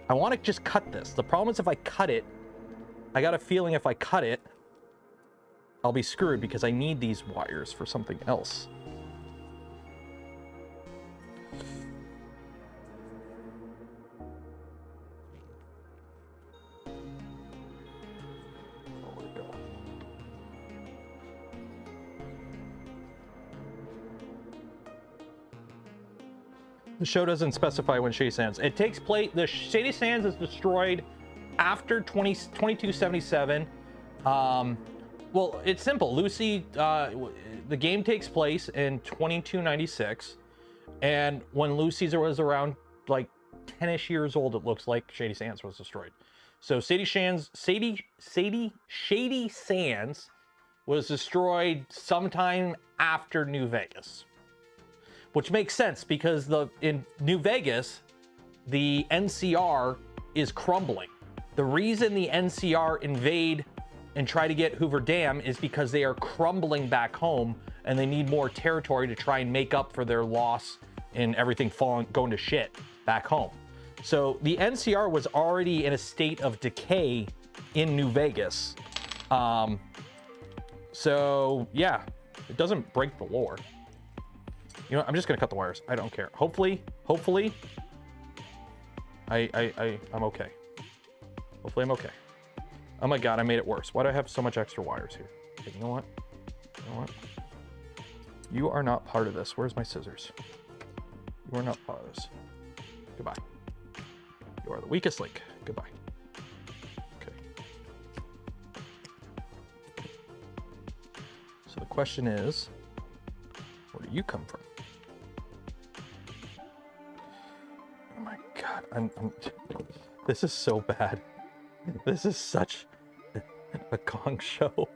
Speaker 1: I want to just cut this. The problem is if I cut it, I got a feeling if I cut it, I'll be screwed because I need these wires for something else. Oh, where'd it go? The show doesn't specify when Shady Sands. It takes place, the Shady Sands is destroyed after 2277. Well, it's simple. Lucy, the game takes place in 2296, and when Lucy was around like 10-ish years old, it looks like Shady Sands was destroyed. So Shady Sands was destroyed sometime after New Vegas, which makes sense because in New Vegas, the NCR is crumbling. The reason the NCR invade and try to get Hoover Dam is because they are crumbling back home and they need more territory to try and make up for their loss and everything going to shit back home. So the NCR was already in a state of decay in New Vegas. So yeah, it doesn't break the lore. You know, I'm just gonna cut the wires. I don't care. Hopefully, I'm okay. Hopefully I'm okay. Oh my God, I made it worse. Why do I have so much extra wires here? Okay, you know what? You know what? You are not part of this. Where's my scissors? You are not part of this. Goodbye. You are the weakest link. Goodbye. Okay. So the question is, where do you come from? Oh my God, I'm this is so bad. This is such a Gong Show.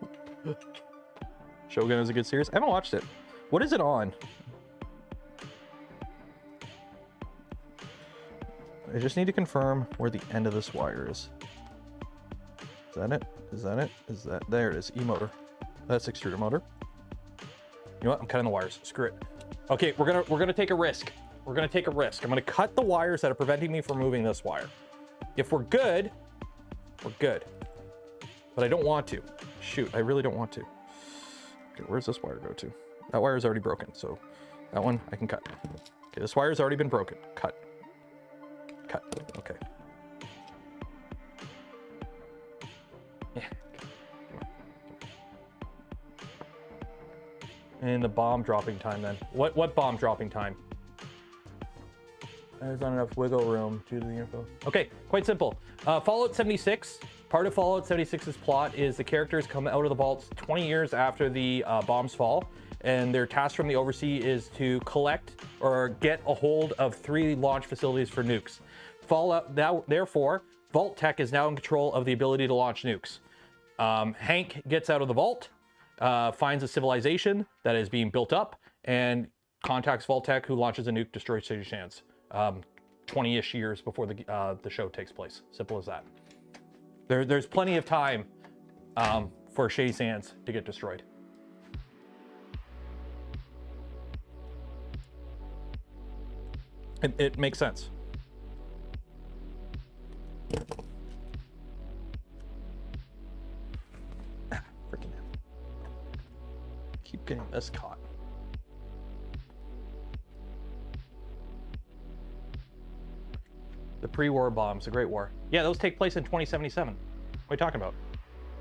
Speaker 1: Shogun is a good series. I haven't watched it. What is it on? I just need to confirm where the end of this wire is. Is that it? Is that it? Is that there it is? E-motor. That's extruder motor. You know what? I'm cutting the wires. Screw it. Okay, we're gonna take a risk. We're gonna take a risk. I'm gonna cut the wires that are preventing me from moving this wire. If we're good, we're good. But I don't want to. Shoot, I really don't want to. Okay, where's this wire go to? That wire is already broken, so that one I can cut. Okay, this wire's already been broken. Cut. Cut. Okay. Yeah. And the bomb dropping time then. What bomb dropping time? There's not enough wiggle room due to the info. Okay, quite simple. Fallout 76, Part of Fallout 76's plot is the characters come out of the vaults 20 years after the bombs fall, and their task from the Overseas is to collect or get a hold of 3 launch facilities for nukes. Fallout now, therefore, Vault Tech is now in control of the ability to launch nukes. Hank gets out of the vault, finds a civilization that is being built up, and contacts Vault Tech, who launches a nuke, destroys City Sands. 20-ish years before the show takes place. Simple as that. There's plenty of time for Shady Sands to get destroyed. It makes sense. Freaking hell. Keep getting this caught. The pre-war bombs, the Great War. Yeah, those take place in 2077. What are you talking about?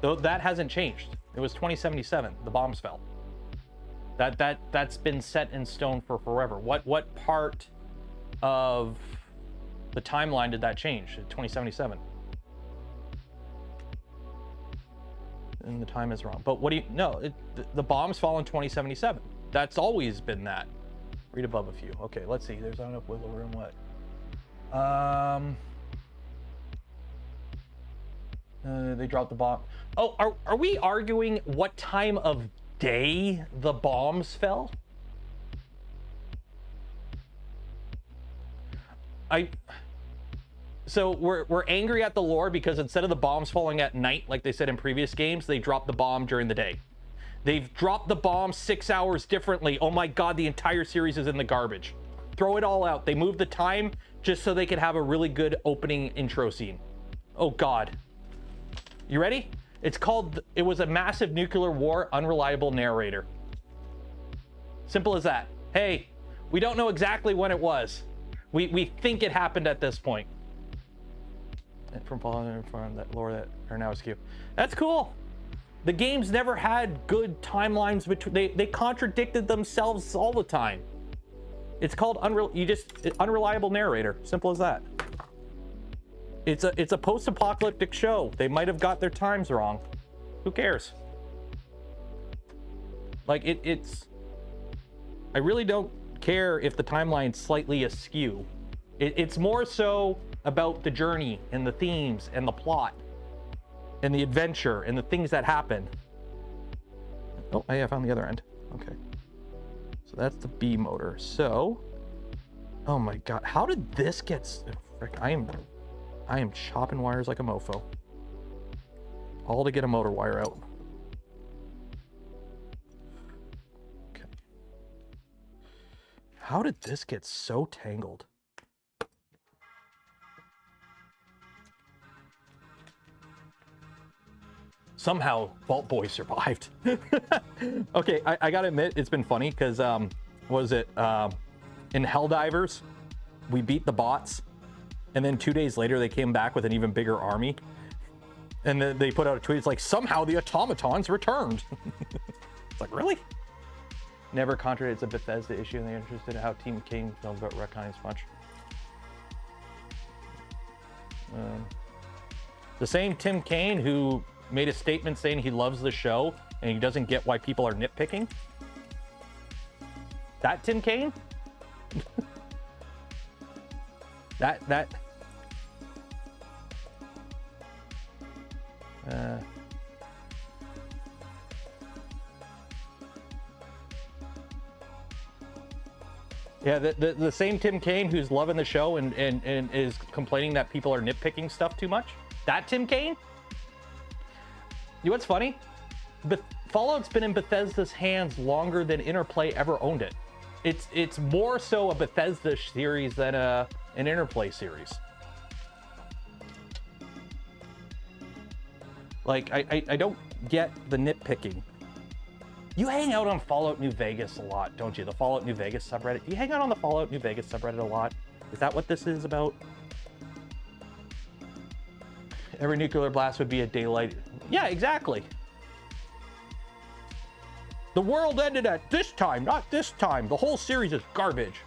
Speaker 1: Though that hasn't changed. It was 2077. The bombs fell. That's been set in stone for forever. What part of the timeline did that change? 2077. And the time is wrong. But what do you? No, the bombs fall in 2077. That's always been that. Read above a few. Okay, let's see. There's not enough wiggle room. What? They dropped the bomb. Oh, are we arguing what time of day the bombs fell? So we're angry at the lore because instead of the bombs falling at night, like they said in previous games, they dropped the bomb during the day. They've dropped the bomb 6 hours differently. Oh my God, the entire series is in the garbage. Throw it all out. They moved the time just so they could have a really good opening intro scene. Oh God. You ready? It's called, it was a massive nuclear war, unreliable narrator. Simple as that. Hey, we don't know exactly when it was. We think it happened at this point. From that lore that are now askew. That's cool. The games never had good timelines between, they contradicted themselves all the time. It's called unreliable narrator. Simple as that. It's a post-apocalyptic show. They might have got their times wrong. Who cares? Like it's I really don't care if the timeline's slightly askew. It's more so about the journey and the themes and the plot and the adventure and the things that happen. Oh, I found the other end. Okay. So that's the B motor. So, oh my God, how did this get? Frick, I am chopping wires like a mofo. All to get a motor wire out. Okay. How did this get so tangled? Somehow Vault Boy survived. Okay, I gotta admit, it's been funny because what was it? In Helldivers, we beat the bots, and then 2 days later they came back with an even bigger army. And then they put out a tweet, it's like, somehow the automatons returned. It's like, really? Never contradicts a Bethesda issue, and they're interested in how Team King feels about retconning as much. The same Tim Kaine who made a statement saying he loves the show and he doesn't get why people are nitpicking. That Tim Kaine? that yeah, the same Tim Kaine who's loving the show and is complaining that people are nitpicking stuff too much. That Tim Kaine? You know what's funny? Fallout's been in Bethesda's hands longer than Interplay ever owned it. It's more so a Bethesda series than an Interplay series. Like, I don't get the nitpicking. You hang out on Fallout New Vegas a lot, don't you? The Fallout New Vegas subreddit. You hang out on the Fallout New Vegas subreddit a lot. Is that what this is about? Every nuclear blast would be a daylight. Yeah, exactly. The world ended at this time, not this time. The whole series is garbage.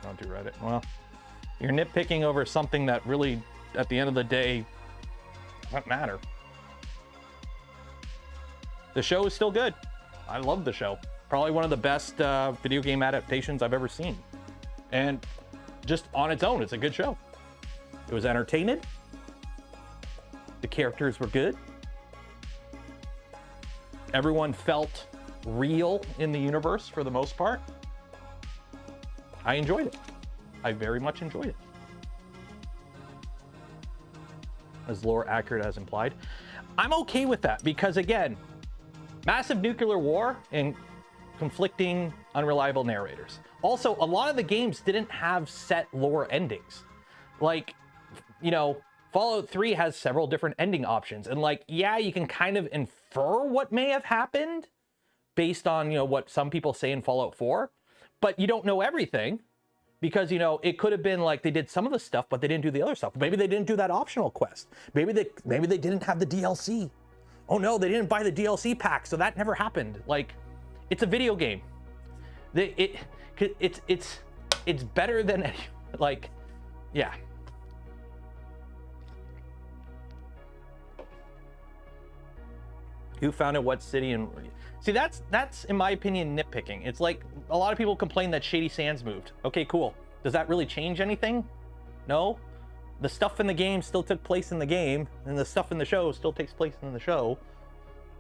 Speaker 1: Don't do Reddit. Well, you're nitpicking over something that really, at the end of the day, Doesn't matter. The show is still good. I love the show. Probably one of the best video game adaptations I've ever seen. And just on its own, it's a good show. It was entertaining. The characters were good. Everyone felt real in the universe for the most part. I enjoyed it. I very much enjoyed it. As lore accurate as implied. I'm okay with that because, again, massive nuclear war and conflicting, unreliable narrators. Also, a lot of the games didn't have set lore endings. Like, you know, Fallout 3 has several different ending options. And like, yeah, you can kind of infer what may have happened based on, you know, what some people say in Fallout 4, but you don't know everything because, you know, it could have been like they did some of the stuff, but they didn't do the other stuff. Maybe they didn't do that optional quest. Maybe they didn't have the DLC. Oh no, they didn't buy the DLC pack, so that never happened. Like, it's a video game. It's better than like, yeah. Who founded what city? And see, that's in my opinion nitpicking. It's like a lot of people complain that Shady Sands moved. Okay, cool. Does that really change anything? No. The stuff in the game still took place in the game, and the stuff in the show still takes place in the show.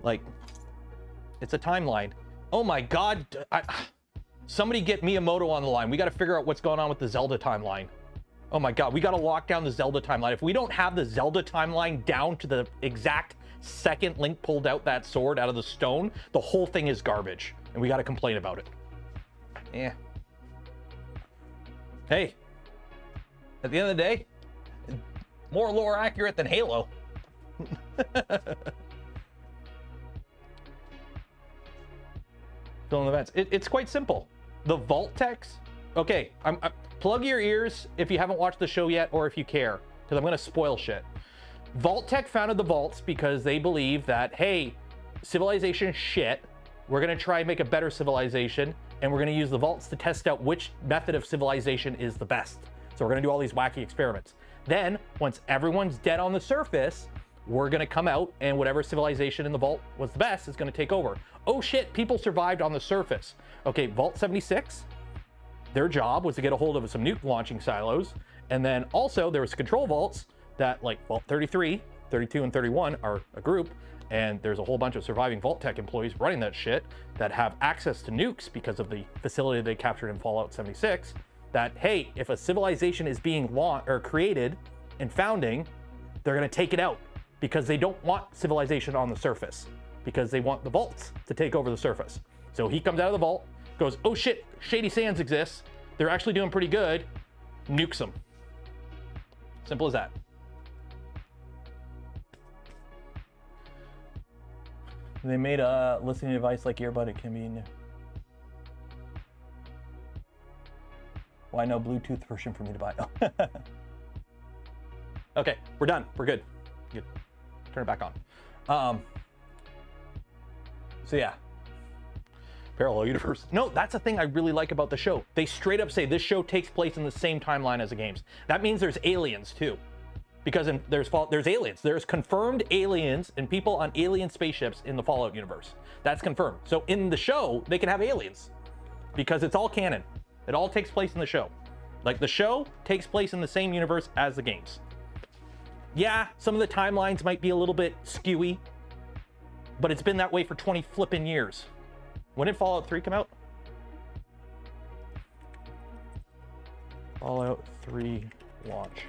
Speaker 1: Like, it's a timeline. Oh my God! Somebody get Miyamoto on the line. We got to figure out what's going on with the Zelda timeline. Oh my God, we got to lock down the Zelda timeline. If we don't have the Zelda timeline down to the exact second Link pulled out that sword out of the stone, the whole thing is garbage, and we got to complain about it. Yeah. Hey, at the end of the day, more lore accurate than Halo. Filling events. It's quite simple. The vault text. Okay, plug your ears if you haven't watched the show yet, or if you care, because I'm gonna spoil shit. Vault-Tec founded the vaults because they believe that, hey, civilization shit. We're gonna try and make a better civilization, and we're gonna use the vaults to test out which method of civilization is the best. So we're gonna do all these wacky experiments. Then, once everyone's dead on the surface, we're gonna come out, and whatever civilization in the vault was the best is gonna take over. Oh shit, people survived on the surface. Okay, Vault 76, their job was to get a hold of some nuke launching silos, and then also there was control vaults that, like Vault 33, 32, and 31 are a group, and there's a whole bunch of surviving Vault-Tec employees running that shit that have access to nukes because of the facility they captured in Fallout 76, that, hey, if a civilization is being launched or created and founding, they're gonna take it out because they don't want civilization on the surface, because they want the vaults to take over the surface. So he comes out of the vault, goes, oh shit, Shady Sands exists, they're actually doing pretty good, nukes them. Simple as that. They made a listening device like earbud. It can be new. Why no Bluetooth version for me to buy? Okay, we're done. We're good. Good. Turn it back on. So yeah. Parallel universe. No, that's the thing I really like about the show. They straight up say this show takes place in the same timeline as the games. That means there's aliens too. Because there's aliens. There's confirmed aliens and people on alien spaceships in the Fallout universe. That's confirmed. So in the show, they can have aliens because it's all canon. It all takes place in the show. Like, the show takes place in the same universe as the games. Yeah, some of the timelines might be a little bit skewy, but it's been that way for 20 flipping years. When did Fallout 3 come out? Fallout 3 launch.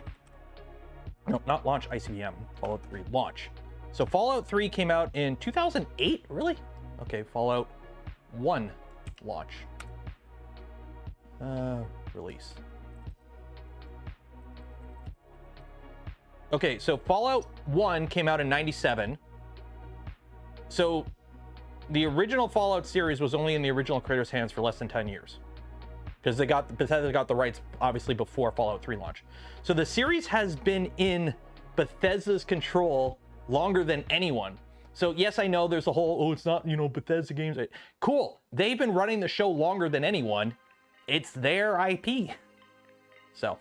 Speaker 1: No, not launch ICBM. Fallout 3 launch. So Fallout 3 came out in 2008? Really? Okay, Fallout 1 launch. Release. Okay, so Fallout 1 came out in 97. So the original Fallout series was only in the original creators' hands for less than 10 years. Because Bethesda got the rights, obviously, before Fallout 3 launch. So the series has been in Bethesda's control longer than anyone. So yes, I know there's a whole, oh, it's not, you know, Bethesda games. Cool. They've been running the show longer than anyone. It's their IP. So.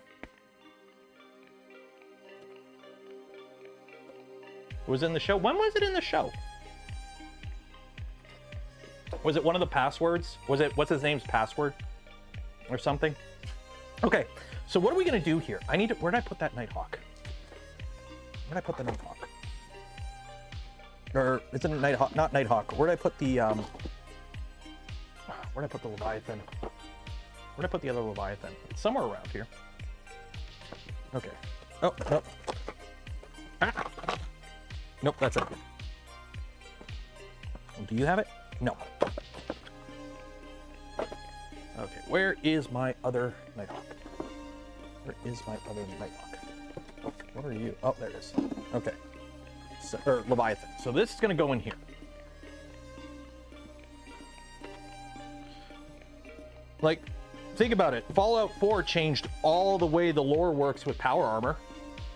Speaker 1: It was in the show. When was it in the show? Was it one of the passwords? Was it, what's his name's password? Or something? Okay, so what are we gonna do here? I need to, where did I put that Nighthawk? Where did I put the Nighthawk? Or, it's a Nighthawk, not Nighthawk. Where did I put the, where did I put the Leviathan? Where did I put the other Leviathan? It's somewhere around here. Okay. Oh, nope. Ah. Nope, that's it. Do you have it? No. Okay, where is my other Nighthawk? Where is my other Nighthawk? What are you? Oh, there it is. Okay. So, or Leviathan. So this is going to go in here. Like, think about it. Fallout 4 changed all the way the lore works with power armor.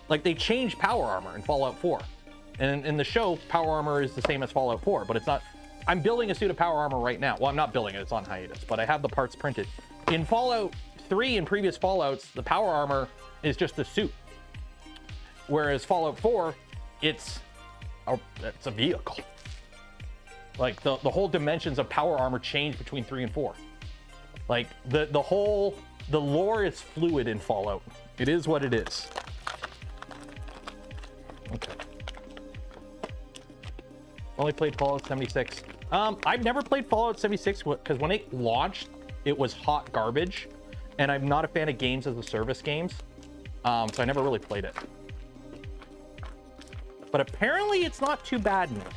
Speaker 1: Like, they changed power armor in Fallout 4. And in the show, power armor is the same as Fallout 4, but it's not. I'm building a suit of power armor right now. Well, I'm not building it. It's on hiatus, but I have the parts printed. In Fallout 3 and previous Fallouts, the power armor is just the suit. Whereas Fallout 4, it's a vehicle. Like, the whole dimensions of power armor change between 3 and 4. Like, the lore is fluid in Fallout. It is what it is. Okay. Only played Fallout 76. I've never played Fallout 76 because when it launched, it was hot garbage. And I'm not a fan of games as a service games. So I never really played it. But apparently it's not too bad now.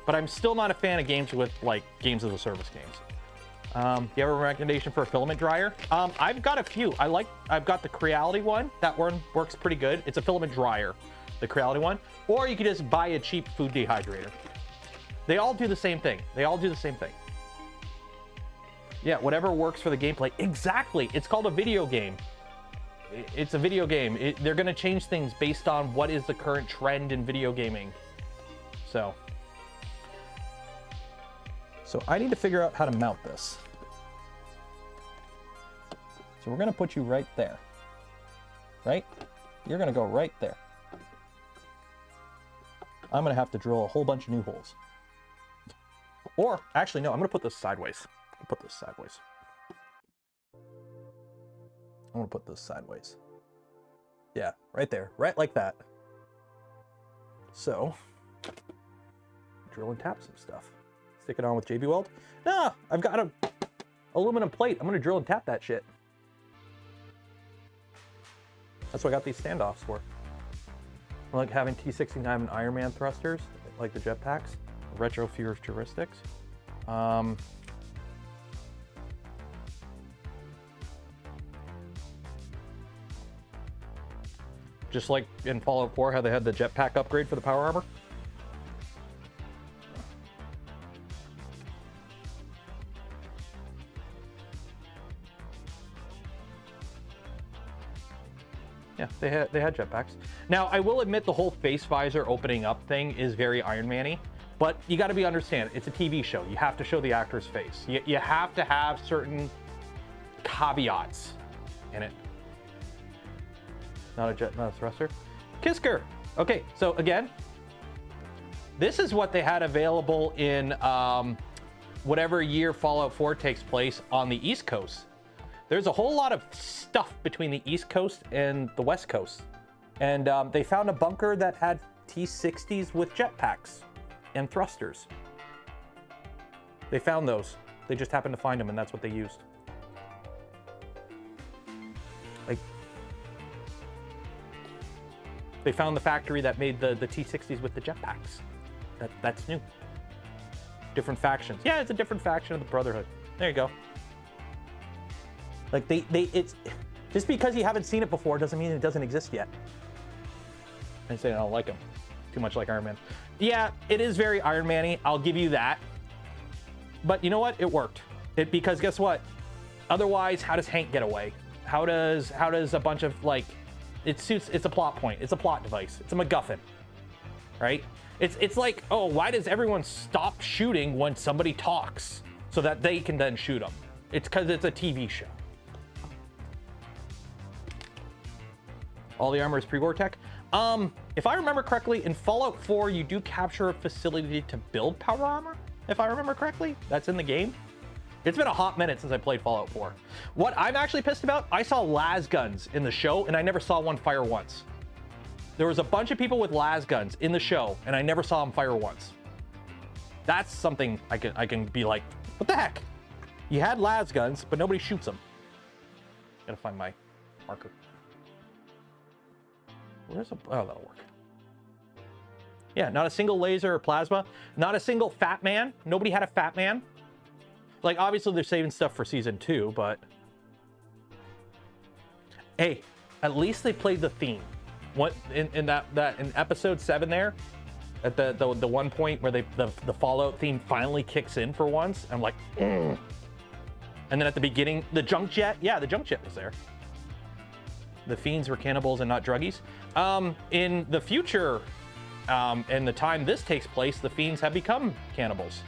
Speaker 1: But I'm still not a fan of games with, like, games as a service games. Do you have a recommendation for a filament dryer? I've got a few. I've got the Creality one. That one works pretty good. It's a filament dryer, the Creality one. Or you could just buy a cheap food dehydrator. They all do the same thing. They all do the same thing. Yeah, whatever works for the gameplay. Exactly. It's called a video game. It's a video game. They're going to change things based on what is the current trend in video gaming. So I need to figure out how to mount this. So we're going to put you right there. Right? You're going to go right there. I'm going to have to drill a whole bunch of new holes. Or, actually, no, I'm going to put this sideways. I'll put this sideways. I'm going to put this sideways. Yeah, right there. Right like that. So, drill and tap some stuff. Stick it on with JB Weld. Nah, I've got a aluminum plate. I'm going to drill and tap that shit. That's what I got these standoffs for. I like having T69 and Iron Man thrusters, like the jetpacks. Retro futuristics. Just like in Fallout 4, how they had the jetpack upgrade for the power armor. Yeah, they had jetpacks. Now, I will admit the whole face visor opening up thing is very Iron Man-y. But you got to understand, it's a TV show. You have to show the actor's face. You have to have certain caveats in it. Not a thruster. Kisker. Okay, so again, this is what they had available in whatever year Fallout 4 takes place on the East Coast. There's a whole lot of stuff between the East Coast and the West Coast. And they found a bunker that had T-60s with jetpacks and thrusters. They found those. They just happened to find them, and that's what they used. Like, they found the factory that made the T-60s with the jetpacks. That's new. Different factions. Yeah, it's a different faction of the Brotherhood. There you go. Like, it's just because you haven't seen it before doesn't mean it doesn't exist yet. I say I don't like him. Too much like Iron Man. Yeah, it is very Iron Man-y. I'll give you that. But you know what? It worked. Because guess what? Otherwise, how does Hank get away? How does a bunch of, like, it's a plot point. It's a plot device. It's a MacGuffin, right? It's like, oh, why does everyone stop shooting when somebody talks so that they can then shoot them? It's because it's a TV show. All the armor is pre-war tech. If I remember correctly, in Fallout 4, you do capture a facility to build power armor. If I remember correctly, that's in the game. It's been a hot minute since I played Fallout 4. What I'm actually pissed about, I saw las guns in the show and I never saw one fire once. There was a bunch of people with las guns in the show and I never saw them fire once. That's something I can be like, what the heck? You had las guns, but nobody shoots them. Gotta find my marker. Where's a, oh, that'll work. Yeah, not a single laser or plasma. Not a single fat man. Nobody had a fat man. Like, obviously they're saving stuff for season 2, but hey, at least they played the theme. What in that in episode 7 there, at the one point where the Fallout theme finally kicks in for once, I'm like, ugh. And then at the beginning, the junk jet, yeah, the junk jet was there. The fiends were cannibals and not druggies. In the future, and the time this takes place, the fiends have become cannibals.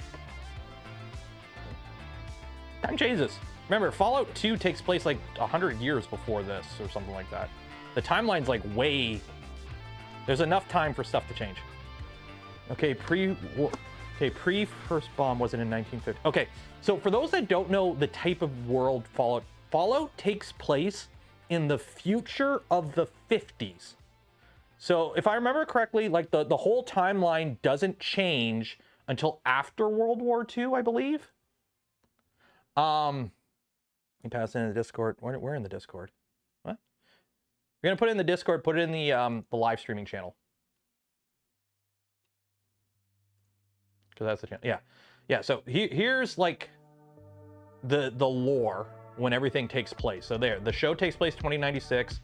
Speaker 1: Time changes. Remember, Fallout 2 takes place like 100 years before this or something like that. The timeline's like way... There's enough time for stuff to change. Okay, pre-first bomb wasn't in 1950. Okay, so for those that don't know the type of world Fallout takes place in the future of the 50s. So if I remember correctly, like the whole timeline doesn't change until after World War II, I believe. You pass it in the Discord. We're in the Discord. What? You're gonna put it in the Discord. Put it in the live streaming channel. Because that's the channel. Yeah, yeah. So here's like the lore when everything takes place. So there, the show takes place 2096.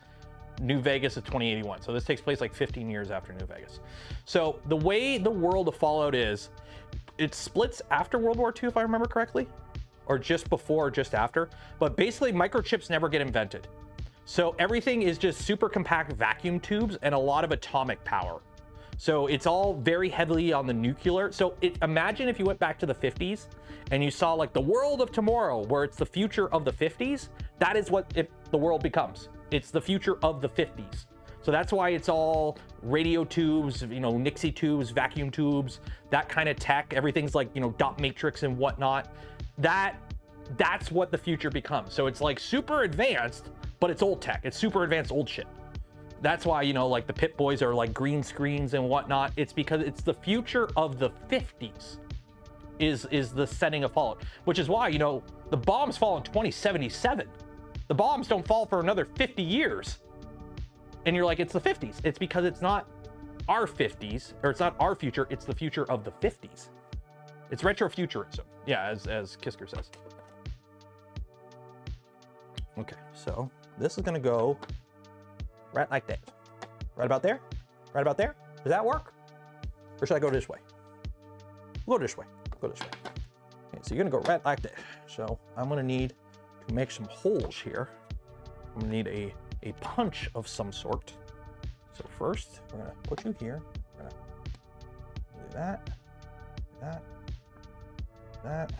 Speaker 1: New Vegas is 2081. So this takes place like 15 years after New Vegas. So the way the world of Fallout is, it splits after World War II, if I remember correctly. Or just before or just after, but basically microchips never get invented. So everything is just super compact vacuum tubes and a lot of atomic power. So it's all very heavily on the nuclear. So imagine if you went back to the 50s and you saw like the world of tomorrow, where it's the future of the 50s. That is what the world becomes. It's the future of the 50s. So that's why it's all radio tubes, you know, Nixie tubes, vacuum tubes, that kind of tech. Everything's like, you know, dot matrix and whatnot. That's what the future becomes. So it's like super advanced, but it's old tech. It's super advanced old shit. That's why, you know, like the Pit Boys are like green screens and whatnot. It's because it's the future of the 50s is the setting of Fallout, which is why, you know, the bombs fall in 2077. The bombs don't fall for another 50 years. And you're like, it's the 50s. It's because it's not our 50s, or it's not our future, it's the future of the 50s. It's retrofuturism. Yeah, as Kisker says. Okay, so this is gonna go right like that. Right about there? Right about there? Does that work? Or should I go this way? Go this way. Go this way. Okay, so you're gonna go right like that. So I'm gonna need to make some holes here. I'm gonna need a punch of some sort. So first, we're gonna put you here. We're gonna do that, that, that.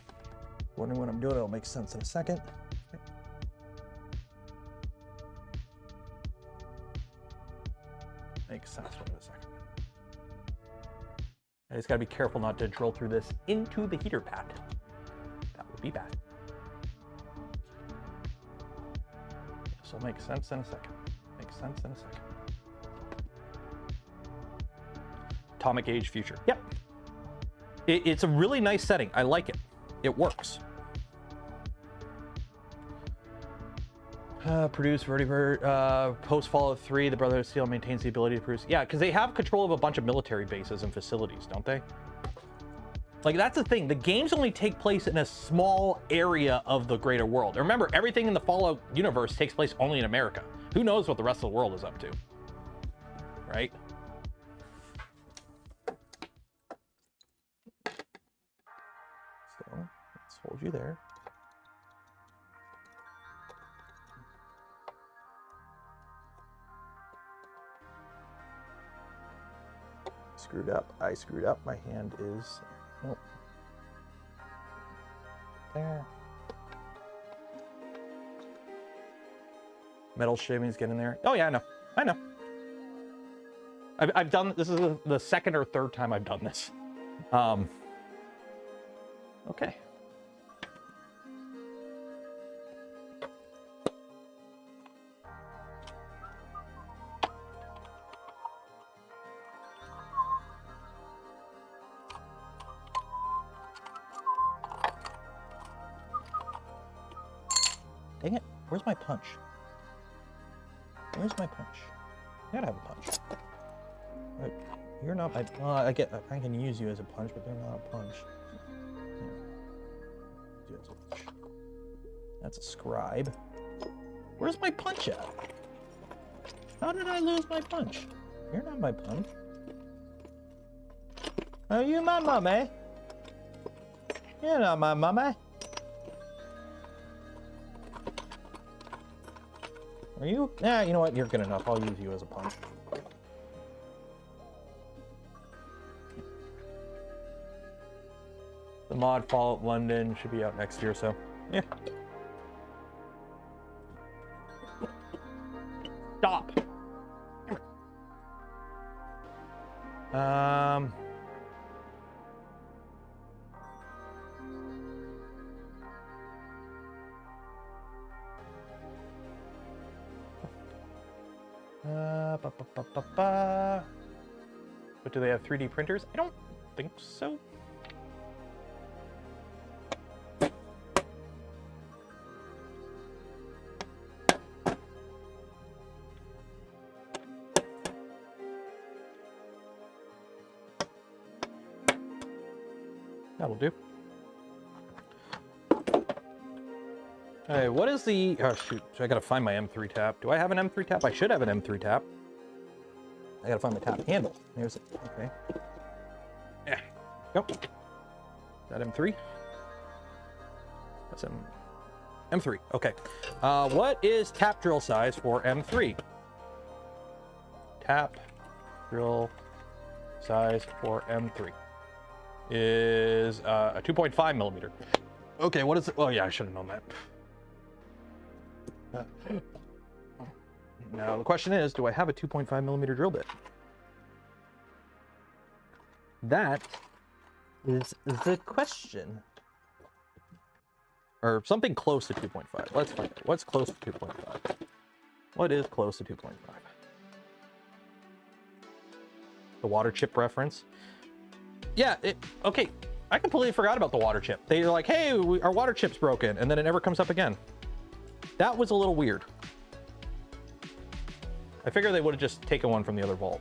Speaker 1: Wondering what I'm doing, it'll make sense in a second. Okay. Makes sense in a second. I just gotta be careful not to drill through this into the heater pad. That would be bad. This will make sense in a second. Makes sense in a second. Atomic age future. Yep. It's a really nice setting. I like it. It works. Produce Vertibird, post Fallout 3, the Brotherhood of Steel maintains the ability to produce. Yeah, because they have control of a bunch of military bases and facilities, don't they? Like, that's the thing. The games only take place in a small area of the greater world. Remember, everything in the Fallout universe takes place only in America. Who knows what the rest of the world is up to? Right? So, let's hold you there. Screwed up. I screwed up. My hand is... Oh. There. Metal shavings get in there. Oh yeah, I know. I know. I've done, this is the second or third time I've done this. Okay. Dang it, where's my punch? Where's my punch? I gotta have a punch. Right. You're not my, I can use you as a punch, but they're not a punch. Yeah. That's a scribe. Where's my punch at? How did I lose my punch? You're not my punch. Are you my mummy? You're not my mummy. Are you? Yeah, you know what? You're good enough. I'll use you as a punch. The mod Fallout London should be out next year, so yeah. Stop. But do they have 3D printers? I don't think so. That'll do. Hey, what is the, oh shoot, so I gotta find my M3 tap. Do I have an M3 tap? I should have an M3 tap. I gotta find my tap handle. There's it, okay. Yeah, go. Is that M3? That's M3, okay. What is tap drill size for M3? Tap drill size for M3 is a 2.5 millimeter. Okay, what is it? Oh yeah, I should have known that. Now the question is, do I have a 2.5 millimeter drill bit? That is the question. Or something close to 2.5. Let's find out. What's close to 2.5? What is close to 2.5? The water chip reference. Yeah, okay. I completely forgot about the water chip. They're like, hey, our water chip's broken, and then it never comes up again. That was a little weird. I figure they would have just taken one from the other vault.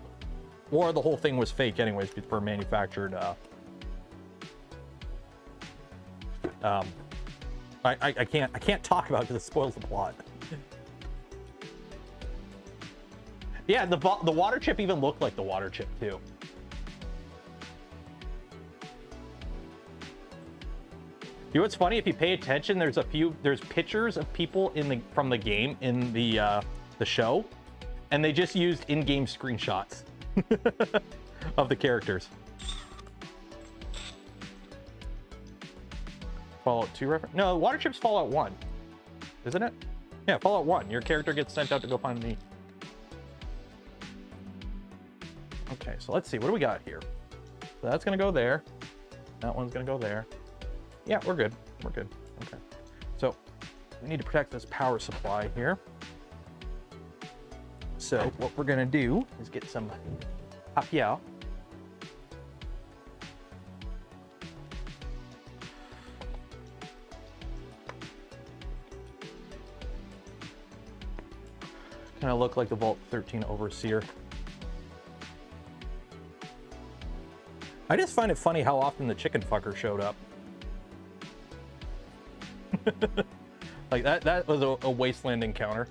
Speaker 1: Or the whole thing was fake anyways for manufactured, I can't talk about it because it spoils the plot. Yeah, the water chip even looked like the water chip too. You know what's funny? If you pay attention, there's pictures of people from the game in the show, and they just used in-game screenshots of the characters. Fallout 2 reference? No, water chip's Fallout 1, isn't it? Yeah, Fallout 1. Your character gets sent out to go find the. Okay, so let's see. What do we got here? So that's gonna go there. That one's gonna go there. Yeah, we're good. We're good. Okay. So we need to protect this power supply here. So what we're gonna do is get some papier. Kind of look like the Vault 13 Overseer. I just find it funny how often the chicken fucker showed up. Like that was a wasteland encounter.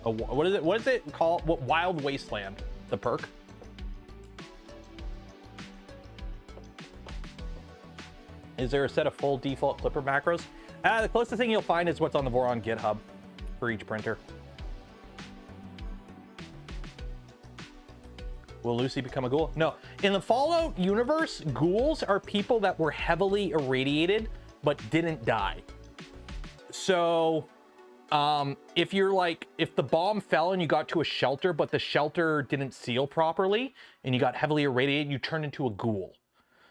Speaker 1: What is it called? What Wild Wasteland? The perk? Is there a set of full default clipper macros? The closest thing you'll find is what's on the Voron GitHub for each printer. Will Lucy become a ghoul? No. In the Fallout universe, ghouls are people that were heavily irradiated but didn't die. So if you're like, if the bomb fell and you got to a shelter, but the shelter didn't seal properly and you got heavily irradiated, you turn into a ghoul.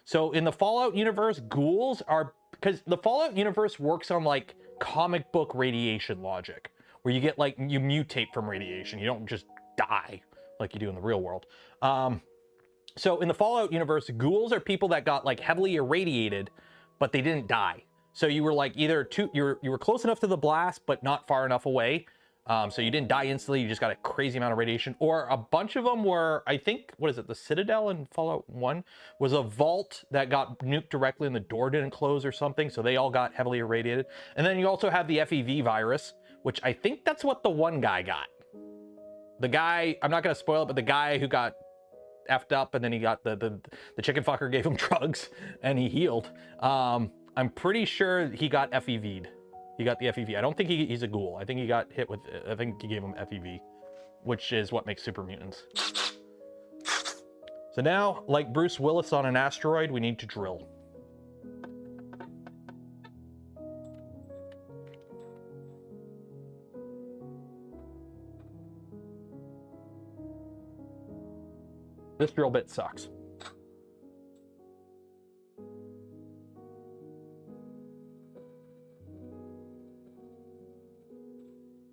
Speaker 1: So in the Fallout universe, ghouls are, because the Fallout universe works on like comic book radiation logic, where you get like, you mutate from radiation. You don't just die like you do in the real world. So in the Fallout universe, ghouls are people that got like heavily irradiated, but they didn't die. So you were like either you were close enough to the blast, but not far enough away. So you didn't die instantly, you just got a crazy amount of radiation. Or a bunch of them were, I think, what is it, the Citadel in Fallout 1 was a vault that got nuked directly and the door didn't close or something, so they all got heavily irradiated. And then you also have the FEV virus, which I think that's what the one guy got. The guy, I'm not gonna spoil it, but the guy who got effed up and then he got the chicken fucker gave him drugs and he healed. I'm pretty sure he got FEV'd. He got the FEV. I don't think he's a ghoul. I think he got hit with, I think he gave him FEV, which is what makes super mutants. So now, like Bruce Willis on an asteroid, we need to drill. This drill bit sucks.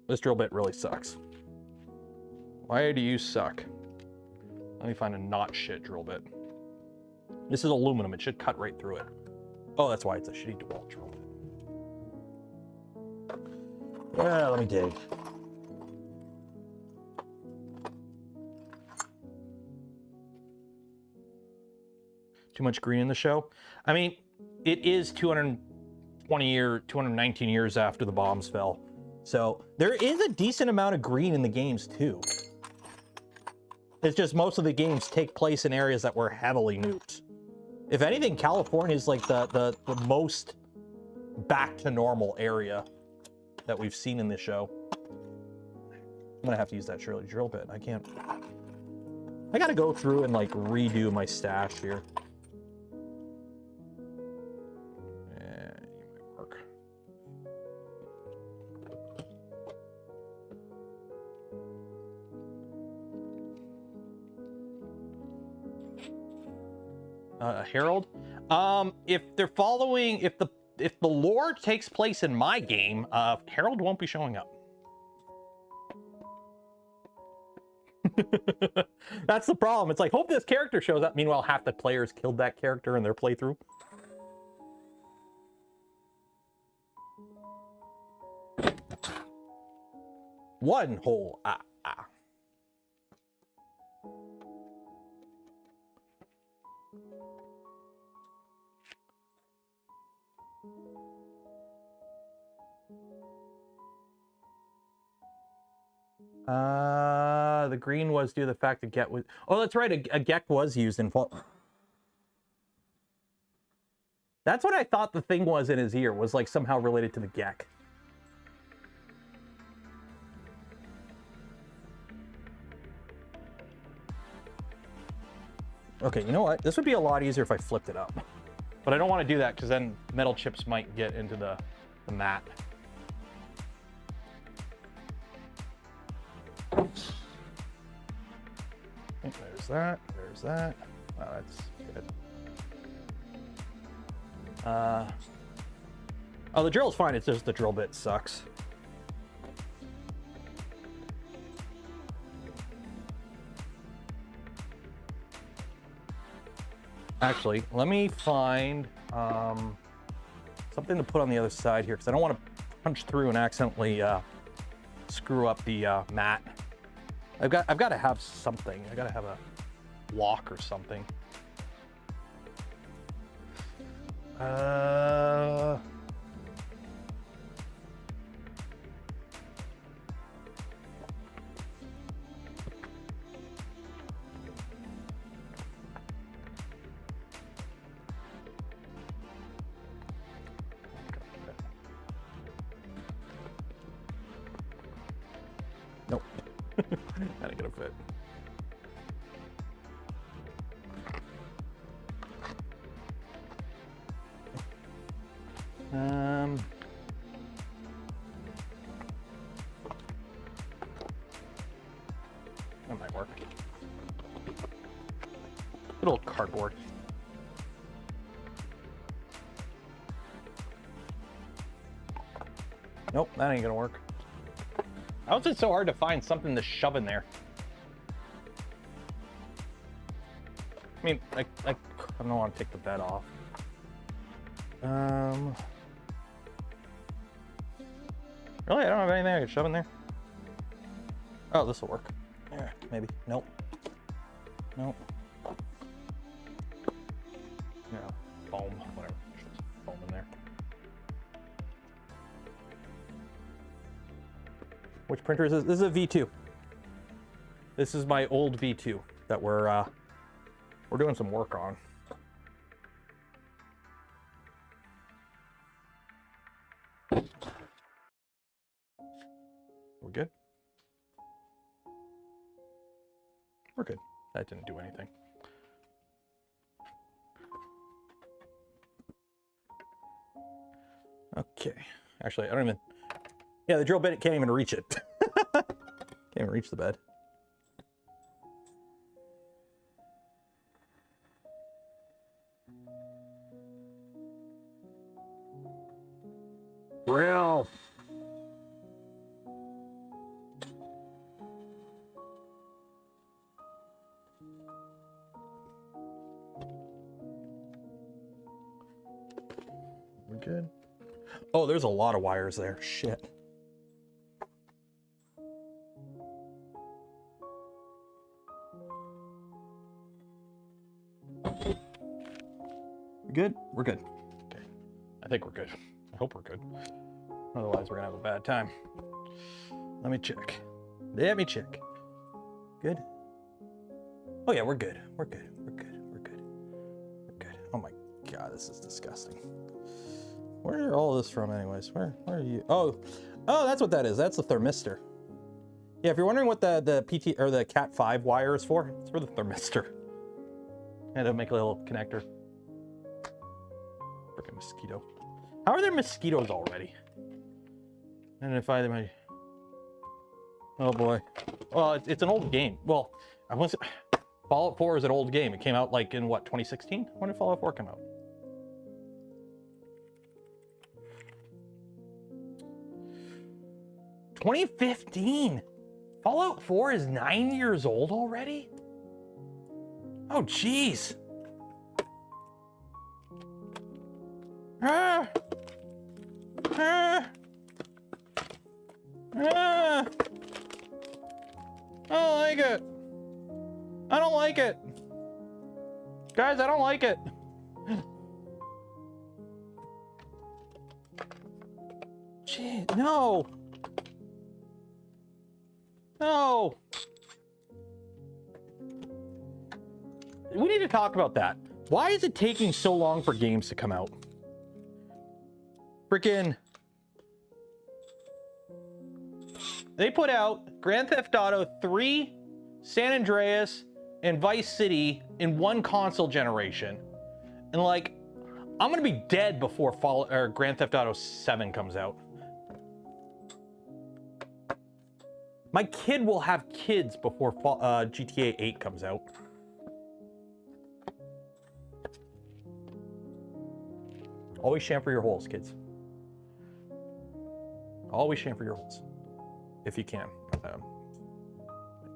Speaker 1: This drill bit really sucks. Why do you suck? Let me find a not shit drill bit. This is aluminum, it should cut right through it. Oh, that's why it's a shitty DeWalt drill bit. Yeah, let me dig. Too much green in the show? I mean, it is 219 years after the bombs fell. So there is a decent amount of green in the games too. It's just most of the games take place in areas that were heavily nuked. If anything, California is like the most back to normal area that we've seen in this show. I'm gonna have to use that Shirley drill bit. I can't. I gotta go through and like redo my stash here. Herald. If they're following, if the lore takes place in my game, Herald won't be showing up. That's the problem. It's like, hope this character shows up. Meanwhile, half the players killed that character in their playthrough. One hole. The green was due to the fact that Get was... Oh, that's right, a Gek was used in Fall... That's what I thought the thing was in his ear, was like somehow related to the Gek. Okay, you know what? This would be a lot easier if I flipped it up. But I don't want to do that, because then metal chips might get into the mat. There's that, there's that. Wow, that's good. Oh, the drill's fine, it's just the drill bit sucks. Actually, let me find something to put on the other side here, because I don't want to punch through and accidentally screw up the mat. I've got to have something. I got to have a lock or something. Nope. That ain't gonna fit. That might work. Good old cardboard. Nope, that ain't gonna work. How is it so hard to find something to shove in there? I mean, I don't want to take the bed off. Really, I don't have anything I can shove in there. Oh, this will work. Yeah, maybe. Nope. Nope. No. Foam. Whatever. Just foam in there. Which printer is this? This is a V2. This is my old V2 that we're doing some work on. We're good? We're good. That didn't do anything. Okay. Actually, I don't even... Yeah, the drill bit can't even reach it. Can't even reach the bed. Real. We're good. Oh, there's a lot of wires there. Shit. We good? We're good. Okay. I think we're good. I hope we're good. Otherwise, we're gonna have a bad time. Let me check. Let me check. Good? Oh yeah, we're good. We're good. We're good. We're good. We're good. Oh my God, this is disgusting. Where are all this from anyways? Where are you? Oh, that's what that is. That's the thermistor. Yeah, if you're wondering what the PT or the Cat 5 wire is for, it's for the thermistor. And to make a little connector. Freaking mosquito. How are there mosquitoes already? And if I my... Oh boy. Well, it's an old game. Well, I was Fallout 4 is an old game. It came out like in what, 2016? When did Fallout 4 come out? (2015). Fallout 4 is 9 years old already? Oh jeez. Ah. Ah. Ah. I don't like it. I don't like it. Guys, I don't like it. Gee, no. No. We need to talk about that. Why is it taking so long for games to come out? Freaking... They put out Grand Theft Auto 3, San Andreas, and Vice City in one console generation. And like, I'm gonna be dead before Grand Theft Auto 7 comes out. My kid will have kids before GTA 8 comes out. Always chamfer your holes, kids. Always chamfer your holes. If you can.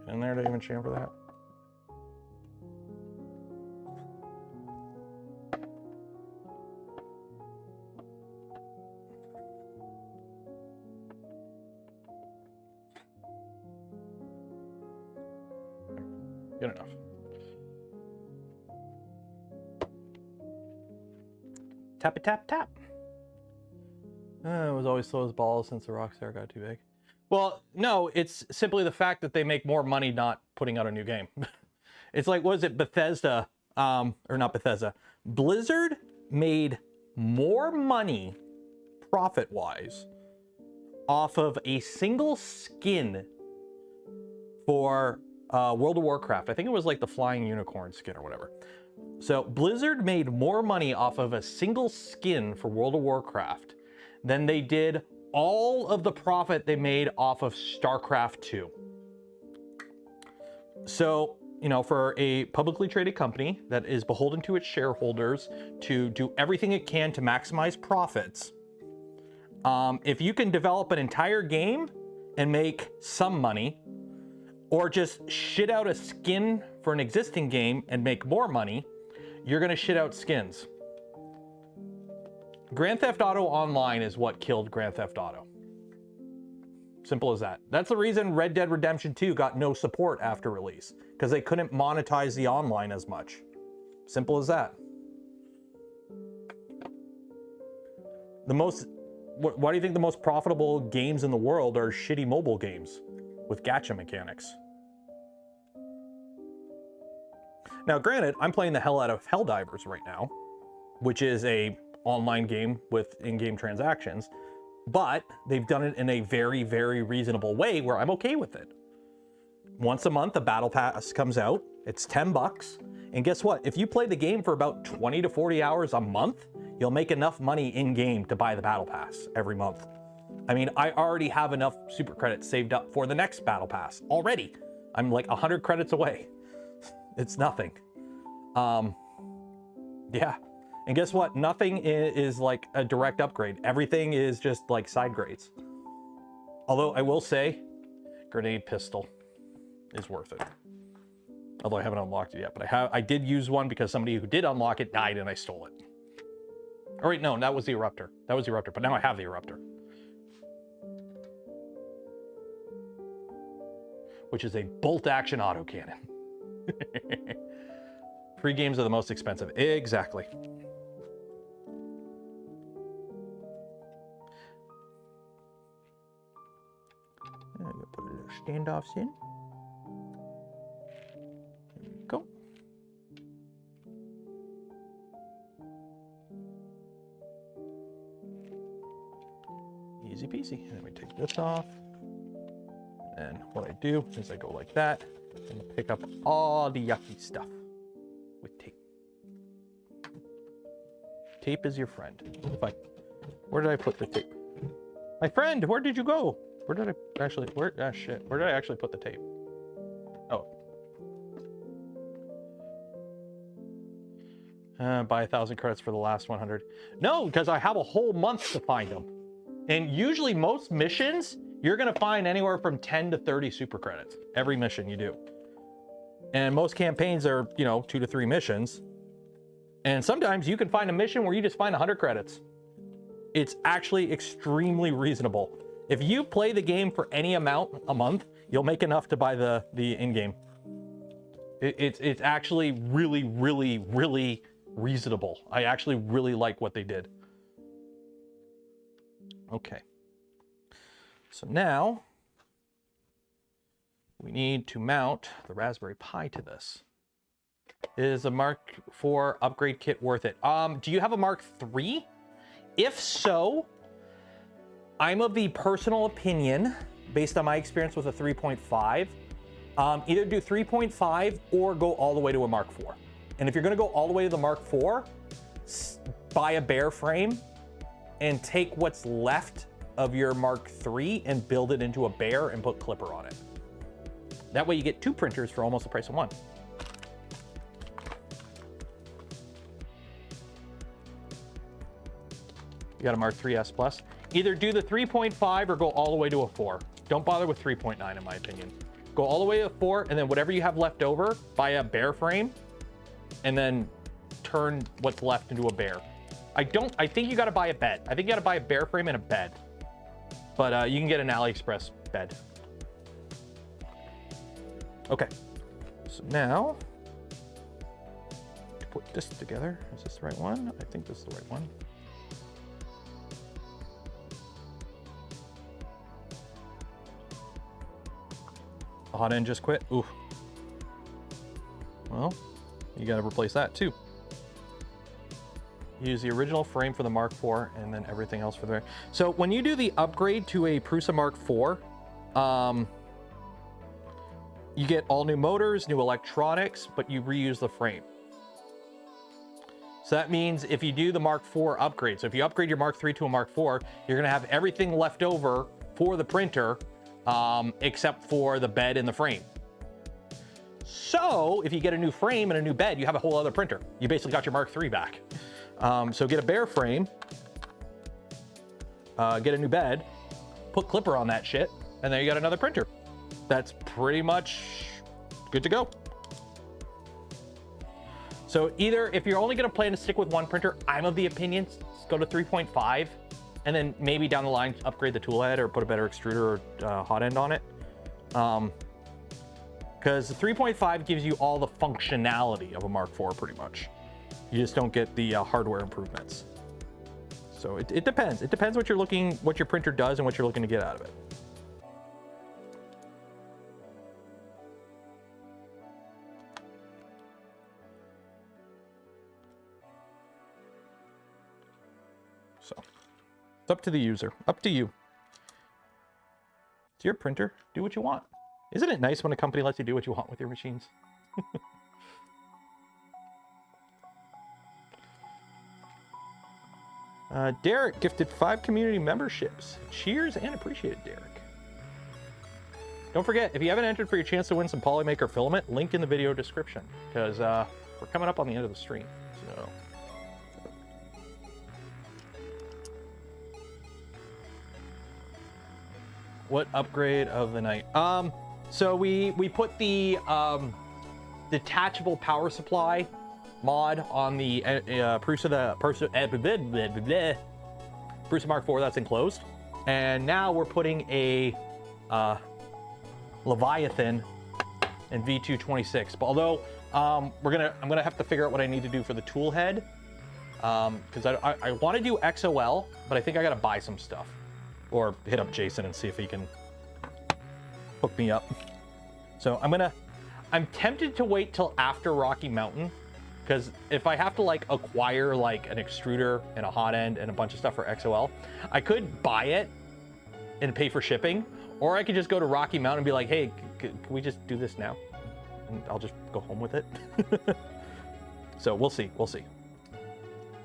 Speaker 1: In there to even chamfer that? Good enough. Tap it, tap, tap. It was always slow as balls since the Rockstar got too big. Well, no, it's simply the fact that they make more money not putting out a new game. It's like, what is it, Bethesda, or not Bethesda, Blizzard made more money, profit-wise, off of a single skin for World of Warcraft. I think it was like the Flying Unicorn skin or whatever. So Blizzard made more money off of a single skin for World of Warcraft than they did all of the profit they made off of StarCraft 2. So, you know, for a publicly traded company that is beholden to its shareholders to do everything it can to maximize profits, if you can develop an entire game and make some money, or just shit out a skin for an existing game and make more money, you're gonna shit out skins. Grand Theft Auto Online is what killed Grand Theft Auto. Simple as that. That's the reason Red Dead Redemption 2 got no support after release, because they couldn't monetize the online as much. Simple as that. Why do you think the most profitable games in the world are shitty mobile games with gacha mechanics? Now, granted, I'm playing the hell out of Helldivers right now, which is a online game with in-game transactions, but they've done it in a very, very reasonable way where I'm okay with it. Once a month, a battle pass comes out. It's $10. And guess what? If you play the game for about 20 to 40 hours a month, you'll make enough money in-game to buy the battle pass every month. I mean, I already have enough super credits saved up for the next battle pass already. I'm like 100 credits away. It's nothing. Yeah. And guess what? Nothing is like a direct upgrade. Everything is just like side grades. Although I will say, grenade pistol is worth it. Although I haven't unlocked it yet, but I did use one because somebody who did unlock it died and I stole it. All right, no, that was the eruptor. That was the eruptor, but now I have the eruptor. Which is a bolt action autocannon. Free games are the most expensive. Exactly. I'm gonna put a little standoffs in. There we go. Easy peasy. And then we take this off. And what I do is I go like that and pick up all the yucky stuff with tape. Tape is your friend. Where did I put the tape? My friend, where did you go? Where did I actually, where did I actually put the tape? Oh. Buy 1,000 credits for the last 100. No, because I have a whole month to find them. And usually most missions, you're gonna find anywhere from 10 to 30 super credits every mission you do. And most campaigns are, you know, 2 to 3 missions. And sometimes you can find a mission where you just find 100 credits. It's actually extremely reasonable. If you play the game for any amount a month, you'll make enough to buy the in-game. It's actually really, really, really reasonable. I actually really like what they did. Okay. So now we need to mount the Raspberry Pi to this. Is a Mark IV upgrade kit worth it? Do you have a Mark III? If so, I'm of the personal opinion, based on my experience with a 3.5, either do 3.5 or go all the way to a Mark IV. And if you're gonna go all the way to the Mark IV, buy a bare frame and take what's left of your Mark III and build it into a bare and put clipper on it. That way you get 2 printers for almost the price of 1. You got a Mark III S Plus. Either do the 3.5 or go all the way to a 4. Don't bother with 3.9 in my opinion. Go all the way to a 4, and then whatever you have left over, buy a bare frame, and then turn what's left into a bare. I think you gotta buy a bed. I think you gotta buy a bare frame and a bed. But you can get an AliExpress bed. Okay, so now, to put this together, is this the right one? I think this is the right one. The hot end just quit. Ooh. Well, you got to replace that too. Use the original frame for the Mark IV and then everything else for there. So when you do the upgrade to a Prusa Mark IV, you get all new motors, new electronics, but you reuse the frame. So that means if you do the Mark IV upgrade, so if you upgrade your Mark III to a Mark IV, you're gonna have everything left over for the printer, except for the bed and the frame. So if you get a new frame and a new bed, you have a whole other printer. You basically got your Mark III back. So get a bare frame, get a new bed, put clipper on that shit, and then you got another printer. That's pretty much good to go. So either, if you're only gonna plan to stick with one printer, I'm of the opinion, go to 3.5, and then maybe down the line, upgrade the tool head or put a better extruder or hot end on it. Because the 3.5 gives you all the functionality of a Mark IV pretty much. You just don't get the hardware improvements. So it depends. It depends what your printer does and what you're looking to get out of it. So it's up to the user, up to you. It's your printer, do what you want. Isn't it nice when a company lets you do what you want with your machines? Derek gifted 5 community memberships. Cheers and appreciate it, Derek. Don't forget, if you haven't entered for your chance to win some Polymaker filament, link in the video description, because we're coming up on the end of the stream. So what upgrade of the night? So we put the detachable power supply mod on the Prusa Mark IV that's enclosed, and now we're putting a Leviathan and V226. But although I'm gonna have to figure out what I need to do for the tool head, because I want to do XOL, but I think I gotta buy some stuff or hit up Jason and see if he can hook me up. So I'm tempted to wait till after Rocky Mountain, because if I have to like acquire like an extruder and a hot end and a bunch of stuff for XOL, I could buy it and pay for shipping, or I could just go to Rocky Mountain and be like, hey, can we just do this now? And I'll just go home with it. So we'll see, we'll see.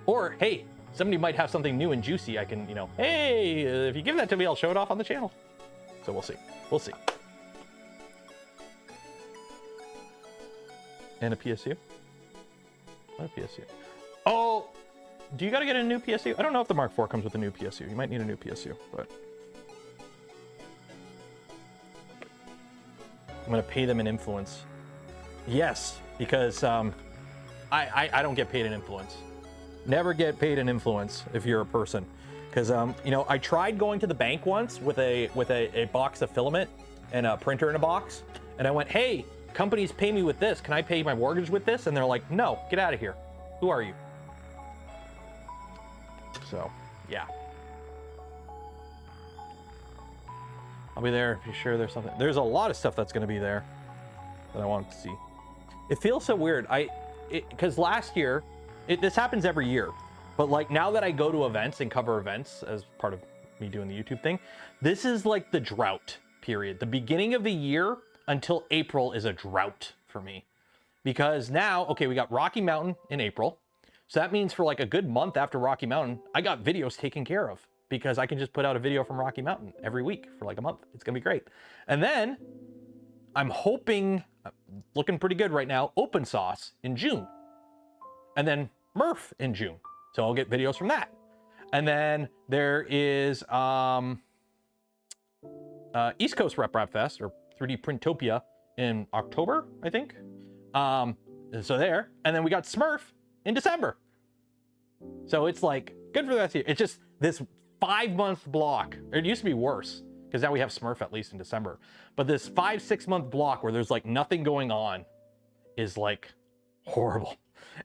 Speaker 1: Or hey, somebody might have something new and juicy. I can, hey, if you give that to me, I'll show it off on the channel. So we'll see, we'll see. And a PSU? What a PSU? Oh, do you gotta get a new PSU? I don't know if the Mark IV comes with a new PSU. You might need a new PSU, but I'm gonna pay them in influence. Yes, because I don't get paid in influence. Never get paid in influence if you're a person. Because I tried going to the bank once with a box of filament and a printer in a box, and I went, hey, companies pay me with this. Can I pay my mortgage with this? And they're like, no, get out of here. Who are you? So, yeah. I'll be there if you're sure there's something. There's a lot of stuff that's going to be there that I want to see. It feels so weird. Because last year, this happens every year. But like now that I go to events and cover events as part of me doing the YouTube thing, this is like the drought period. The beginning of the year until April is a drought for me, because now, okay, we got Rocky Mountain in April. So that means for like a good month after Rocky Mountain, I got videos taken care of, because I can just put out a video from Rocky Mountain every week for like a month. It's gonna be great. And then I'm hoping, looking pretty good right now, Open Sauce in June, and then Murph in June. So I'll get videos from that. And then there is East Coast Rep Fest, or 3D Printopia, in October, I think. So there, and then we got Smurf in December. So it's like good for that year. It's just this 5-month block. It used to be worse, because now we have Smurf at least in December. But this 5-6 month block where there's like nothing going on is like horrible.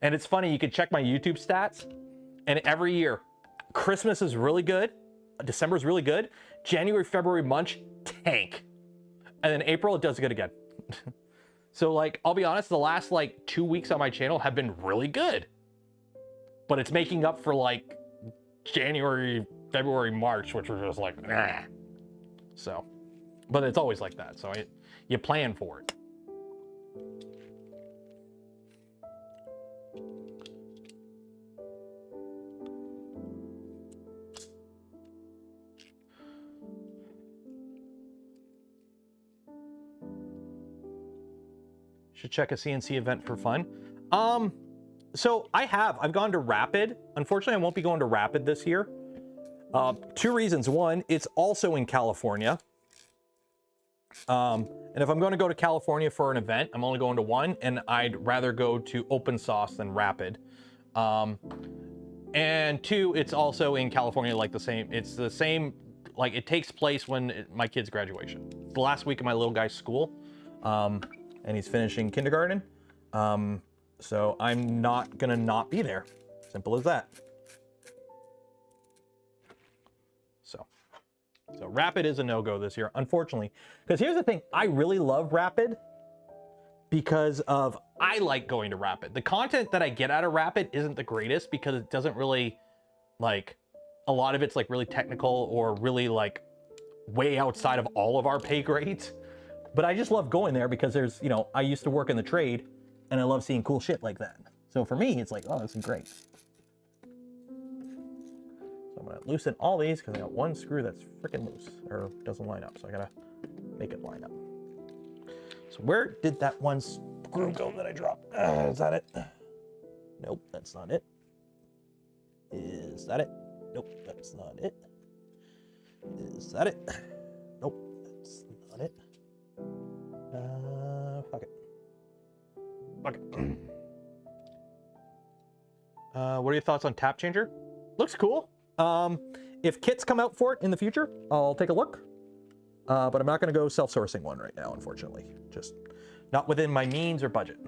Speaker 1: And it's funny, you can check my YouTube stats, and every year, Christmas is really good, December is really good, January, February, March, tank. And then April, it does good again. So like, I'll be honest, the last like 2 weeks on my channel have been really good. But it's making up for like January, February, March, which were just like, nah. So, but it's always like that. So you plan for it. Should check a CNC event for fun. So I've gone to Rapid. Unfortunately, I won't be going to Rapid this year. Two reasons. One, it's also in California. And if I'm going to go to California for an event, I'm only going to one, and I'd rather go to Open Sauce than Rapid. And two, it's also in California, like it's the same, like it takes place when my kid's graduation. It's the last week of my little guy's school, and he's finishing kindergarten. So I'm not gonna not be there. Simple as that. So Rapid is a no-go this year, unfortunately. Because here's the thing, I really love Rapid because I like going to Rapid. The content that I get out of Rapid isn't the greatest because it doesn't really, like, a lot of it's like really technical or really like way outside of all of our pay grades. But I just love going there because there's, you know, I used to work in the trade and I love seeing cool shit like that. So for me, it's like, oh, this is great. I'm gonna loosen all these because I got one screw that's freaking loose or doesn't line up. So I gotta make it line up. So where did that one screw go that I dropped? Is that it? Nope, that's not it. Is that it? Nope, that's not it. Is that it? Nope, that's not it. Fuck it. Fuck it. What are your thoughts on tap changer? Looks cool. If kits come out for it in the future, I'll take a look. But I'm not going to go self-sourcing one right now, unfortunately. Just not within my means or budget.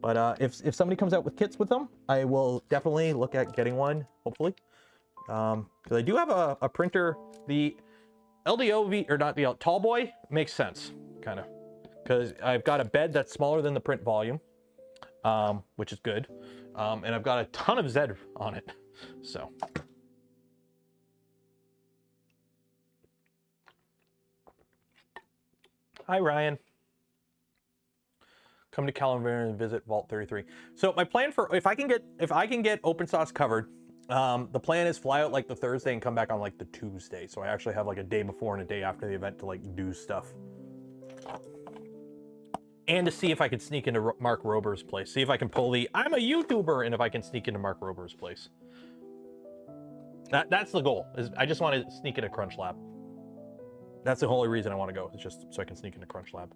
Speaker 1: But if somebody comes out with kits with them, I will definitely look at getting one, hopefully. Because I do have a printer. The LDOV, or not the Tall Boy, makes sense, kind of. Because I've got a bed that's smaller than the print volume, which is good. And I've got a ton of Z on it. So. Hi, Ryan. Come to California and visit Vault 33. So my plan for, if I can get open source covered, the plan is fly out like the Thursday and come back on like the Tuesday. So I actually have like a day before and a day after the event to like do stuff. And to see if I can sneak into Mark Rober's place. See if I can pull the, I'm a YouTuber, and if I can sneak into Mark Rober's place. That's the goal, is I just want to sneak into Crunch Lab. That's the only reason I want to go, is just so I can sneak into Crunch Lab.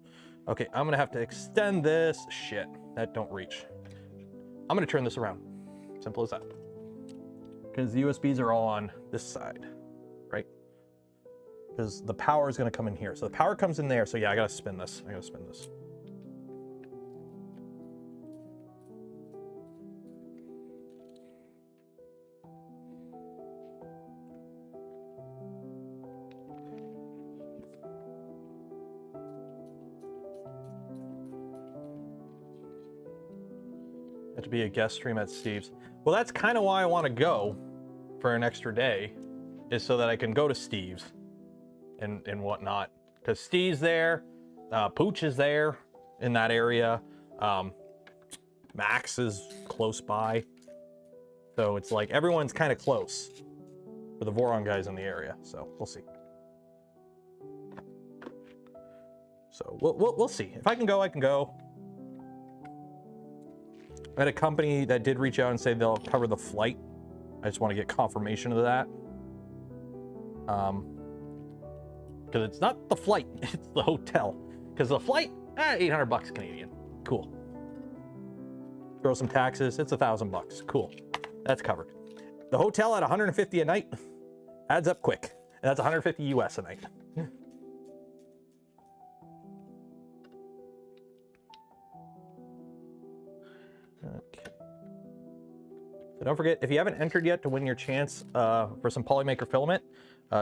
Speaker 1: Okay, I'm gonna have to extend this. Shit, that don't reach. I'm gonna turn this around. Simple as that. Because the USBs are all on this side, right? Because the power is gonna come in here. So the power comes in there, so yeah, I gotta spin this. I gotta spin this. To be a guest stream at Steve's. Well, that's kind of why I want to go for an extra day, is so that I can go to Steve's and whatnot. Because Steve's there, Pooch is there in that area, Max is close by. So it's like everyone's kind of close for the Voron guys in the area. So we'll see. So we'll see. If I can go, I can go. I had a company that did reach out and say they'll cover the flight. I just want to get confirmation of that. Because it's not the flight, it's the hotel. Because the flight, 800 bucks Canadian. Cool. Throw some taxes, it's $1,000 bucks. Cool. That's covered. The hotel at 150 a night adds up quick. And that's 150 US a night. Okay. So don't forget, if you haven't entered yet to win your chance for some Polymaker filament,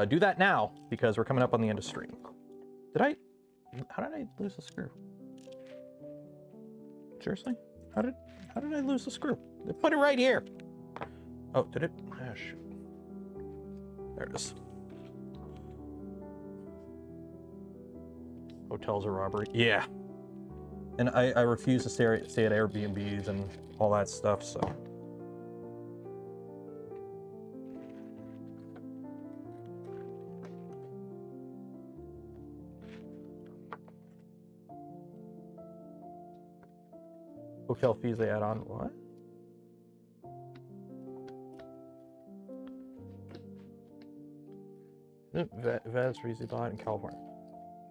Speaker 1: do that now, because we're coming up on the end of stream. How did I lose the screw? Seriously? How did I lose the screw? They put it right here. Oh, did it? Ah, shoot. There it is. Hotels are robbery. Yeah. And I refuse to stay at Airbnbs and all that stuff, so. Hotel fees they add on. What? Vez recently bought in California.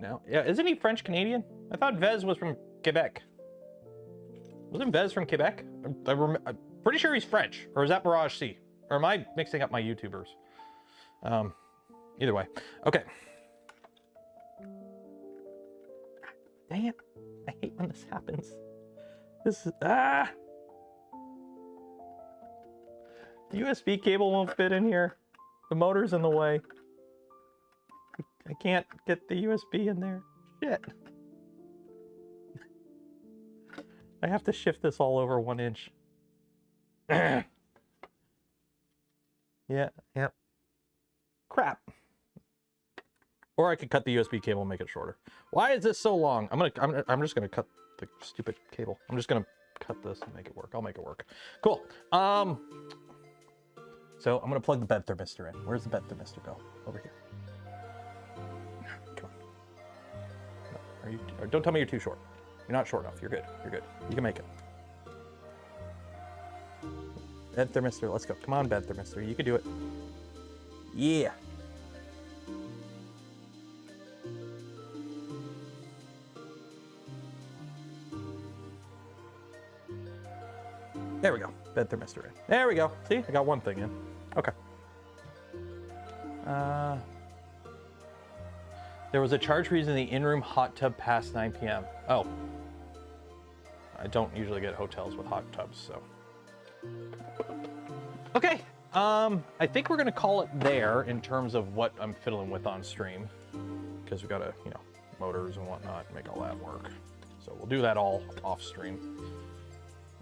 Speaker 1: No, yeah, isn't he French Canadian? I thought Vez was from Quebec. Wasn't Vez from Quebec? I'm pretty sure he's French. Or is that Mirage C? Or am I mixing up my YouTubers? Either way. Okay. Dang it. I hate when this happens. This is... Ah! The USB cable won't fit in here. The motor's in the way. I can't get the USB in there. Shit. I have to shift this all over 1 inch. Yeah, yep. Crap. Or I could cut the USB cable and make it shorter. Why is this so long? I'm just gonna cut the stupid cable. I'm just gonna cut this and make it work. I'll make it work. Cool. So I'm gonna plug the bed thermistor in. Where's the bed thermistor go? Over here. Come on. No, don't tell me you're too short. You're not short enough. You're good. You're good. You can make it. Bed thermistor, let's go. Come on, bed thermistor. You can do it. Yeah. There we go. Bed thermistor in. There we go. See, I got one thing in. Okay. There was a charge for using the in-room hot tub past 9 p.m. Oh. I don't usually get hotels with hot tubs, so. Okay. I think we're gonna call it there in terms of what I'm fiddling with on stream. Because we gotta, you know, motors and whatnot, make all that work. So we'll do that all off stream.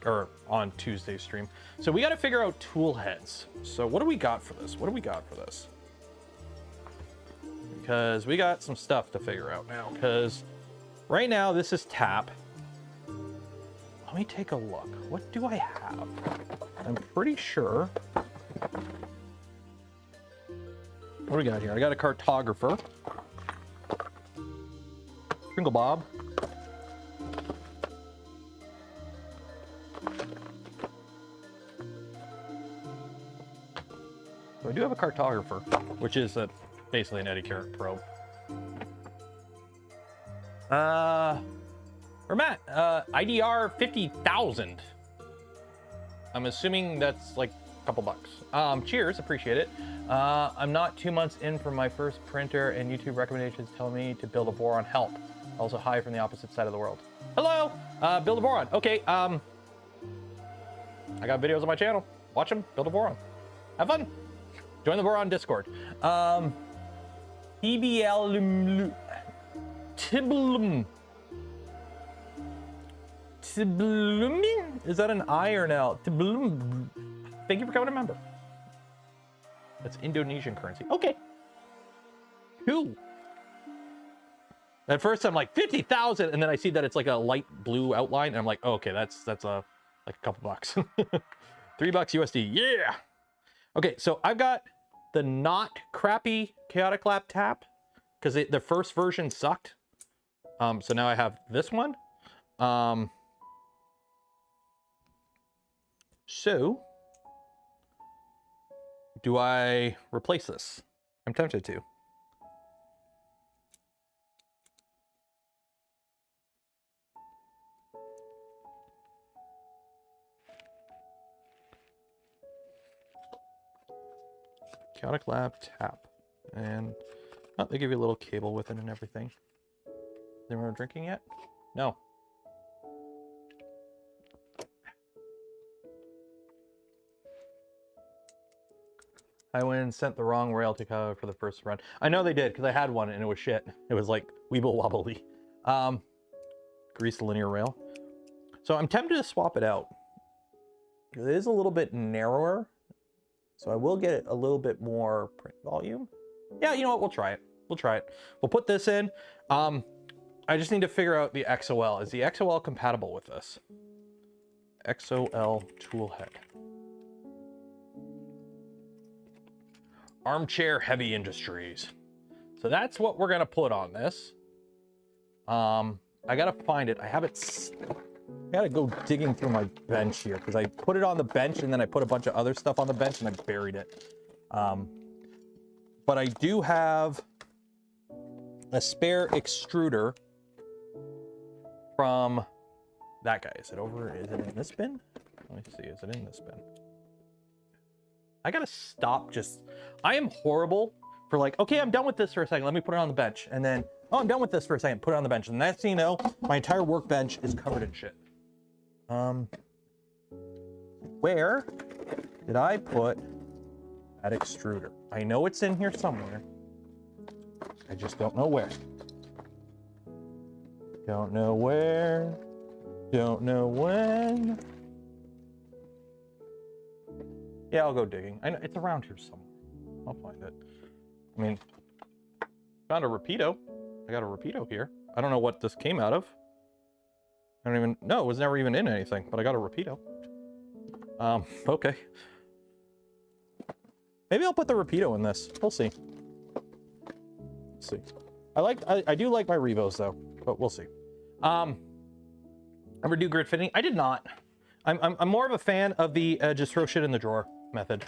Speaker 1: Or on Tuesday stream. So we got to figure out tool heads. So what do we got for this? What do we got for this? Because we got some stuff to figure out now. Because right now this is tap. Let me take a look. What do I have? I'm pretty sure. What do we got here? I got a cartographer. Kringle Bob. So I do have a cartographer, which is basically an Eddie Carrot probe. Or Matt, IDR 50,000. I'm assuming that's like a couple bucks. Cheers, appreciate it. I'm not 2 months in from my first printer, and YouTube recommendations tell me to build a Voron. Help. Also, hi from the opposite side of the world. Hello, build a Voron. Okay, I got videos on my channel. Watch them, build a Voron. Have fun. Join the Voron Discord. TBL Tiblum. Tiblum? Is that an I or an L? Tiblum. Thank you for coming, member. That's Indonesian currency. Okay. Cool. At first I'm like 50,000, and then I see that it's like a light blue outline, and I'm like, oh, okay, that's like a couple bucks. $3 USD. Yeah. Okay, so I've got the not crappy Chaotic Lab tap because the first version sucked. So now I have this one. So do I replace this? I'm tempted to. Chaotic Lab tap, and oh, they give you a little cable with it and everything. Anyone drinking yet? No. I went and sent the wrong rail to cover for the first run. I know they did because I had one and it was shit. It was like weeble wobbly. Grease the linear rail. So I'm tempted to swap it out. It is a little bit narrower. So I will get a little bit more print volume. Yeah, you know what? We'll try it. We'll try it. We'll put this in. I just need to figure out the XOL. Is the XOL compatible with this? XOL toolhead. Armchair Heavy Industries. So that's what we're gonna put on this. I gotta find it. I have it.
Speaker 2: I gotta go digging through my bench here because I put it on the bench and then I put a bunch of other stuff on the bench and I buried it. But I do have a spare extruder from that guy. Is it in this bin? Let me see, is it in this bin? I gotta stop I am horrible for like, okay, I'm done with this for a second. Let me put it on the bench. And then, oh, I'm done with this for a second. Put it on the bench. And next thing you know, my entire workbench is covered in shit. Where did I put that extruder? I know it's in here somewhere. I just don't know where. Don't know where. Don't know when. Yeah, I'll go digging. I know it's around here somewhere. I'll find it. I mean, found a Rapido. I got a Rapido here. I don't know what this came out of. I don't even know. It was never even in anything, but I got a Rapido. Okay. Maybe I'll put the Rapido in this. We'll see. Let's see. I do like my Revos though, but we'll see. Ever do grid fitting? I did not. I'm more of a fan of the just throw shit in the drawer method.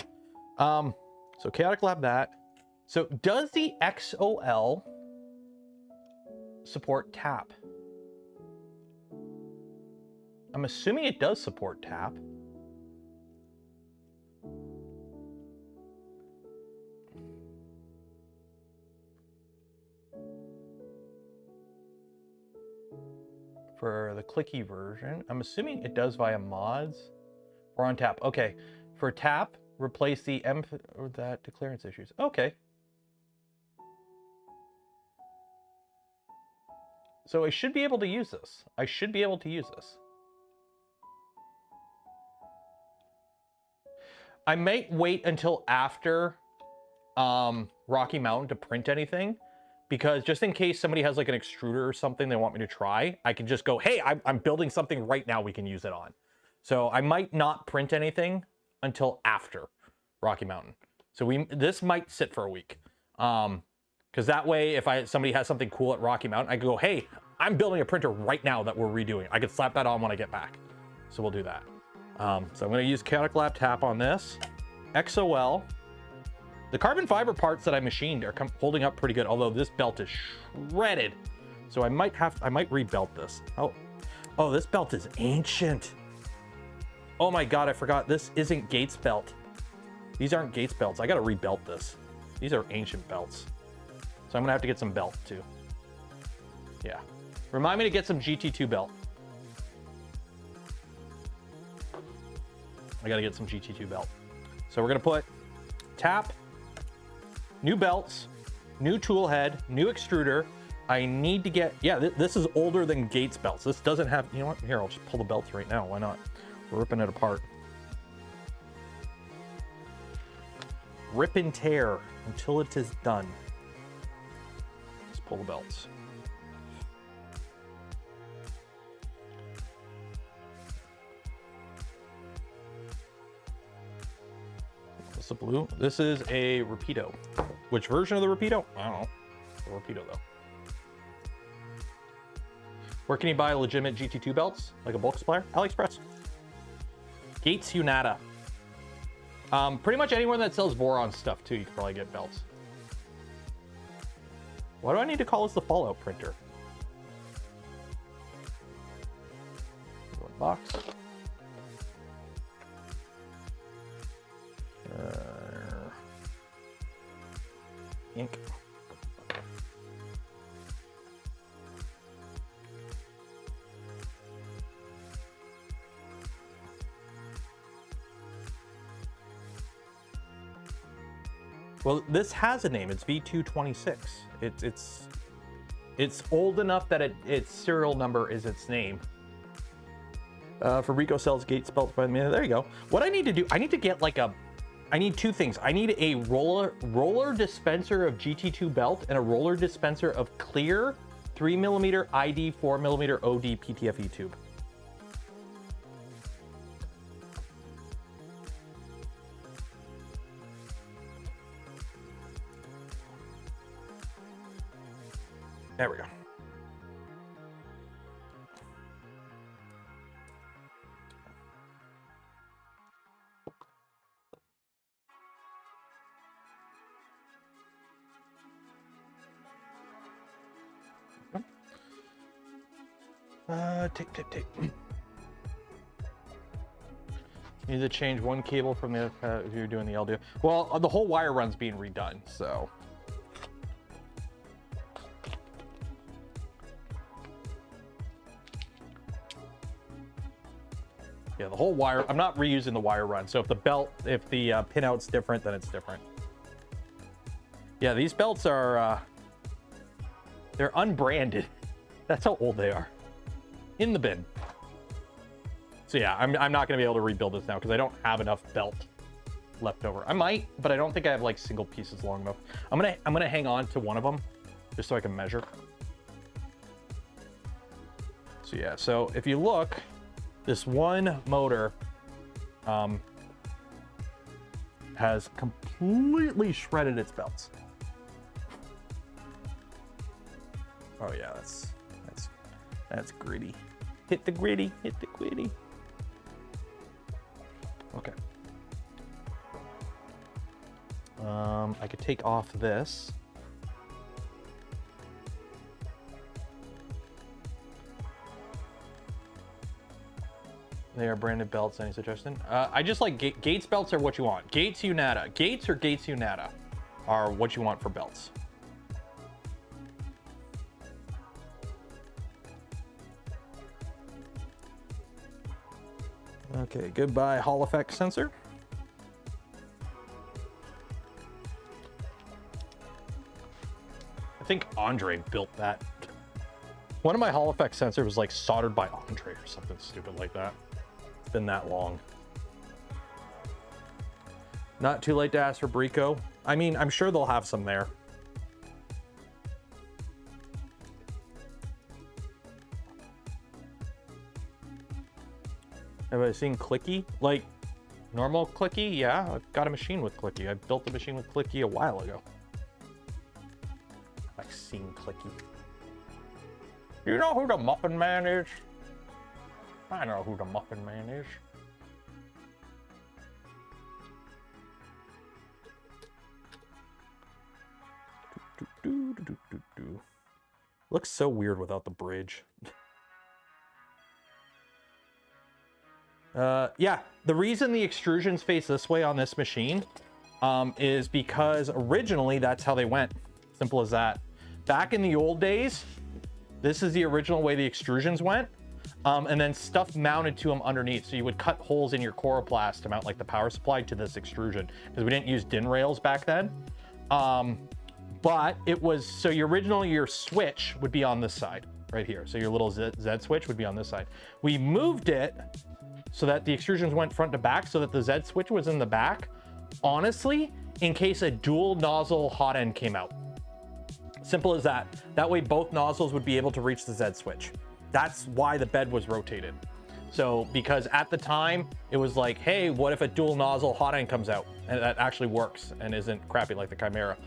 Speaker 2: So Chaotic Lab that. So does the XOL support tap? I'm assuming it does support tap. For the clicky version, I'm assuming it does via mods or on tap. Okay, for tap, replace the M or that to clearance issues. Okay. So I should be able to use this. I should be able to use this. I might wait until after Rocky Mountain to print anything, because just in case somebody has like an extruder or something they want me to try, I can just go, hey, I'm building something right now we can use it on. So I might not print anything until after Rocky Mountain. So this might sit for a week. Because that way, if somebody has something cool at Rocky Mountain, I can go, hey, I'm building a printer right now that we're redoing. I can slap that on when I get back. So we'll do that. So I'm going to use Chaotic Lab tap on this. XOL. The carbon fiber parts that I machined are holding up pretty good, although this belt is shredded. So I might rebelt this. Oh, this belt is ancient. Oh my God, I forgot. This isn't Gates belt. These aren't Gates belts. I got to rebelt this. These are ancient belts. So I'm going to have to get some belt too. Yeah. Remind me to get some GT2 belt. I got to get some GT2 belt. So we're going to put tap, new belts, new tool head, new extruder. I need to get, yeah, this is older than Gates belts. This doesn't have, you know what? Here, I'll just pull the belts right now. Why not? We're ripping it apart. Rip and tear until it is done. Let's pull the belts. What's the blue? This is a Rapido. Which version of the Rapido? I don't know. The Rapido though. Where can you buy legitimate GT2 belts? Like a bulk supplier? AliExpress. Gates Unata. Pretty much anyone that sells Voron stuff too, you can probably get belts. Why do I need to call this the Fallout printer? Box. Ink. Well, this has a name. It's V226. It's old enough that its serial number is its name. For Rico sells Gates belts by the minute. There you go. What I need to do, I need to get like I need two things. I need a roller dispenser of GT2 belt and a roller dispenser of clear 3mm ID 4mm OD PTFE tube. There we go. Tape. You need to change one cable from the if you're doing the LDO. Well, the whole wire run's being redone, so. Yeah, the whole wire, I'm not reusing the wire run. So if the pinout's different, then it's different. Yeah, these belts are, they're unbranded. That's how old they are. In the bin. So yeah, I'm not gonna be able to rebuild this now because I don't have enough belt left over. I might, but I don't think I have like single pieces long enough. I'm gonna hang on to one of them just so I can measure. So yeah, so if you look, this one motor has completely shredded its belts. Oh yeah, that's gritty. Hit the gritty, hit the gritty. Okay. I could take off this. They are branded belts. Any suggestion? I just like Gates belts are what you want. Gates Unata. Gates or Gates Unata are what you want for belts. Okay, goodbye Hall effect sensor. I think Andre built that. One of my Hall effect sensors was like soldered by Andre or something stupid like that. It's been that long. Not too late to ask for Brico. I mean, I'm sure they'll have some there. Have I seen Clicky? Like normal Clicky? Yeah, I've got a machine with Clicky. I built a machine with Clicky a while ago. I've seen Clicky. You know who the Muffin Man is? I know who the Muffin Man is. Looks so weird without the bridge. Yeah, the reason the extrusions face this way on this machine is because originally that's how they went. Simple as that. Back in the old days, this is the original way the extrusions went. And then stuff mounted to them underneath. So you would cut holes in your coroplast to mount like the power supply to this extrusion because we didn't use DIN rails back then. But it was, so your switch would be on this side right here. So your little Z switch would be on this side. We moved it so that the extrusions went front to back so that the Z switch was in the back. Honestly, in case a dual nozzle hot end came out. Simple as that. That way both nozzles would be able to reach the Z switch. That's why the bed was rotated. So, because at the time it was like, hey, what if a dual nozzle hot end comes out? And that actually works and isn't crappy like the Chimera.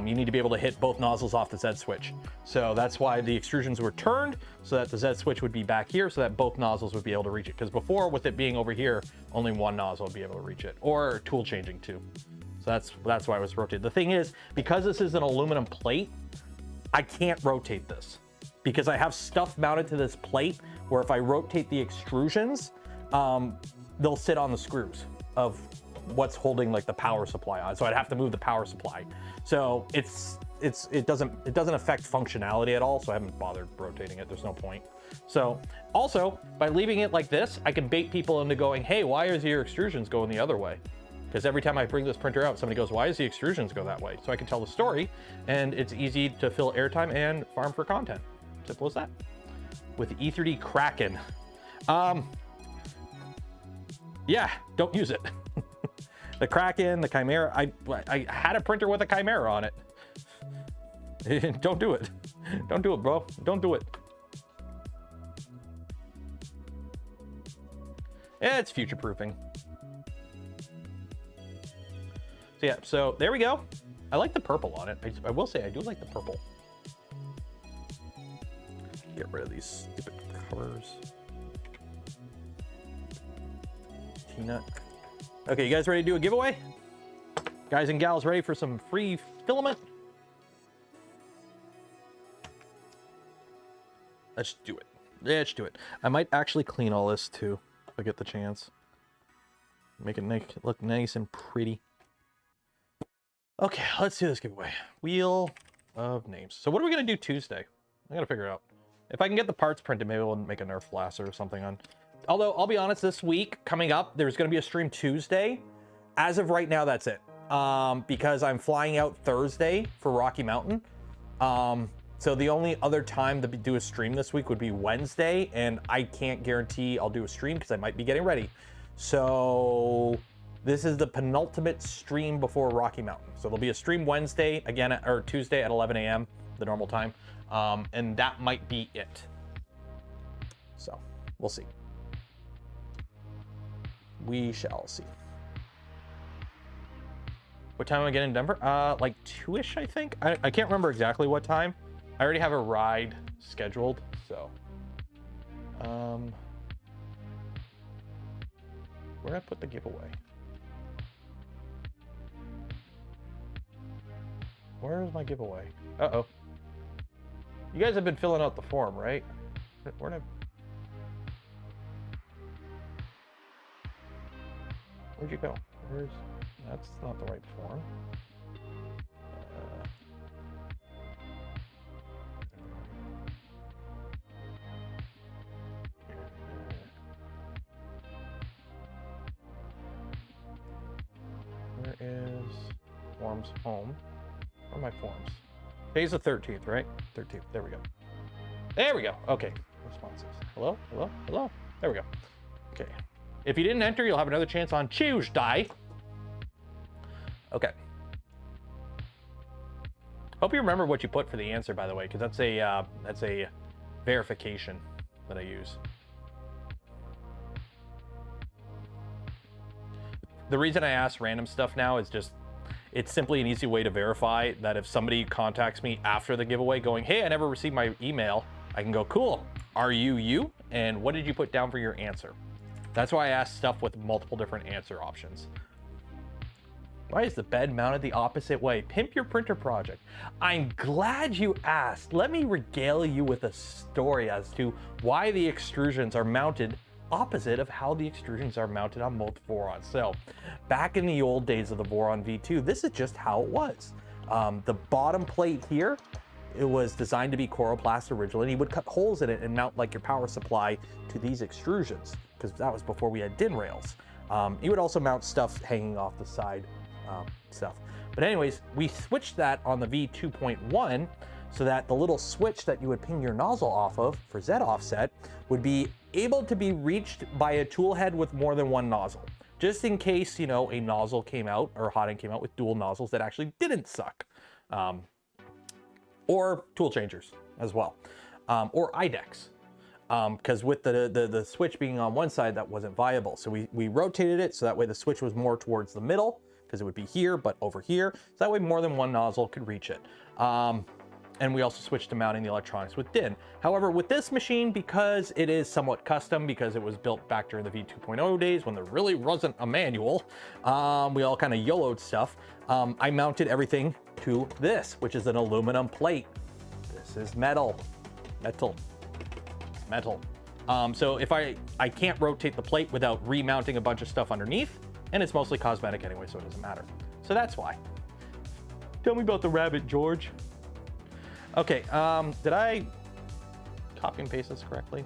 Speaker 2: You need to be able to hit both nozzles off the Z switch. So that's why the extrusions were turned so that the Z switch would be back here so that both nozzles would be able to reach it. Because before, with it being over here, only one nozzle would be able to reach it, or tool changing too. So that's why it was rotated. The thing is, because this is an aluminum plate, I can't rotate this because I have stuff mounted to this plate where if I rotate the extrusions, they'll sit on the screws of what's holding like the power supply on. So I'd have to move the power supply. So it doesn't affect functionality at all. So I haven't bothered rotating it. There's no point. So also by leaving it like this, I can bait people into going, hey, why is your extrusions going the other way? Because every time I bring this printer out, somebody goes, why does the extrusions go that way? So I can tell the story and it's easy to fill airtime and farm for content. Simple as that. With E3D Kraken. Yeah, don't use it. The Kraken, the Chimera, I had a printer with a Chimera on it. Don't do it. Don't do it, bro. Don't do it. Yeah, it's future-proofing. So yeah, so there we go. I like the purple on it. I will say I do like the purple. Get rid of these stupid covers. T-nut. Okay, you guys ready to do a giveaway? Guys and gals ready for some free filament? Let's do it. Yeah, it should do it. I might actually clean all this too, if I get the chance. Make it look nice and pretty. Okay, let's do this giveaway. Wheel of names. So what are we gonna do Tuesday? I gotta figure it out. If I can get the parts printed, maybe we'll make a Nerf blaster or something on. Although, I'll be honest, this week coming up, there's gonna be a stream Tuesday. As of right now, that's it. Because I'm flying out Thursday for Rocky Mountain. So the only other time to do a stream this week would be Wednesday, and I can't guarantee I'll do a stream because I might be getting ready. So this is the penultimate stream before Rocky Mountain. So there'll be a stream Wednesday again, or Tuesday at 11 a.m. the normal time, and that might be it. So we'll see. We shall see. What time am I getting in Denver? Like 2-ish, I think. I can't remember exactly what time. I already have a ride scheduled, so. Where did I put the giveaway? Where is my giveaway? Uh-oh. You guys have been filling out the form, right? Where'd you go? That's not the right form. Where is forms home? Where are my forms? Today's the 13th, right? 13th. There we go. There we go. Okay. Responses. Hello? Hello? Hello? There we go. Okay. If you didn't enter, you'll have another chance on Tuesday. Okay. Hope you remember what you put for the answer, by the way, because that's a verification that I use. The reason I ask random stuff now is just, it's simply an easy way to verify that if somebody contacts me after the giveaway going, hey, I never received my email, I can go, cool, are you? And what did you put down for your answer? That's why I ask stuff with multiple different answer options. Why is the bed mounted the opposite way? Pimp your printer project. I'm glad you asked. Let me regale you with a story as to why the extrusions are mounted opposite of how the extrusions are mounted on most Vorons. So back in the old days of the Voron V2, this is just how it was. The bottom plate here, it was designed to be coroplast originally. You would cut holes in it and mount like your power supply to these extrusions, because that was before we had DIN rails. You would also mount stuff hanging off the side stuff. But anyways, we switched that on the V2.1 so that the little switch that you would ping your nozzle off of for Z offset would be able to be reached by a tool head with more than one nozzle. Just in case, you know, a nozzle came out or a hotend came out with dual nozzles that actually didn't suck. Or tool changers as well. Or IDEX. Because with the switch being on one side, that wasn't viable. So we rotated it so that way the switch was more towards the middle, because it would be here, but over here. So that way more than one nozzle could reach it. And we also switched to mounting the electronics with DIN. However, with this machine, because it is somewhat custom, because it was built back during the V2.0 days when there really wasn't a manual, we all kind of YOLO'd stuff. I mounted everything to this, which is an aluminum plate. This is metal. So if I can't rotate the plate without remounting a bunch of stuff underneath, and it's mostly cosmetic anyway, so it doesn't matter. So that's why. Tell me about the rabbit, George. Okay, did I copy and paste this correctly?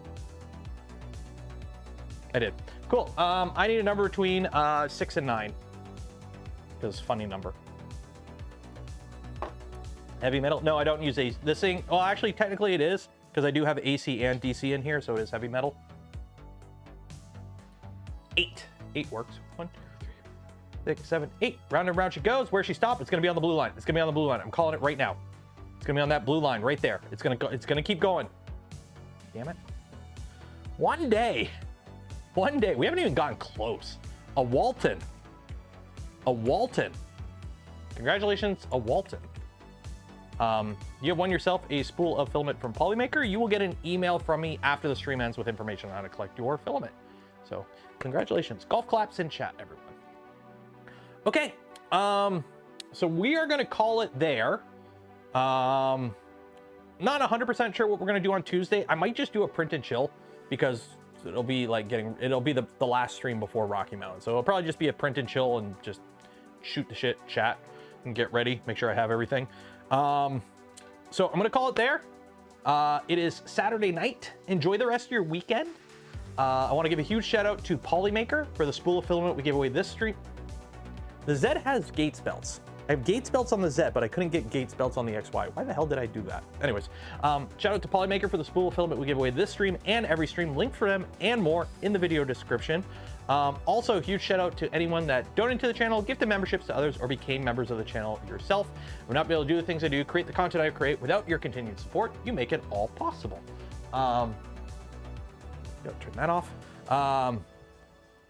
Speaker 2: I did. Cool. I need a number between 6 and 9. Because funny number. Heavy metal? No, I don't use this thing. Well, actually, technically it is, because I do have AC and DC in here, so it is heavy metal. 8. 8 works. 1, 2, 3, 6, 7, 8. Round and round she goes. Where she stopped? It's gonna be on the blue line. It's gonna be on the blue line. I'm calling it right now. It's gonna be on that blue line right there. It's gonna go. It's gonna keep going. Damn it. One day. We haven't even gotten close. A Walton. Congratulations, a Walton. You have won yourself a spool of filament from Polymaker. You will get an email from me after the stream ends with information on how to collect your filament. So congratulations. Golf claps in chat, everyone. Okay. So we are gonna call it there. not 100% sure what we're gonna do on Tuesday. I might just do a print and chill because it'll be like it'll be the last stream before Rocky Mountain. So it'll probably just be a print and chill and just shoot the shit, chat, and get ready. Make sure I have everything. So I'm gonna call it there. It is Saturday night. Enjoy the rest of your weekend. I want to give a huge shout out to Polymaker for the spool of filament we gave away this stream. The Z has Gates belts. I have Gates belts on the Z, but I couldn't get Gates belts on the XY. Why the hell did I do that? Anyways, shout out to Polymaker for the spool of filament we give away this stream and every stream. Link for them and more in the video description. Also, a huge shout out to anyone that donated to the channel, gifted memberships to others, or became members of the channel yourself. I would not be able to do the things I do, create the content I create without your continued support. You make it all possible. Turn that off.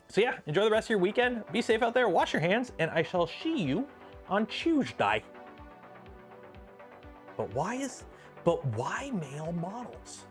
Speaker 2: So yeah, enjoy the rest of your weekend. Be safe out there. Wash your hands, and I shall see you on Tuesday. But why male models?